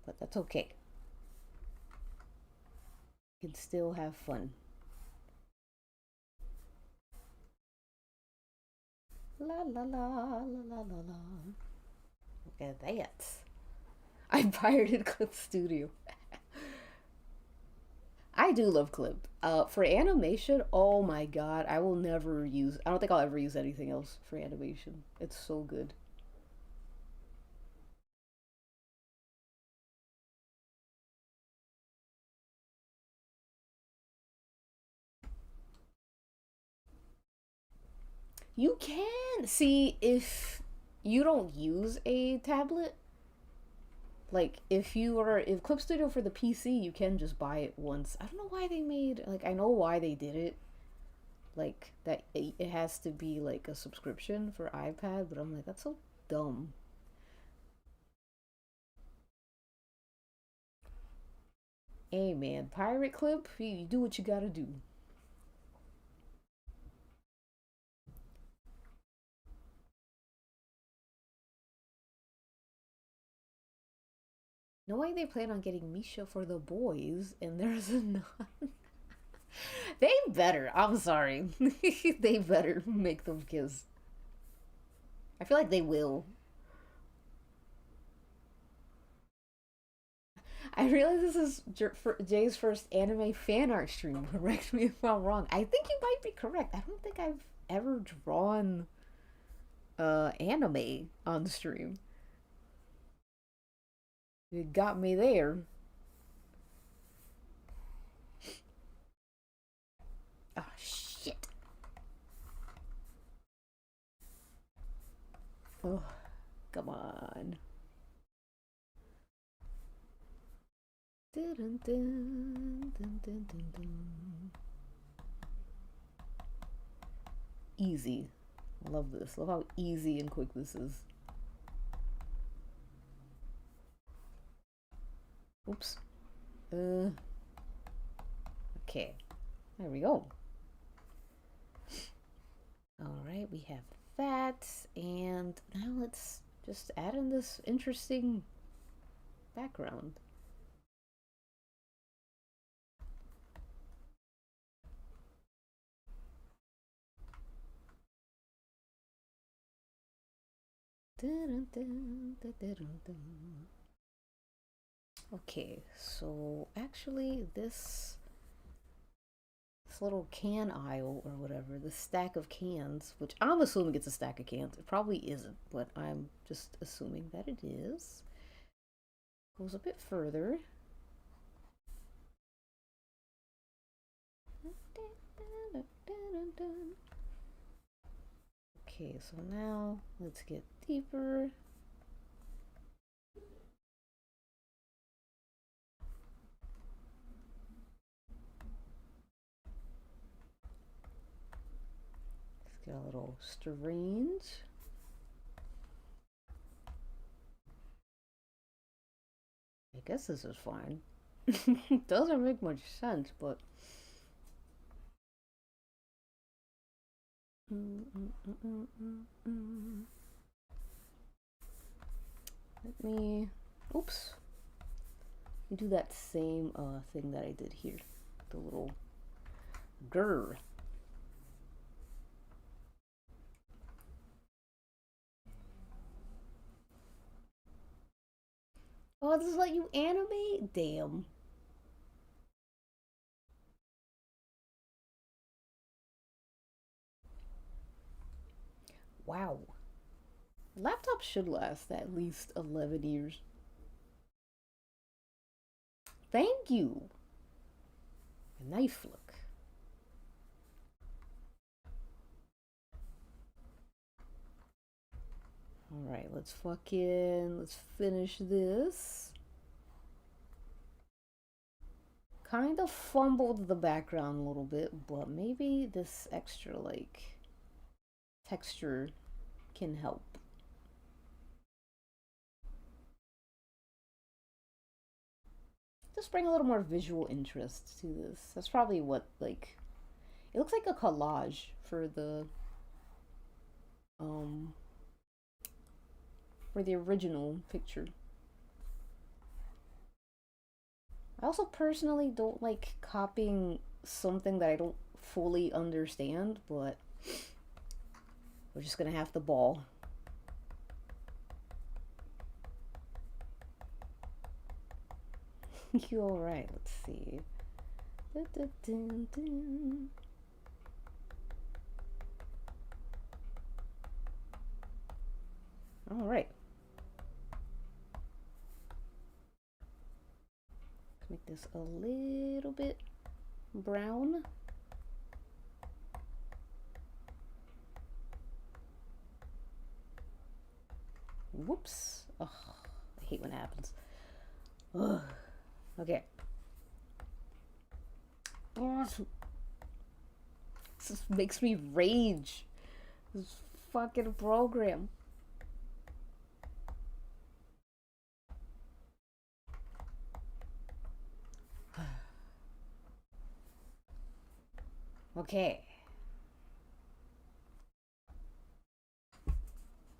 Speaker 1: but that's okay. You can still have fun. La la la la la la la. Look at that. I pirated Clip Studio. I do love Clip. For animation, oh my god, I will never use. I don't think I'll ever use anything else for animation. It's so good. You can see if you don't use a tablet. Like if Clip Studio for the PC, you can just buy it once. I don't know why they made, like, I know why they did it. Like that it has to be like a subscription for iPad, but I'm like, that's so dumb. Hey man, pirate Clip, you do what you gotta do. No way they plan on getting Misha for the boys, and there's a nun. They better. I'm sorry. They better make them kiss. I feel like they will. I realize this is Jay's first anime fan art stream. Correct me if I'm wrong. I think you might be correct. I don't think I've ever drawn anime on stream. It got me there. Oh shit. Oh, come on. Dun, dun, dun, dun, dun, dun. Easy. Love this. Love how easy and quick this is. Oops. Okay. There we go. Alright, we have that. And now let's just add in this interesting background. Okay, so actually this little can aisle or whatever, the stack of cans, which I'm assuming it's a stack of cans. It probably isn't, but I'm just assuming that it is. Goes a bit further. Okay, so now let's get deeper. Let's get a little strange. I guess this is fine. Doesn't make much sense, but let me, oops, do that same thing that I did here, the little grr. Oh, this is let you animate? Damn. Wow. Laptop should last at least 11 years. Thank you. A knife look. Alright, let's finish this. Kind of fumbled the background a little bit, but maybe this extra, like, texture can help. Just bring a little more visual interest to this. That's probably what, like, it looks like a collage for the original picture. I also personally don't like copying something that I don't fully understand, but we're just gonna have to ball. You alright? Let's see. Alright. Make this a little bit brown. Whoops. Ugh, I hate when it happens. Ugh. Okay. This just makes me rage. This fucking program. Okay.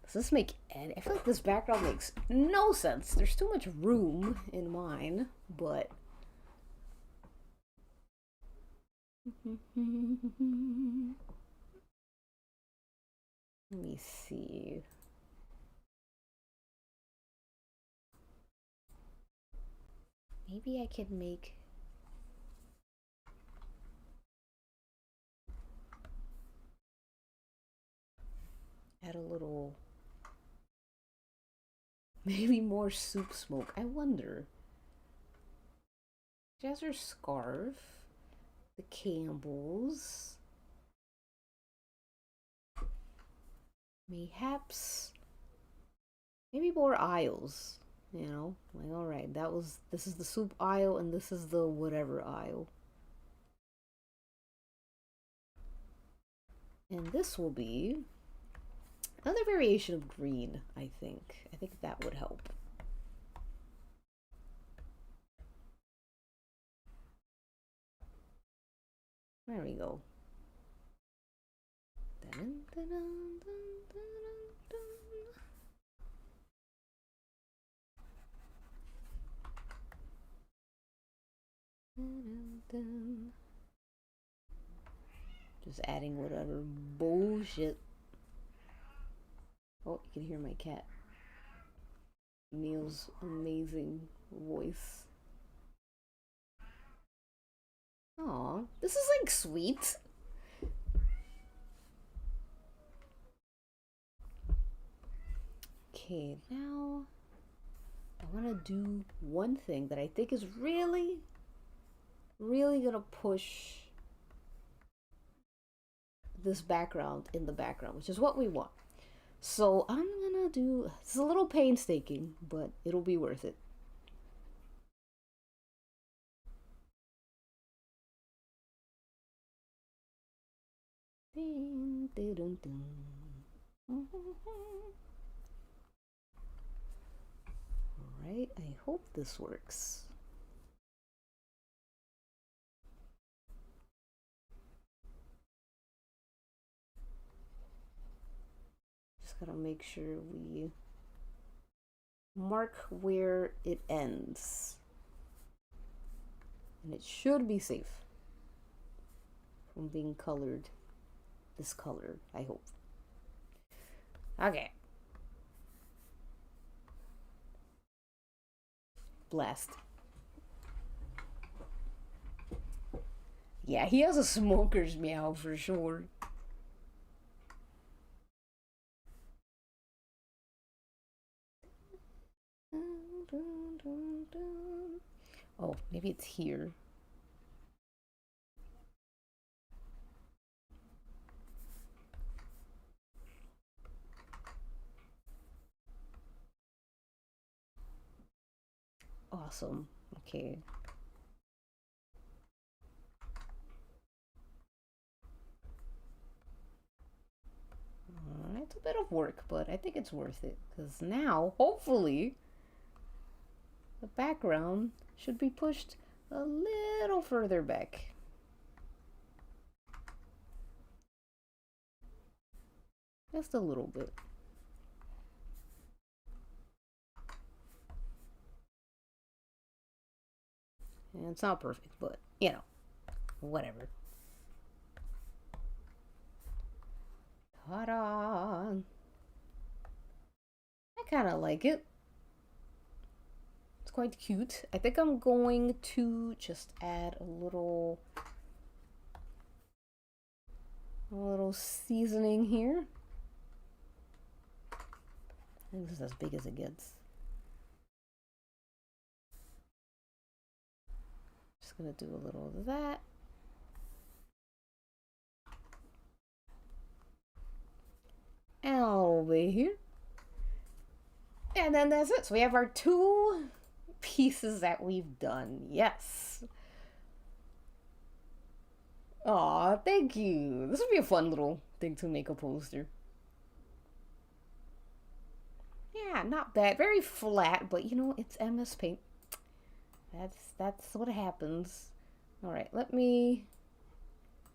Speaker 1: Does this make any... I feel like this background makes no sense. There's too much room in mine, but... Let me see. Maybe I could make... Add a little... Maybe more soup smoke. I wonder. Jazzer Scarf. The Campbells. Mayhaps. Maybe more aisles. You know? Like, alright, this is the soup aisle and this is the whatever aisle. And this will be another variation of green, I think. I think that would help. There we go. Dun, dun, dun, dun, dun, dun. Just adding whatever bullshit. Oh, you can hear my cat. Neil's amazing voice. Aw, this is like sweet. Okay, now I want to do one thing that I think is really gonna push this background in the background, which is what we want. So I'm gonna do, it's a little painstaking, but it'll be worth it. Ding, ding, ding, ding. Alright, I hope this works. Just gotta make sure we mark where it ends. And it should be safe from being colored this color, I hope. Okay. Blast. Yeah, he has a smoker's meow for sure. Oh, maybe it's here. Awesome. Okay. It's a bit of work, but I think it's worth it because now, hopefully, the background should be pushed a little further back. Just a little bit. And it's not perfect, but, you know, whatever. Ta-da! I kind of like it. It's quite cute. I think I'm going to just add a little seasoning here. I think this is as big as it gets. Just gonna do a little of that. And a little bit here. And then that's it. So we have our 2 pieces that we've done. Yes. Aw, thank you. This would be a fun little thing to make a poster. Yeah, not bad. Very flat, but it's MS Paint. That's what happens. All right, let me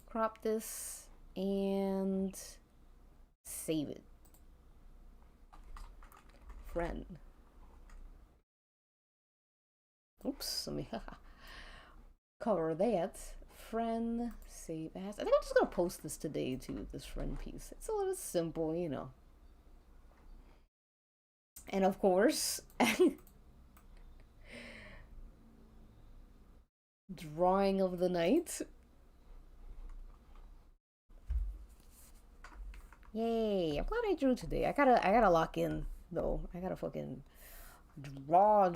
Speaker 1: crop this and save it. Friend. Oops, let me cover that. Friend, save as. I think I'm just gonna post this today too, this friend piece. It's a little simple. And of course, drawing of the night. Yay! I'm glad I drew today. I gotta lock in though. I gotta fucking draw.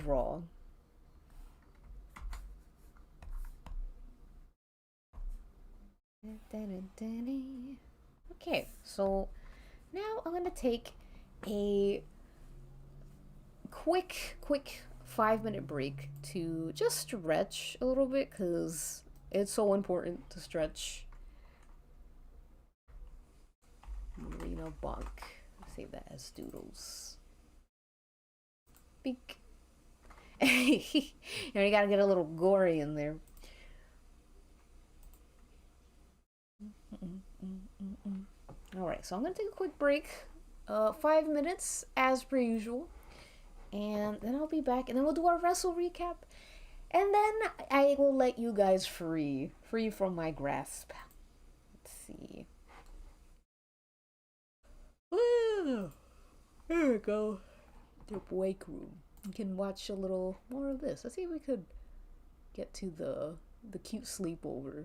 Speaker 1: Okay, so now I'm gonna take a quick 5-minute break to just stretch a little bit because it's so important to stretch. Marina Bonk. Save that as doodles. Beak. You gotta get a little gory in there. Alright, so I'm gonna take a quick break. 5 minutes as per usual. And then I'll be back and then we'll do our wrestle recap. And then I will let you guys free from my grasp. Let's see. Ooh, here we go. The wake room. You can watch a little more of this. Let's see if we could get to the cute sleepover.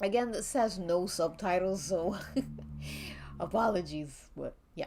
Speaker 1: Again, this has no subtitles, so apologies, but yeah.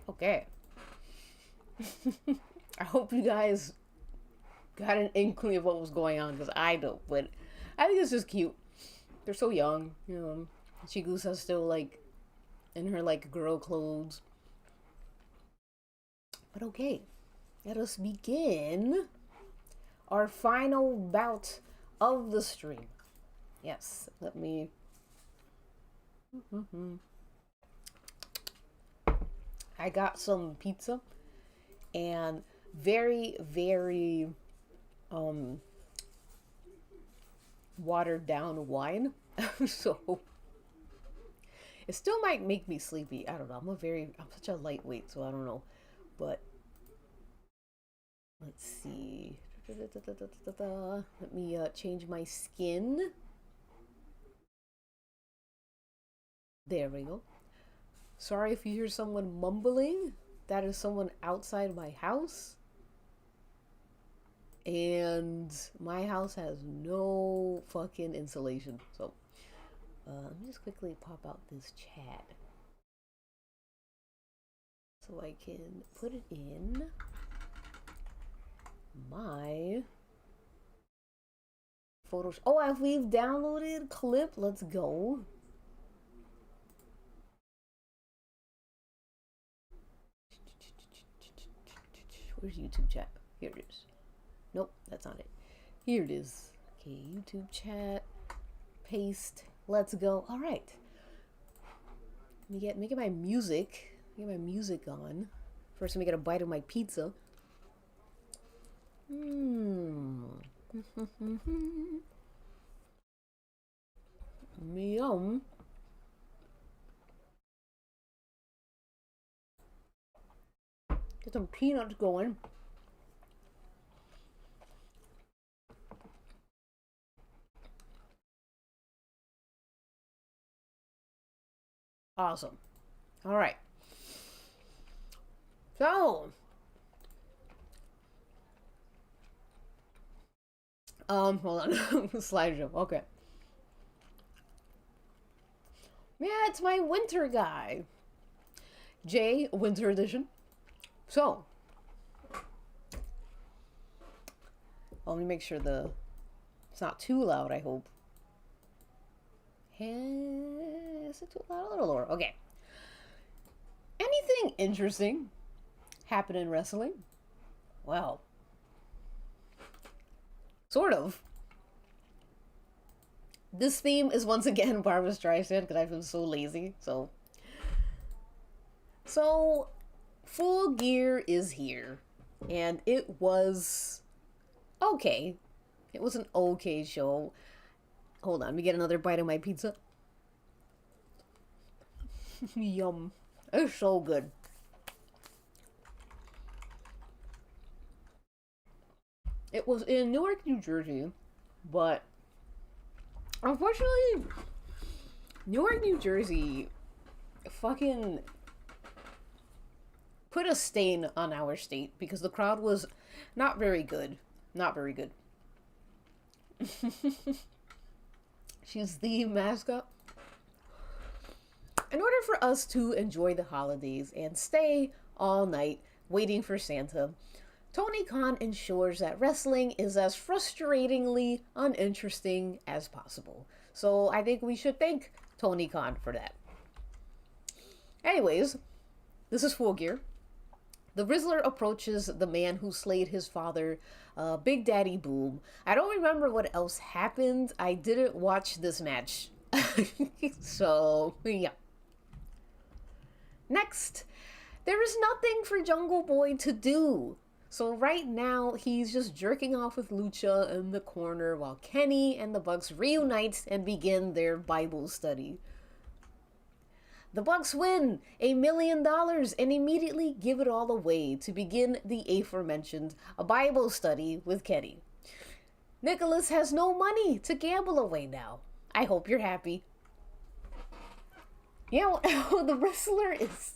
Speaker 1: Okay. I hope you guys got an inkling of what was going on, because I don't, but I think it's just cute. They're so young, you know. Chigusa's still like in her like girl clothes. But okay, let us begin our final bout of the stream. Yes, let me. I got some pizza and very, very watered down wine. So it still might make me sleepy. I don't know. I'm such a lightweight, so I don't know. But let's see. Let me change my skin. There we go. Sorry if you hear someone mumbling. That is someone outside my house. And my house has no fucking insulation. So let me just quickly pop out this chat so I can put it in my photos. Oh, we've downloaded clip. Let's go. Where's YouTube chat? Here it is. Nope, that's not it. Here it is. Okay, YouTube chat. Paste. Let's go. All right. Let me get my music. Get my music on. First, let me get a bite of my pizza. Yum. Get some peanuts going. Awesome. All right. So, hold on. Slideshow. Okay. Yeah, it's my winter guy. J Winter Edition. So, let me make sure it's not too loud, I hope. Is it too loud? A little lower. Okay. Anything interesting happen in wrestling? Well, sort of. This theme is once again Barbra Streisand because I've been so lazy. So, Full Gear is here, and it was okay. It was an okay show. Hold on, let me get another bite of my pizza. Yum. It's so good. It was in Newark, New Jersey, but unfortunately, Newark, New Jersey fucking put a stain on our state because the crowd was not very good. Not very good. She's the mascot. In order for us to enjoy the holidays and stay all night waiting for Santa, Tony Khan ensures that wrestling is as frustratingly uninteresting as possible. So I think we should thank Tony Khan for that. Anyways, this is Full Gear. The Rizzler approaches the man who slayed his father, Big Daddy Boom. I don't remember what else happened. I didn't watch this match. So, yeah. Next, there is nothing for Jungle Boy to do. So right now, he's just jerking off with Lucha in the corner while Kenny and the Bucks reunite and begin their Bible study. The Bucks win $1 million and immediately give it all away to begin the aforementioned Bible study with Kenny. Nicholas has no money to gamble away now. I hope you're happy. You know, the wrestler is...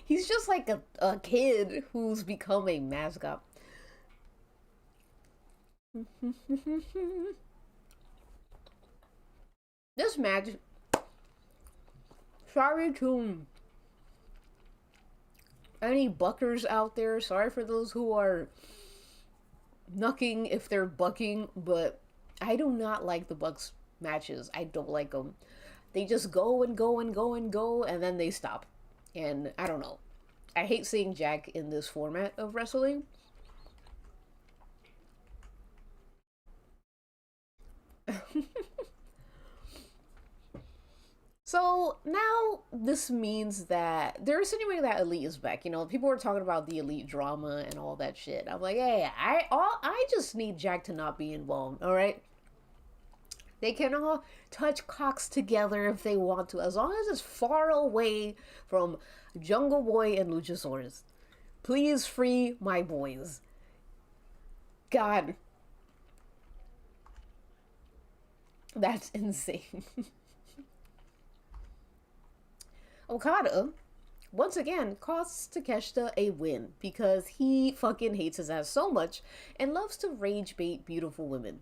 Speaker 1: He's just like a kid who's become a mascot. This match... Sorry to Any buckers out there? Sorry for those who are knucking if they're bucking, but I do not like the Bucks matches. I don't like them. They just go and go and go and go, and then they stop. And I don't know. I hate seeing Jack in this format of wrestling. So now this means that they're insinuating that Elite is back. You know, people were talking about the Elite drama and all that shit. I'm like, hey, I just need Jack to not be involved. All right, they can all touch cocks together if they want to, as long as it's far away from Jungle Boy and Luchasaurus. Please free my boys. God, that's insane. Okada, once again, costs Takeshita a win because he fucking hates his ass so much and loves to rage bait beautiful women.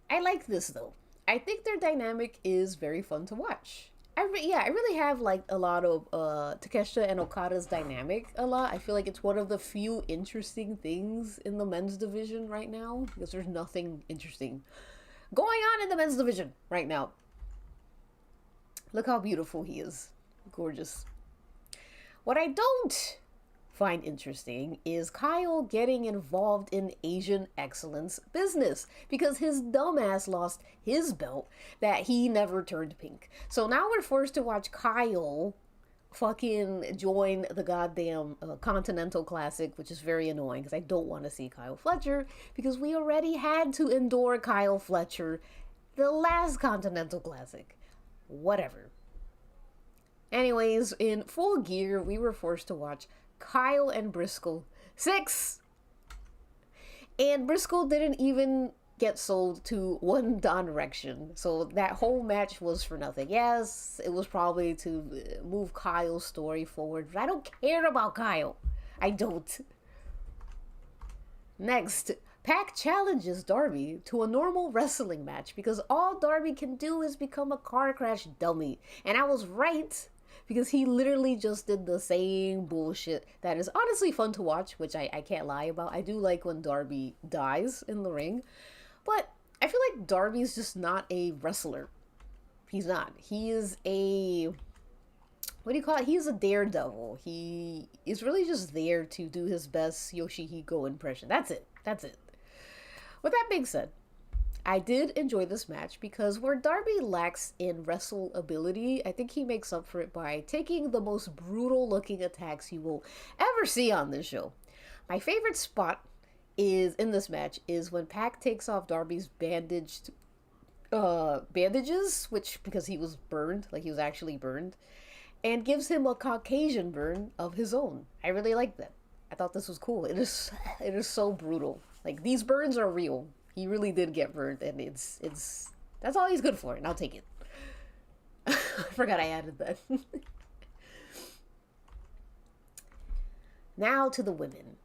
Speaker 1: I like this though. I think their dynamic is very fun to watch. I really have like a lot of Takeshita and Okada's dynamic a lot. I feel like it's one of the few interesting things in the men's division right now because there's nothing interesting going on in the men's division right now. Look how beautiful he is. Gorgeous. What I don't find interesting is Kyle getting involved in Asian excellence business because his dumbass lost his belt that he never turned pink. So now we're forced to watch Kyle fucking join the goddamn Continental Classic, which is very annoying because I don't want to see Kyle Fletcher because we already had to endure Kyle Fletcher the last Continental Classic. Whatever. Anyways, in Full Gear, we were forced to watch Kyle and Briscoe 6. And Briscoe didn't even get sold to One Direction. So that whole match was for nothing. Yes, it was probably to move Kyle's story forward, but I don't care about Kyle. I don't. Next, Pac challenges Darby to a normal wrestling match because all Darby can do is become a car crash dummy. And I was right because he literally just did the same bullshit that is honestly fun to watch, which I can't lie about. I do like when Darby dies in the ring, but I feel like Darby's just not a wrestler. He's not. He is a... what do you call it? He's a daredevil. He is really just there to do his best Yoshihiko impression. That's it. That's it. With that being said, I did enjoy this match because where Darby lacks in wrestle ability, I think he makes up for it by taking the most brutal looking attacks you will ever see on this show. My favorite spot is in this match is when Pac takes off Darby's bandages, which because he was burned, like he was actually burned, and gives him a Caucasian burn of his own. I really like that. I thought this was cool. It is so brutal. Like, these burns are real. He really did get burned, and it's that's all he's good for, and I'll take it. I forgot I added that. Now to the women.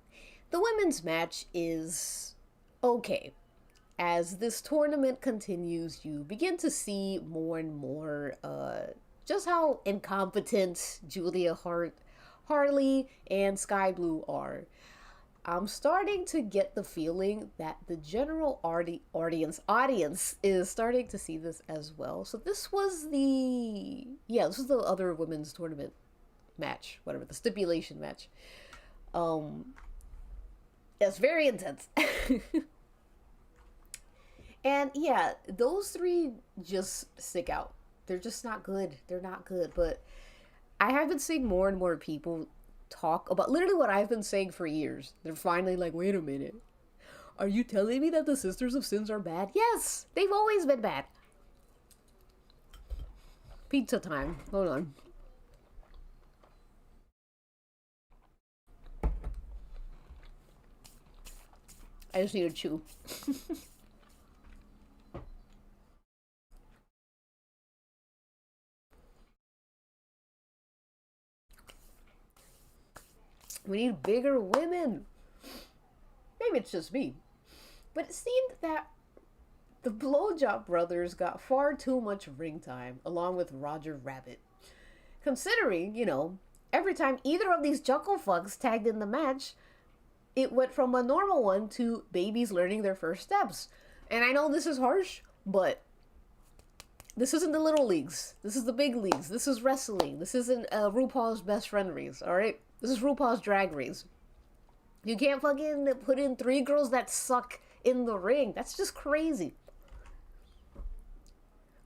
Speaker 1: The women's match is okay. As this tournament continues, you begin to see more and more just how incompetent Julia Harley and Sky Blue are. I'm starting to get the feeling that the general audience is starting to see this as well. So this was the other women's tournament match, whatever, the stipulation match. It's very intense. And yeah, those three just stick out. They're just not good. They're not good. But I have been seeing more and more people talk about literally what I've been saying for years. They're finally like, wait a minute. Are you telling me that the Sisters of Sins are bad? Yes, they've always been bad. Pizza time. Hold on. I just need to chew. We need bigger women. Maybe it's just me. But it seemed that the Blowjob Brothers got far too much ring time, along with Roger Rabbit. Considering, every time either of these Juckle fucks tagged in the match, it went from a normal one to babies learning their first steps. And I know this is harsh, but this isn't the little leagues. This is the big leagues. This is wrestling. This isn't RuPaul's Best Friend race, alright? This is RuPaul's Drag Race. You can't fucking put in 3 girls that suck in the ring. That's just crazy.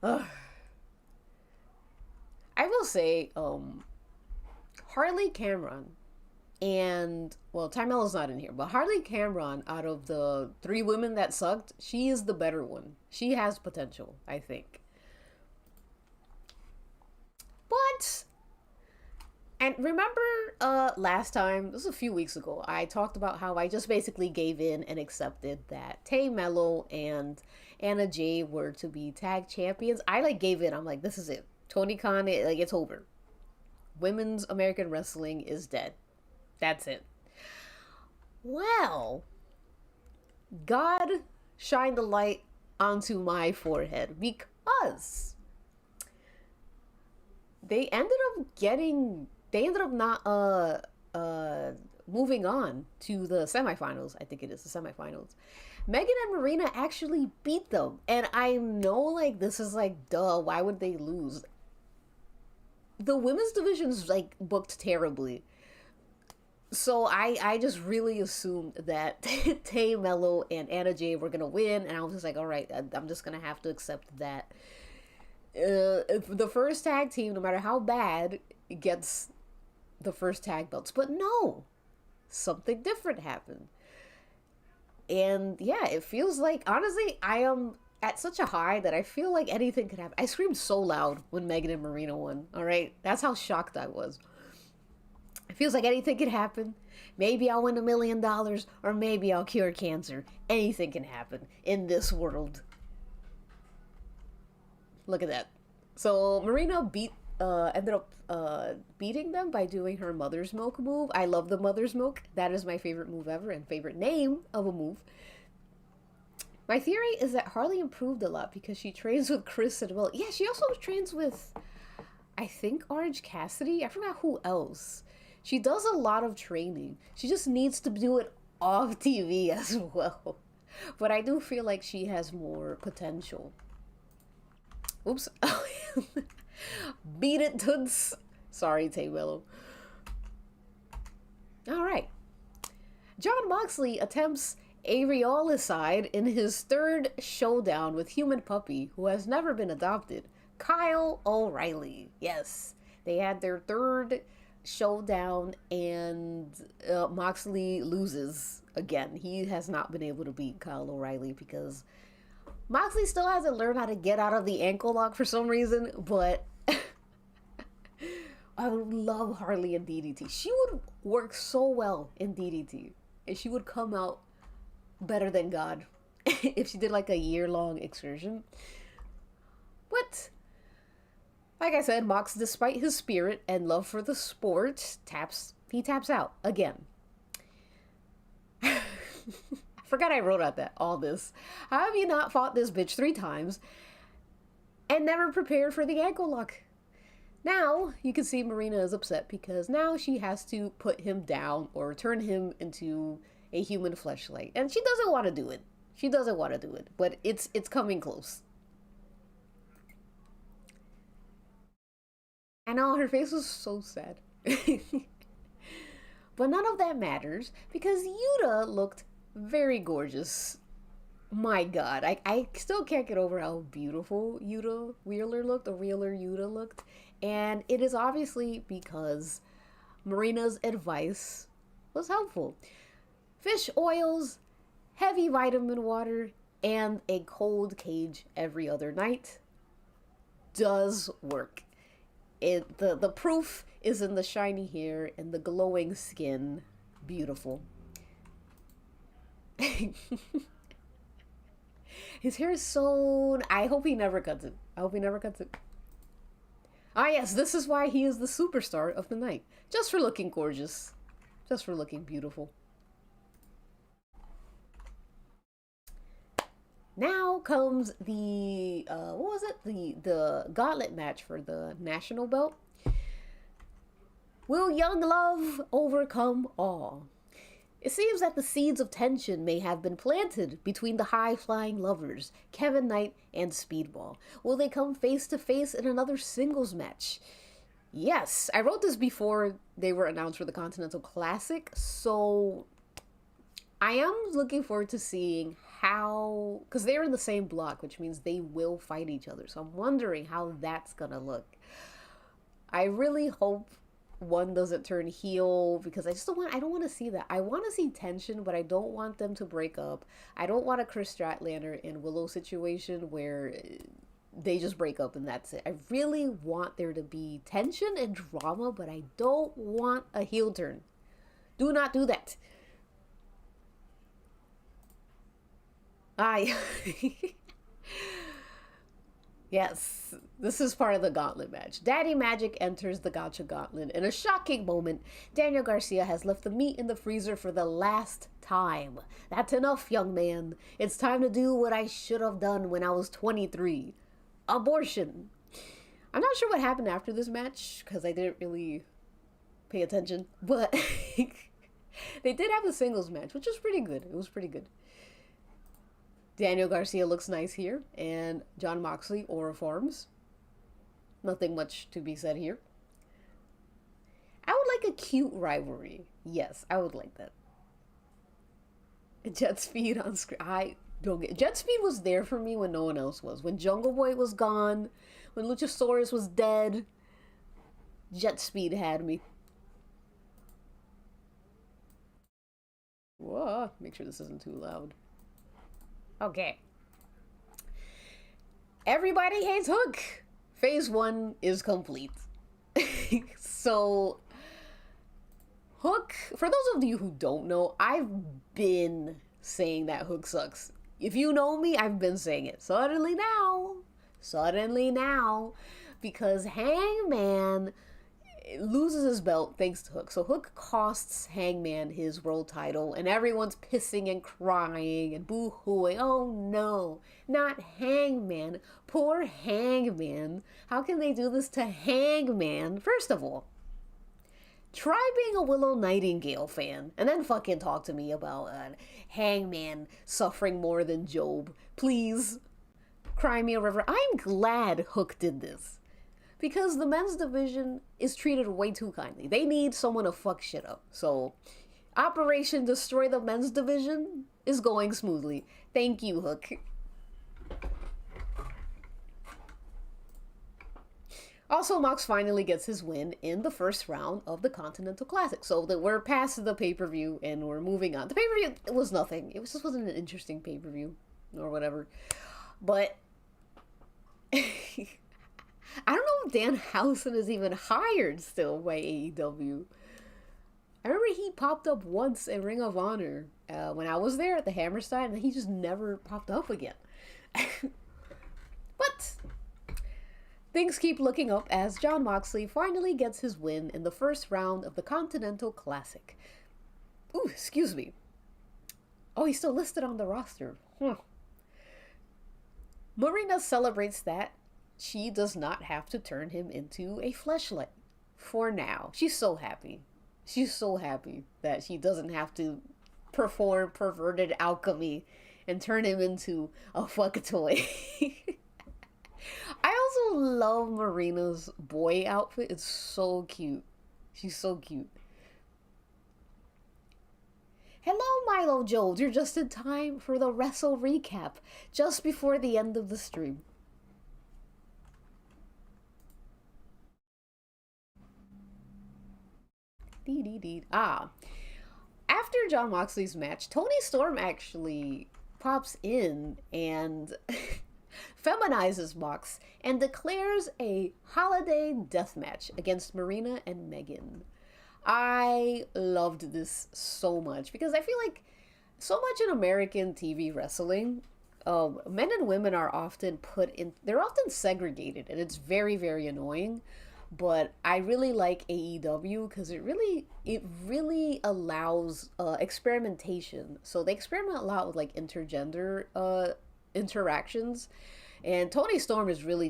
Speaker 1: Ugh. I will say, Harley Cameron and, well, Tymella's not in here, but Harley Cameron, out of the 3 women that sucked, she is the better one. She has potential, I think. But, and remember last time, this was a few weeks ago, I talked about how I just basically gave in and accepted that Tay Mello and Anna Jay were to be tag champions. I like gave in. I'm like, this is it. Tony Khan, like, it's over. Women's American wrestling is dead. That's it. Well, God shined the light onto my forehead because they ended up not moving on to the semifinals. I think it is the semifinals. Megan and Marina actually beat them. And I know, like, this is like, duh, why would they lose? The women's division's, like, booked terribly. So I just really assumed that Tay Mello and Anna Jay were going to win. And I was just like, all right, I'm just going to have to accept that. The first tag team, no matter how bad, gets the first tag belts. But no, something different happened. And yeah, it feels like, honestly, I am at such a high that I feel like anything could happen. I screamed so loud when Megan and Marina won, all right? That's how shocked I was. It feels like anything could happen. Maybe I'll win $1 million, or maybe I'll cure cancer. Anything can happen in this world. Look at that. So Marina ended up beating them by doing her mother's milk move. I love the mother's milk. That is my favorite move ever and favorite name of a move. My theory is that Harley improved a lot because she trains with Chris and Will. Yeah, she also trains with, I think, Orange Cassidy. I forgot who else. She does a lot of training. She just needs to do it off TV as well. But I do feel like she has more potential. Oops. Beat it, Toots. Sorry, Tay Mello. Alright. Jon Moxley attempts areolicide in his 3rd showdown with human puppy who has never been adopted, Kyle O'Reilly. Yes, they had their 3rd showdown and Moxley loses again. He has not been able to beat Kyle O'Reilly because Moxley still hasn't learned how to get out of the ankle lock for some reason, but I would love Harley in DDT. She would work so well in DDT, and she would come out better than God if she did like a year-long excursion. But like I said, Mox, despite his spirit and love for the sport, taps out again. I forgot I wrote out all this. How have you not fought this bitch 3 times and never prepared for the ankle lock? Now, you can see Marina is upset because now she has to put him down or turn him into a human fleshlight. And she doesn't want to do it. She doesn't want to do it, but it's coming close. I know, her face was so sad. But none of that matters because Yuta looked very gorgeous. My God, I still can't get over how beautiful Yuta Wheeler looked, or Wheeler Yuta looked. And it is obviously because Marina's advice was helpful. Fish oils, heavy vitamin water, and a cold cage every other night does work. The proof is in the shiny hair and the glowing skin. Beautiful. His hair is so... I hope he never cuts it. Ah yes, this is why he is the superstar of the night. Just for looking gorgeous. Just for looking beautiful. Now comes the, what was it? The gauntlet match for the national belt. Will young love overcome all? It seems that the seeds of tension may have been planted between the high-flying lovers, Kevin Knight and Speedball. Will they come face to face in another singles match? Yes, I wrote this before they were announced for the Continental Classic, so I am looking forward to seeing how, because they're in the same block, which means they will fight each other. So I'm wondering how that's gonna look. I really hope one doesn't turn heel because I don't want to see that. I want to see tension, but I don't want them to break up. I don't want a Chris Stratlander and Willow situation where they just break up and that's it. I really want there to be tension and drama, but I don't want a heel turn. Do not do that. Yes, this is part of the gauntlet match. Daddy Magic enters the Gotcha Gauntlet. In a shocking moment, Daniel Garcia has left the meat in the freezer for the last time. That's enough, young man. It's time to do what I should have done when I was 23. Abortion. I'm not sure what happened after this match, because I didn't really pay attention. But they did have a singles match, which was pretty good. It was pretty good. Daniel Garcia looks nice here, and Jon Moxley aura forms. Nothing much to be said here. I would like a cute rivalry. Yes, I would like that. Jet Speed on screen. I don't get Jet Speed was there for me when no one else was. When Jungle Boy was gone, when Luchasaurus was dead, Jet Speed had me. Whoa, make sure this isn't too loud. Okay. Everybody hates Hook. Phase 1 is complete. So, Hook, for those of you who don't know, I've been saying that Hook sucks. If you know me, I've been saying it. Suddenly now, because Hangman loses his belt thanks to Hook. So Hook costs Hangman his world title, and everyone's pissing and crying and boo-hooing. Oh no, not Hangman. Poor Hangman. How can they do this to Hangman? First of all, try being a Willow Nightingale fan, and then fucking talk to me about Hangman suffering more than Job. Please, cry me a river. I'm glad Hook did this. Because the men's division is treated way too kindly. They need someone to fuck shit up. So, Operation Destroy the Men's Division is going smoothly. Thank you, Hook. Also, Mox finally gets his win in the first round of the Continental Classic. So that we're past the pay-per-view and we're moving on. The pay-per-view, it was nothing. It just wasn't an interesting pay-per-view or whatever. But I don't know if Danhausen is even hired still by AEW. I remember he popped up once in Ring of Honor when I was there at the Hammerstein, and he just never popped up again. But things keep looking up as Jon Moxley finally gets his win in the first round of the Continental Classic. Ooh, excuse me. Oh, he's still listed on the roster. Marina celebrates that she does not have to turn him into a fleshlight for now. She's so happy. She's so happy that she doesn't have to perform perverted alchemy and turn him into a fuck toy. I also love Marina's boy outfit. It's so cute. She's so cute. Hello, Milo Jones. You're just in time for the Wrestle recap, just before the end of the stream. After Jon Moxley's match, Toni Storm actually pops in and feminizes Mox and declares a holiday death match against Marina and Megan. I loved this so much because I feel like so much in American TV wrestling, men and women are often they're often segregated, and it's very, very annoying. But I really like AEW because it really allows experimentation. So they experiment a lot with like intergender interactions, and Toni Storm is really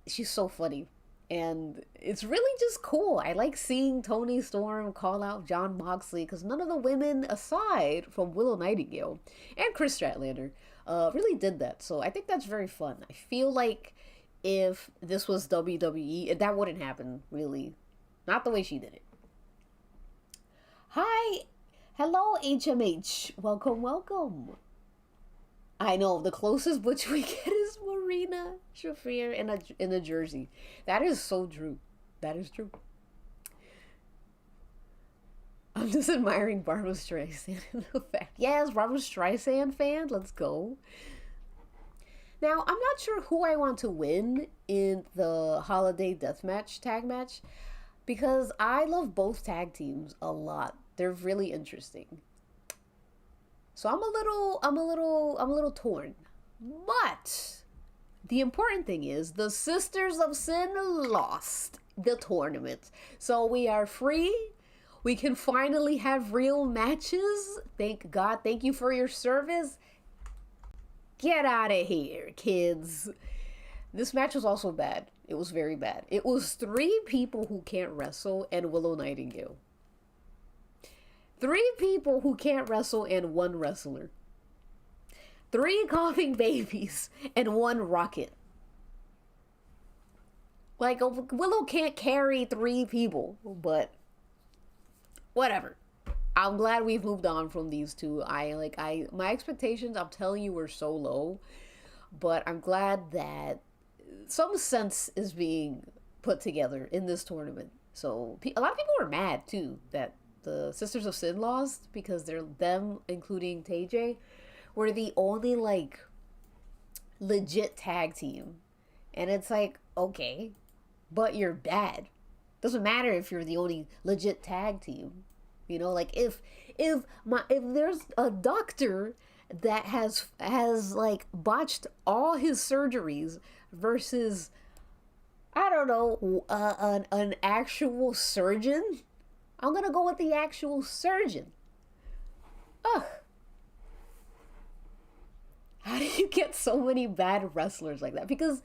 Speaker 1: she's so funny. And it's really just cool. I like seeing Tony Storm call out Jon Moxley because none of the women, aside from Willow Nightingale and Chris Statlander, really did that. So I think that's very fun. I feel like if this was WWE, that wouldn't happen, really. Not the way she did it. Hi! Hello, HMH. Welcome, welcome. I know, the closest butch we get is Marina Shafir in a jersey. That is so true. That is true. I'm just admiring Barbra Streisand in the fact. Yes, Barbra Streisand fan. Let's go. Now, I'm not sure who I want to win in the Holiday Deathmatch tag match because I love both tag teams a lot. They're really interesting. So I'm a little torn. But the important thing is the Sisters of Sin lost the tournament. So we are free. We can finally have real matches. Thank God. Thank you for your service. Get out of here, kids. This match was also bad. It was very bad. It was 3 people who can't wrestle and Willow Nightingale. 3 people who can't wrestle and 1 wrestler. 3 coughing babies and 1 rocket. Like, Willow can't carry 3 people, but whatever. I'm glad we've moved on from these 2. My expectations, I'm telling you, were so low, but I'm glad that some sense is being put together in this tournament. So a lot of people were mad too that the Sisters of Sin lost because them, including TJ, were the only like legit tag team. And it's like, okay, but you're bad. Doesn't matter if you're the only legit tag team. You know, like if there's a doctor that has like botched all his surgeries versus, I don't know, an actual surgeon, I'm gonna go with the actual surgeon. Ugh. How do you get so many bad wrestlers like that? Because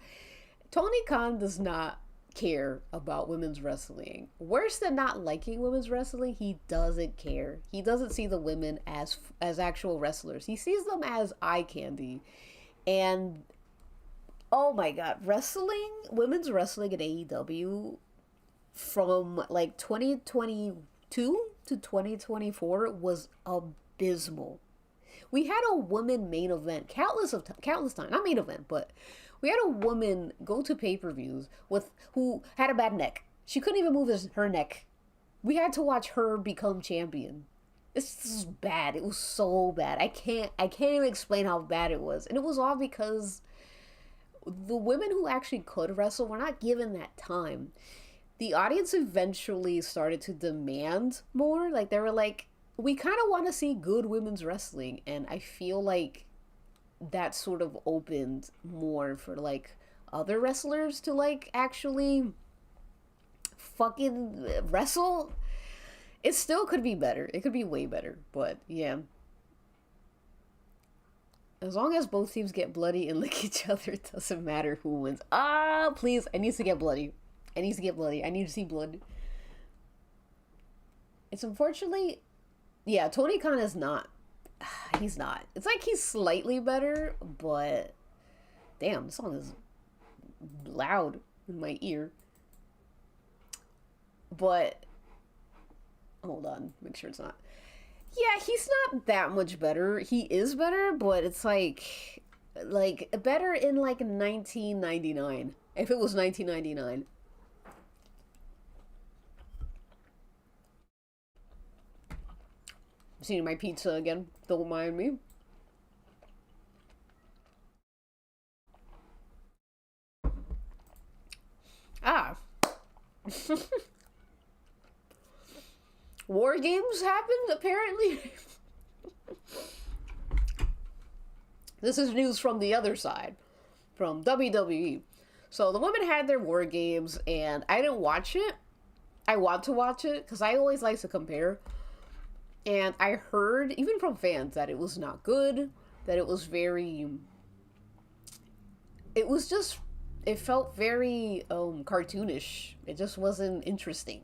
Speaker 1: Tony Khan does not care about women's wrestling. Worse than not liking women's wrestling, he doesn't care. He doesn't see the women as actual wrestlers. He sees them as eye candy. And oh my god, women's wrestling in AEW from like 2022 to 2024 was abysmal. We had a woman main event countless times, not main event, but we had a woman go to pay-per-views who had a bad neck. She couldn't even move her neck. We had to watch her become champion. This is bad. It was so bad. I can't even explain how bad it was. And it was all because the women who actually could wrestle were not given that time. The audience eventually started to demand more. Like, they were like, we kind of want to see good women's wrestling. And I feel like that sort of opened more for, like, other wrestlers to, like, actually fucking wrestle. It still could be better. It could be way better. But, yeah. As long as both teams get bloody and lick each other, it doesn't matter who wins. Ah, please. I need to get bloody. I need to see blood. It's unfortunately... Yeah, Tony Khan is not... He's not. It's like he's slightly better, but... Damn, this song is loud in my ear. But... Hold on. Make sure it's not... Yeah, he's not that much better. He is better, but it's like better in like 1999. If it was 1999. Seeing my pizza again. Don't mind me. Ah. War games happened, apparently. This is news from the other side, from WWE. So the women had their war games, and I didn't watch it. I want to watch it, because I always like to compare. And I heard, even from fans, that it was not good, that it was very... It was just it felt very cartoonish. It just wasn't interesting.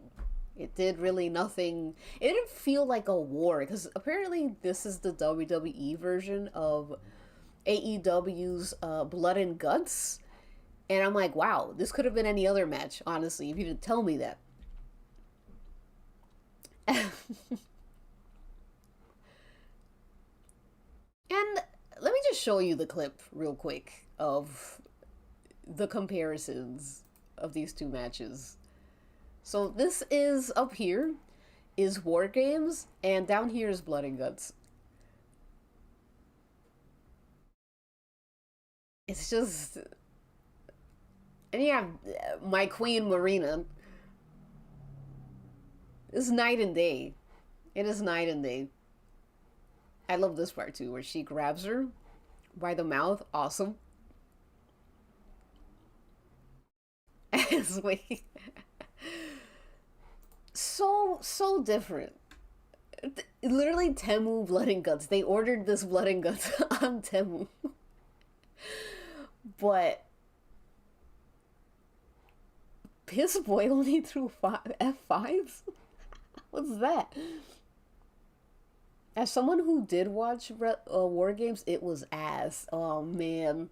Speaker 1: It did really nothing. It didn't feel like a war because apparently this is the WWE version of AEW's Blood and Guts. And I'm like, wow, this could have been any other match, honestly, if you didn't tell me that. And let me just show you the clip real quick of the comparisons of these two matches. So this is up here is War Games, and down here is Blood and Guts. It's just, and yeah, my queen Marina. It's night and day. It is night and day. I love this part too, where she grabs her by the mouth. Awesome. Wait. So different. Literally Temu Blood and Guts. They ordered this Blood and Guts on Temu. But Piss Boy only threw F5s? What's that? As someone who did watch War Games, it was ass. Oh man.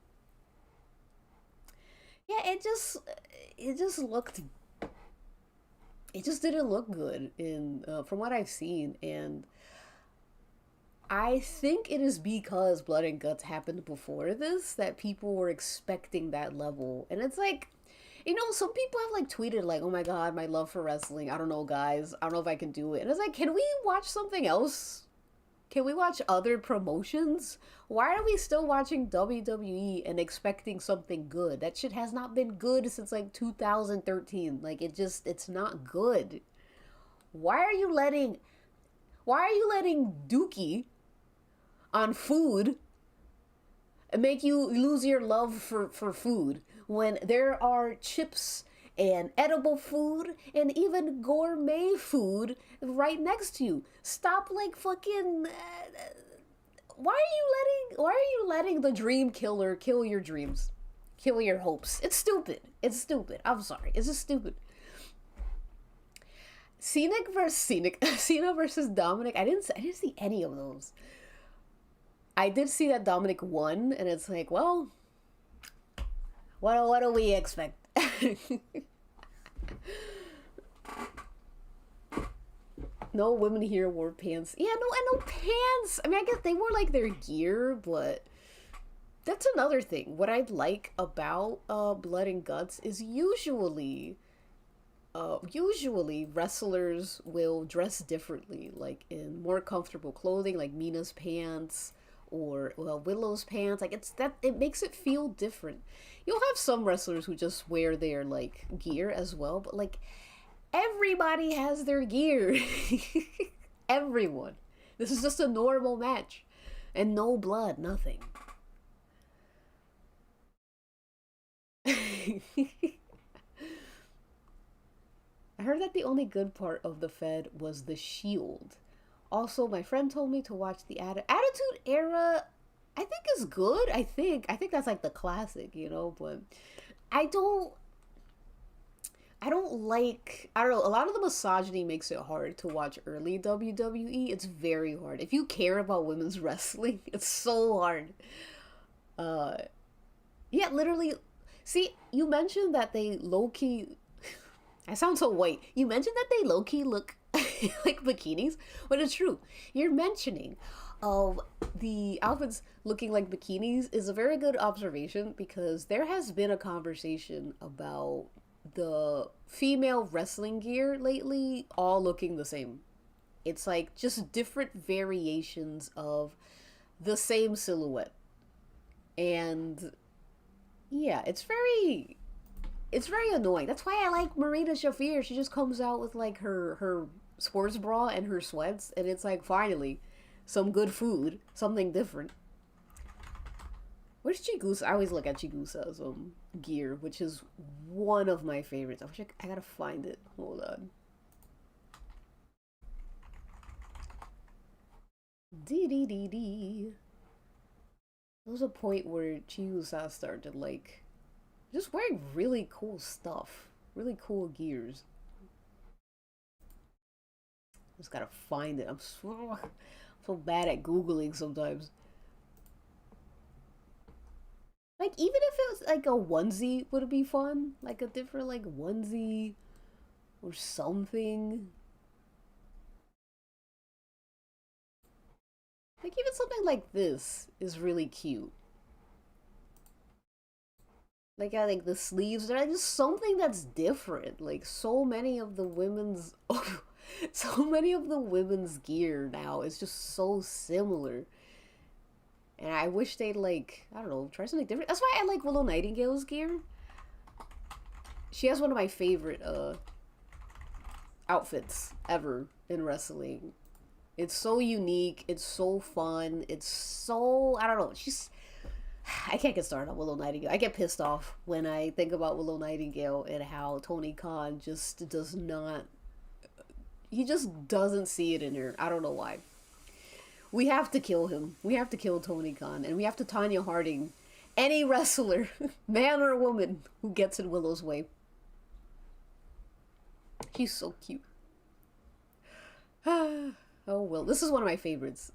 Speaker 1: Yeah, it just looked, it just didn't look good in from what I've seen, and I think it is because Blood and Guts happened before this that people were expecting that level. And it's like, some people have like tweeted like, "Oh my god, my love for wrestling. I don't know, guys. I don't know if I can do it." And it's like, "Can we watch something else? Can we watch other promotions? Why are we still watching WWE and expecting something good? That shit has not been good since like 2013. Like it's not good. Why are you letting Dookie on food make you lose your love for food when there are chips and edible food and even gourmet food right next to you? Stop like fucking why are you letting the dream killer kill your dreams, kill your hopes? It's stupid. It's stupid. I'm sorry, it's just stupid. Scenic versus Scenic. Cena versus Dominic. I didn't see any of those. I did see that Dominic won, and it's like, well, what do we expect? No women here wore pants. Yeah, no pants. I mean, I guess they wore like their gear, but that's another thing. What I like about Blood and Guts is usually wrestlers will dress differently, like in more comfortable clothing, like Mina's pants or Willow's pants. Like it makes it feel different. You'll have some wrestlers who just wear their like gear as well, but like everybody has their gear. Everyone. This is just a normal match. And no blood, nothing. I heard that the only good part of the Fed was the Shield. Also, my friend told me to watch the Attitude Era. I think is good. I think that's like the classic, but I don't like, I don't know, a lot of the misogyny makes it hard to watch early WWE. It's very hard. If you care about women's wrestling, it's so hard. Uh yeah, literally. See, you mentioned that they low-key, I sound so white. You mentioned that they low-key look like bikinis, but it's true. You're mentioning the outfits looking like bikinis is a very good observation, because there has been a conversation about the female wrestling gear lately all looking the same. It's like just different variations of the same silhouette. And yeah, it's very annoying. That's why I like Marina Shafir. She just comes out with like her sports bra and her sweats, and it's like, finally some good food, something different. Where's Chigusa? I always look at Chigusa's gear, which is one of my favorites. I gotta find it. Hold on. Dee. There was a point where Chigusa started like Just wearing really cool stuff. Really cool gears. Just gotta find it. I'm so bad at Googling sometimes. Like, even if it was like a onesie, would it be fun? Like a different, like, onesie or something. Like, even something like this is really cute. Like, I think the sleeves are just something that's different. Like, so many of the women's. So many of the women's gear now is just so similar. And I wish they'd, like, I don't know, try something different. That's why I like Willow Nightingale's gear. She has one of my favorite outfits ever in wrestling. It's so unique. It's so fun. It's so, I don't know. I can't get started on Willow Nightingale. I get pissed off when I think about Willow Nightingale and how Tony Khan just does not. He just doesn't see it in her. I don't know why. We have to kill him. We have to kill Tony Khan, and we have to Tanya Harding any wrestler, man or woman, who gets in Willow's way. She's so cute. Oh well, this is one of my favorites.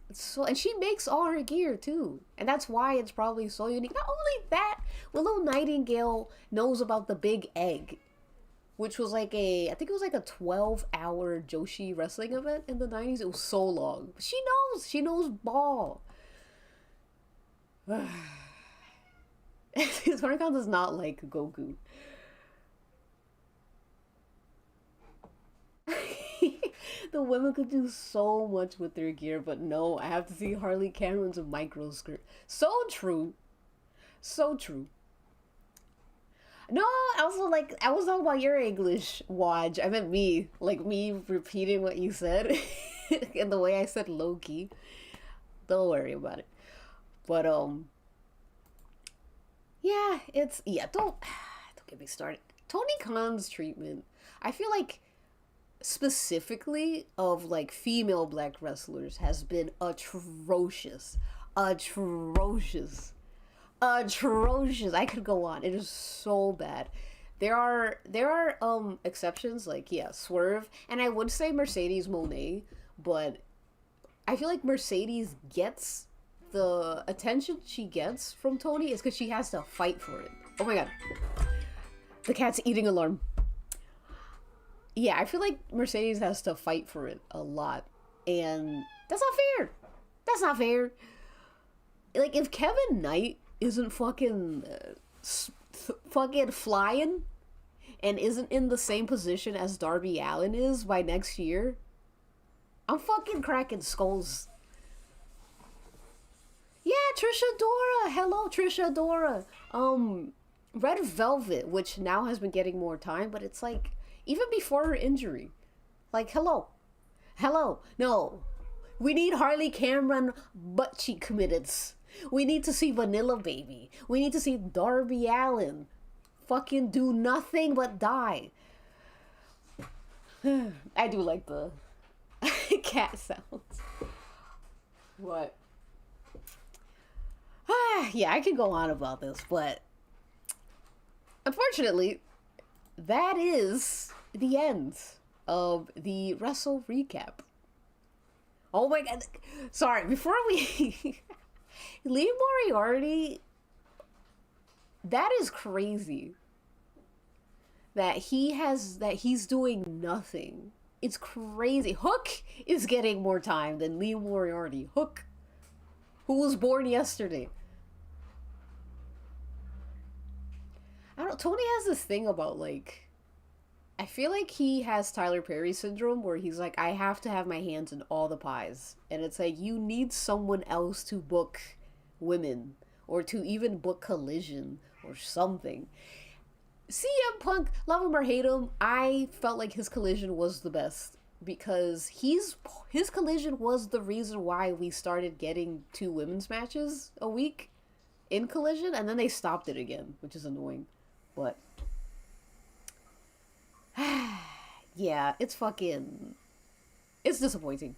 Speaker 1: And she makes all her gear too, and that's why it's probably so unique. Not only that, Willow Nightingale knows about the Big Egg, which was like I think it was like a 12-hour Joshi wrestling event in the 90s. It was so long. But she knows ball. Tornacon does not like Goku. The women could do so much with their gear, but no, I have to see Harley Cameron's micro skirt. So true. So true. No, also, like, I was talking about your English, Waj. I meant me. Like, me repeating what you said. And the way I said low-key. Don't worry about it. But, yeah, don't get me started. Tony Khan's treatment, I feel like, specifically of, like, female black wrestlers has been atrocious. Atrocious. I could go on. It is so bad. There are exceptions, like, yeah, Swerve, and I would say Mercedes Moné, but I feel like Mercedes gets the attention she gets from Tony is because she has to fight for it. Oh my god. The cat's eating alarm. Yeah, I feel like Mercedes has to fight for it a lot, and that's not fair. That's not fair. Like, if Kevin Knight isn't fucking flying and isn't in the same position as Darby Allin is by next year, I'm fucking cracking skulls. Yeah, Trisha Dora. Hello, Trisha Dora. Red Velvet, which now has been getting more time, but it's like, even before her injury. Like, hello. No. We need Harley Cameron butt cheek committeds. We need to see Vanilla Baby. We need to see Darby Allin fucking do nothing but die. I do like the cat sounds. What? Yeah, I could go on about this, but unfortunately, that is the end of the Wrestle recap. Oh my god. Sorry, before we... Lee Moriarty, that is crazy. That he's doing nothing. It's crazy. Hook is getting more time than Lee Moriarty. Hook, who was born yesterday. I don't know, Tony has this thing about, like, I feel like he has Tyler Perry syndrome where he's like, I have to have my hands in all the pies. And it's like, you need someone else to book women or to even book Collision or something. CM Punk, love him or hate him, I felt like his Collision was the best because his Collision was the reason why we started getting 2 women's matches a week in Collision, and then they stopped it again, which is annoying. But yeah, it's disappointing.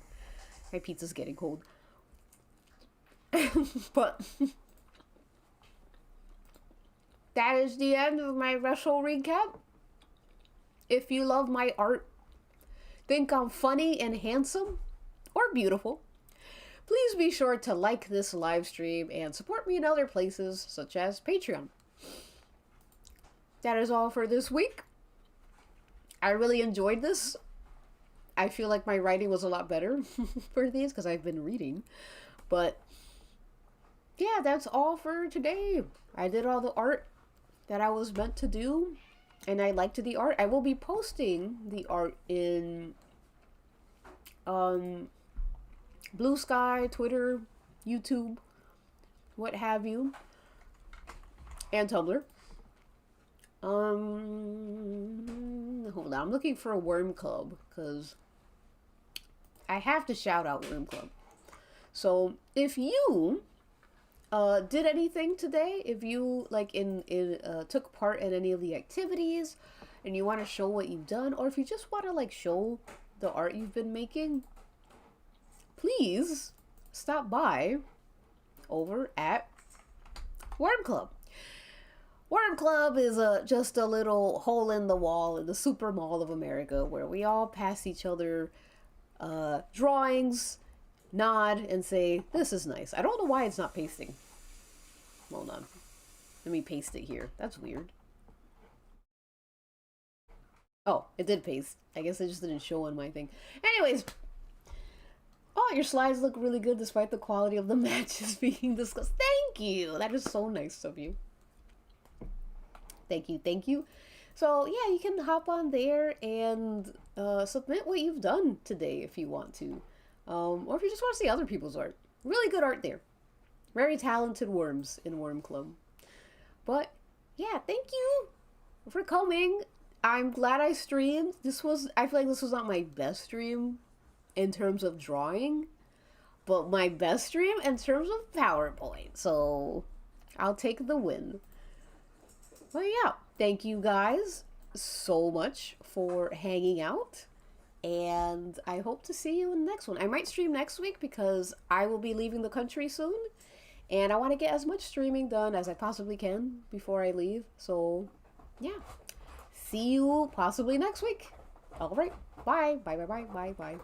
Speaker 1: My pizza's getting cold. But that is the end of my wrestle recap. If you love my art, think I'm funny and handsome or beautiful, please be sure to like this live stream and support me in other places such as Patreon. That is all for this week. I really enjoyed this. I feel like my writing was a lot better for these because I've been reading. But yeah, that's all for today. I did all the art that I was meant to do, and I liked the art. I will be posting the art in Blue Sky, Twitter, YouTube, what have you, and Tumblr. Hold on, I'm looking for a Worm Club because I have to shout out Worm Club. So if you did anything today, if you like took part in any of the activities and you want to show what you've done, or if you just want to like show the art you've been making, please stop by over at Worm Club. Worm Club is just a little hole in the wall in the super mall of America where we all pass each other drawings, nod, and say, this is nice. I don't know why it's not pasting. Hold on. Let me paste it here. That's weird. Oh, it did paste. I guess it just didn't show on my thing. Anyways. Oh, your slides look really good despite the quality of the matches being discussed. Thank you. That is so nice of you. Thank you. Thank you. So, yeah, you can hop on there and submit what you've done today if you want to. Or if you just want to see other people's art. Really good art there. Very talented worms in Worm Club. But, yeah, thank you for coming. I'm glad I streamed. I feel like this was not my best stream in terms of drawing, but my best stream in terms of PowerPoint. So, I'll take the win. But yeah, thank you guys so much for hanging out. And I hope to see you in the next one. I might stream next week because I will be leaving the country soon. And I want to get as much streaming done as I possibly can before I leave. So, yeah. See you possibly next week. All right. Bye. Bye, bye, bye, bye, bye.